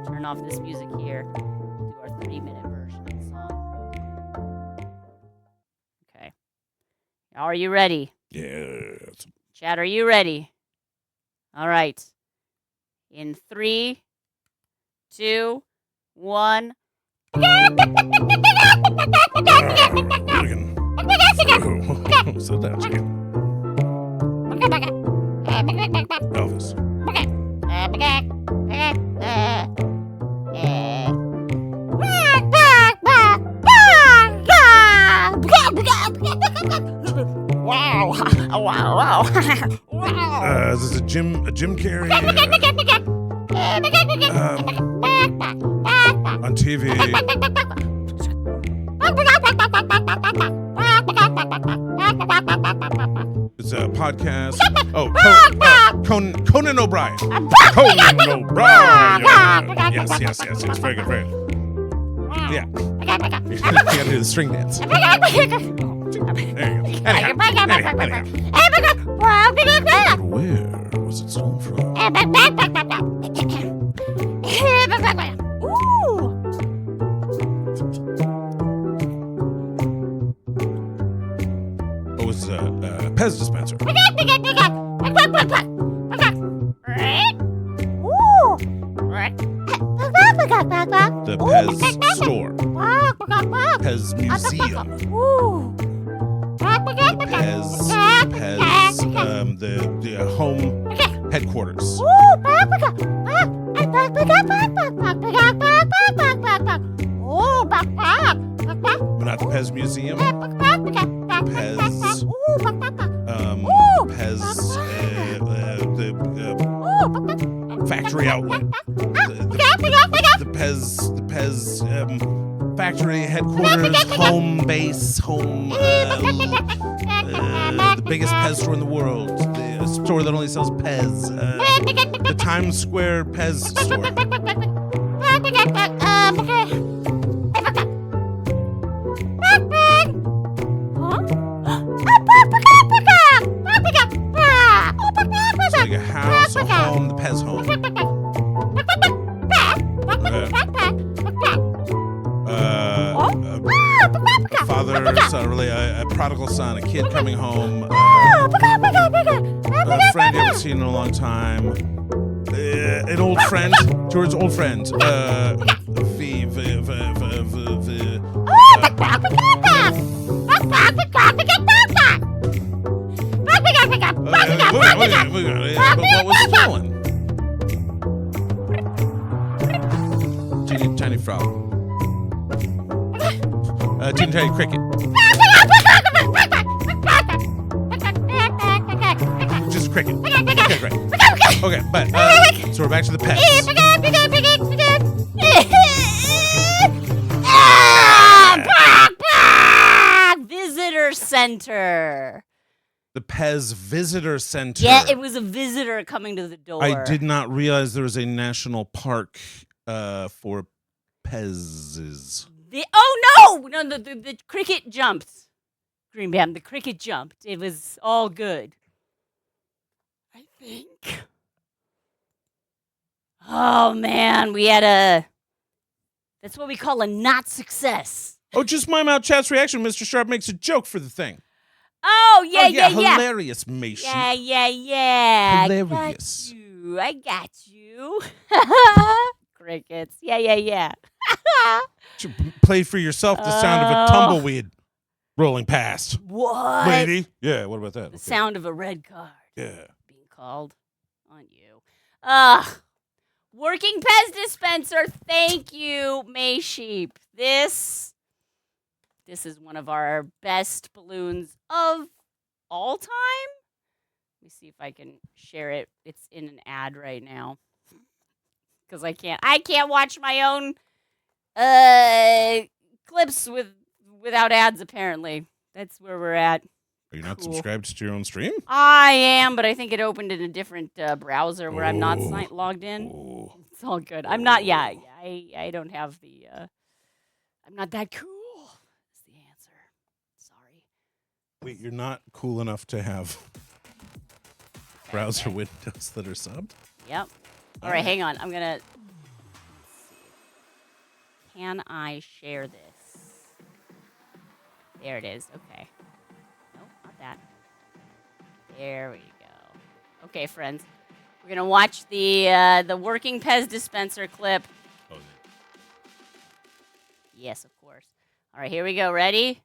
Turn off this music here. We'll do our 3-minute version of the song. Okay. Are you ready? Yeah. Chad, are you ready? All right. In 3, 2, 1. Sit down, chicken. Elvis. Wow. Wow. This is a Jim Carrey on TV. It's a podcast. Oh, Conan O'Brien. Conan O'Brien. Yes. Very good. Yeah. You gotta do the string dance. There you go. Anyhow. But where was it stolen from? Oh, it's a Pez dispenser. The Pez store. Pez museum. The home headquarters. But not the Pez museum. The factory outlet. The Pez factory headquarters, home base, the biggest Pez store in the world, the store that only sells Pez, the Times Square Pez store. It's like a house, a home, the Pez home. A father, son, really a prodigal son, a kid coming home, a friend you haven't seen in a long time, an old friend, George's old friend, what was stolen? Teeny tiny frog. Teeny tiny cricket. Just cricket. Okay, great. Okay, but so we're back to the pets. Visitor center. The Pez Visitor Center. Yeah, it was a visitor coming to the door. I did not realize there was a national park for Pez's. The cricket jumped. Green Bam, the cricket jumped. It was all good. I think. Oh, man, that's what we call a not success. Oh, just mime out chat's reaction. Mr. Sharp makes a joke for the thing. Oh, yeah. Hilarious, Macy. Yeah. Hilarious. I got you. Crickets. Yeah. Should play for yourself the sound of a tumbleweed rolling past. What? Lady? Yeah, what about that? The sound of a red card. Yeah. Being called on you. Working Pez dispenser. Thank you, May Sheep. This is one of our best balloons of all time. Let me see if I can share it. It's in an ad right now. Because I can't watch my own clips without ads, apparently. That's where we're at. Are you not subscribed to your own stream? I am, but I think it opened in a different browser where I'm not logged in. Oh. It's all good. I'm not, I don't have the, I'm not that cool. That's the answer. Sorry. Wait, you're not cool enough to have browser windows that are subbed? Yep. All right, hang on. I'm going to, let's see. Can I share this? There it is. Okay. Nope, not that. There we go. Okay, friends. We're going to watch the working Pez dispenser clip. Oh, Yes, of course. All right, here we go. Ready?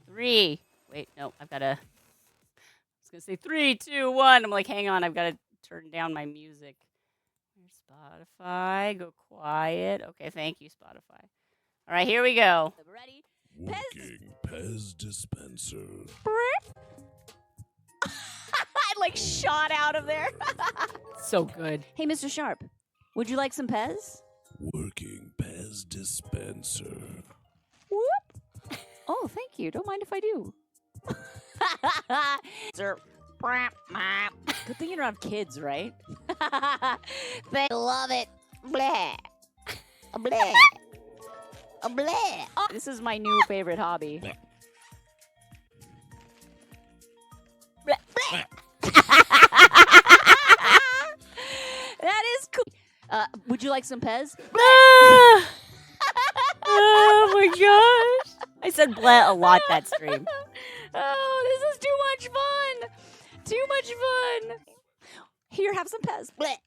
3. Wait, no, I've got to. I was going to say 3, 2, 1. I'm like, hang on, I've got to turn down my music. Here's Spotify. Go quiet. Okay, thank you, Spotify. All right, here we go. Ready? Working Pez dispenser. I like shot out of there. So good. Hey, Mr. Sharp, would you like some Pez? Working Pez dispenser. Whoop. Oh, thank you. Don't mind if I do. Good thing you don't have kids, right? They love it. Bleh. Bleh. Bleh. Oh, this is my new favorite hobby. That is cool. Would you like some Pez? Oh my gosh. I said bleh a lot that stream. Oh, this is too much fun. Too much fun. Here, have some Pez. Bleh.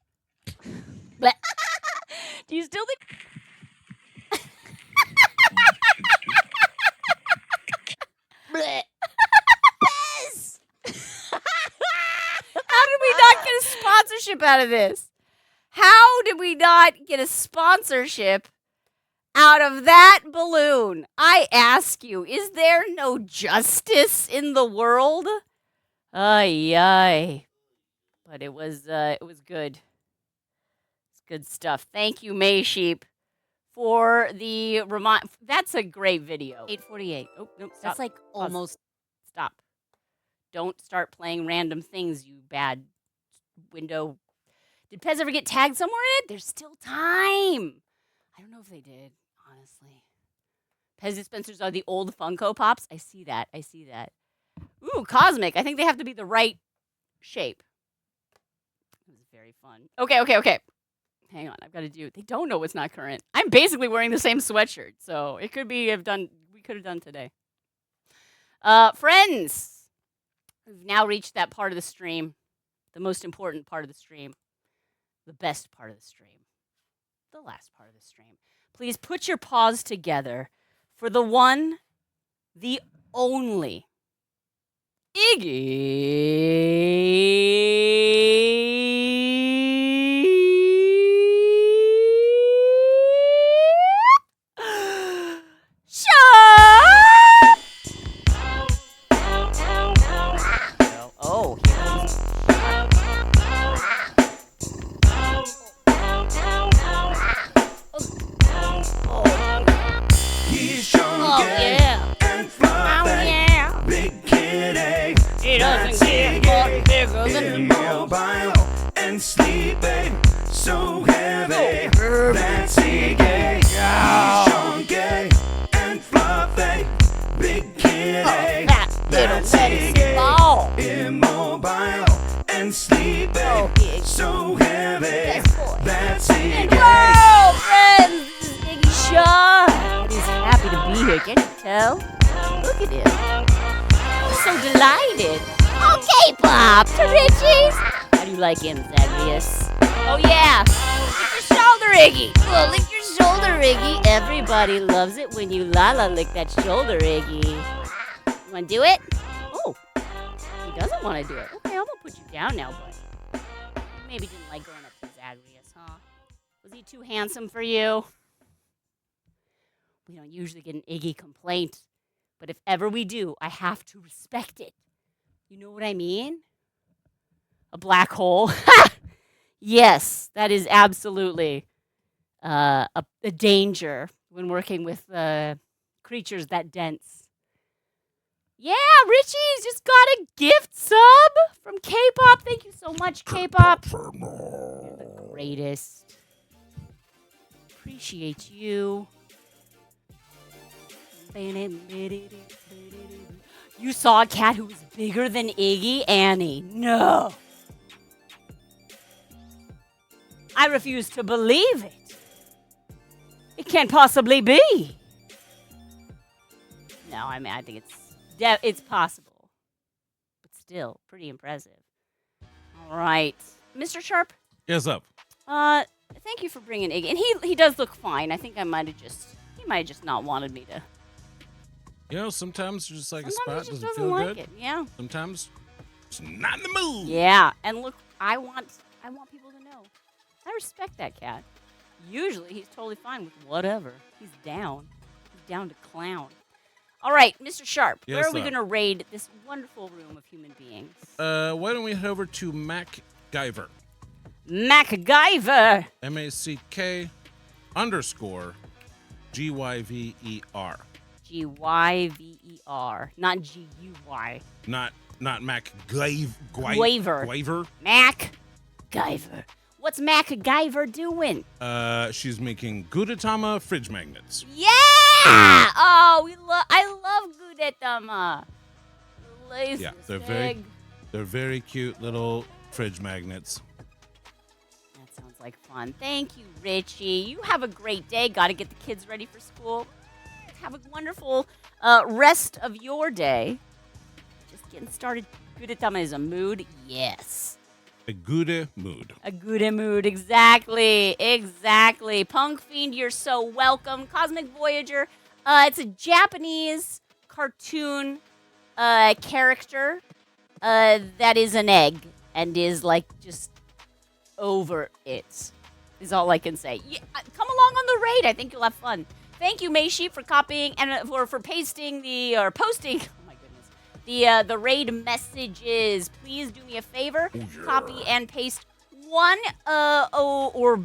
Bleh. Do you still think? Bleh. Yes. How did we not get a sponsorship out of this? How did we not get a sponsorship out of that balloon? I ask you, is there no justice in the world? Ay, ay. But it was good. It's good stuff. Thank you, May Sheep, for the remind. That's a great video. 8:48. Oh, no, stop. That's like almost. Stop. Don't start playing random things, you bad window. Did Pez ever get tagged somewhere in it? There's still time. I don't know if they did, honestly. Pez dispensers are the old Funko Pops. I see that. Ooh, cosmic. I think they have to be the right shape. It was very fun. Okay. Hang on. I've got to do. They don't know it's not current. I'm basically wearing the same sweatshirt, so it could be we could have done today. Friends, we've now reached that part of the stream, the most important part of the stream, the best part of the stream, the last part of the stream. Please put your paws together for the one, the only, Oh, here comes. Oh, yeah. Oh, yeah. Big kitty. He doesn't get much bigger than Immobile and sleeping so heavy. That's Iggy. He's chunky and fluffy. Big kitty. That's Iggy. small. Immobile and sleeping Oh, big. so heavy. That's Iggy. Hello, friends. This is Iggy Shaw. He's happy to be here. Can you tell? Look at him. He's so delighted. Okay, Bob. To Richie's. How do you like him, Zagreus? Oh, yeah. Lick your shoulder, Iggy. Oh, lick your shoulder, Iggy. Everybody loves it when you lick that shoulder, Iggy. You want to do it? Oh, he doesn't want to do it. Okay, I'm going to put you down now, buddy. Maybe didn't like going up to Zagreus, huh? Was he too handsome for you? We don't usually get an Iggy complaint, but if ever we do, I have to respect it. You know what I mean? A black hole. Yes, that is absolutely a danger when working with creatures that dense. Yeah, Richie's just got a gift sub from K-pop. Thank you so much, K-pop. You're the greatest. Appreciate you. You saw a cat who was bigger than Iggy? Annie, no. I refuse to believe it. It can't possibly be. No, I mean, I think it's possible. But still, pretty impressive. All right. Mr. Sharp? Yes, up. Thank you for bringing Iggy. And he does look fine. I think he might have just not wanted me to. You know, sometimes just like Sometimes a he spot just doesn't doesn't feel like good. it. Yeah. Sometimes it's not in the mood. Yeah. And look, I want people to know. I respect that cat. Usually he's totally fine with whatever. He's down. He's down to clown. All right, Mr. Sharp, Yes, where are we sir. going to raid this wonderful room of human beings? Why don't we head over to MacGyver? MacGyver. MACK_GYVER. GYVER, not GUY. Not MacGyver. Guyver. MacGyver. What's MacGyver doing? She's making Gudetama fridge magnets. Yeah! Oh, I love Gudetama. Yeah, they're very They're very cute little fridge magnets. That sounds like fun. Thank you, Richie. You have a great day. Got to get the kids ready for school. Have a wonderful rest of your day. Just getting started. Gudetama is a mood. Yes. A good mood. A good mood. Exactly. Exactly. Punk Fiend, you're so welcome. Cosmic Voyager. It's a Japanese cartoon character that is an egg and is like just over it. Is all I can say. Yeah, come along on the raid. I think you'll have fun. Thank you, Mayshi, for copying and for pasting posting. Oh my goodness, the raid messages. Please do me a favor. Oh, yeah. Copy and paste one, or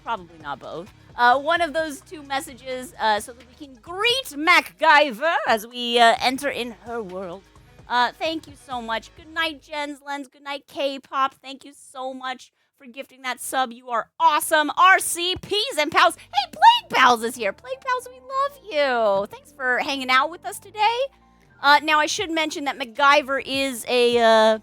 probably not both. One of those two messages, so that we can greet MacGyver as we enter in her world. Thank you so much. Good night, Jens Lens. Good night, K-pop. Thank you so much for gifting that sub. You are awesome. RC, Peas and Pals. Hey, Plague Pals is here. Plague Pals, we love you. Thanks for hanging out with us today. Now, I should mention that MacGyver is a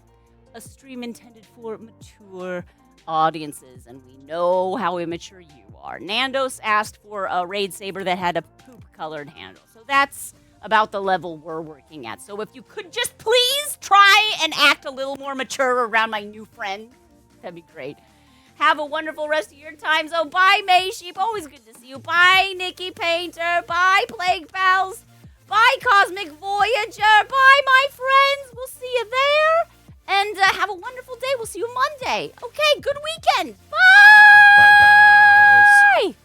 stream intended for mature audiences, and we know how immature you are. Nandos asked for a Raid Saber that had a poop-colored handle, so that's about the level we're working at. So if you could just please try and act a little more mature around my new friend, that'd be great. Have a wonderful rest of your time. So bye, May Sheep. Always good to see you. Bye, Nikki Painter. Bye, Plague Pals. Bye, Cosmic Voyager. Bye, my friends. We'll see you there. And have a wonderful day. We'll see you Monday. Okay, good weekend. Bye. Bye, pals.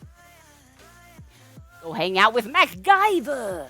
Go hang out with MacGyver.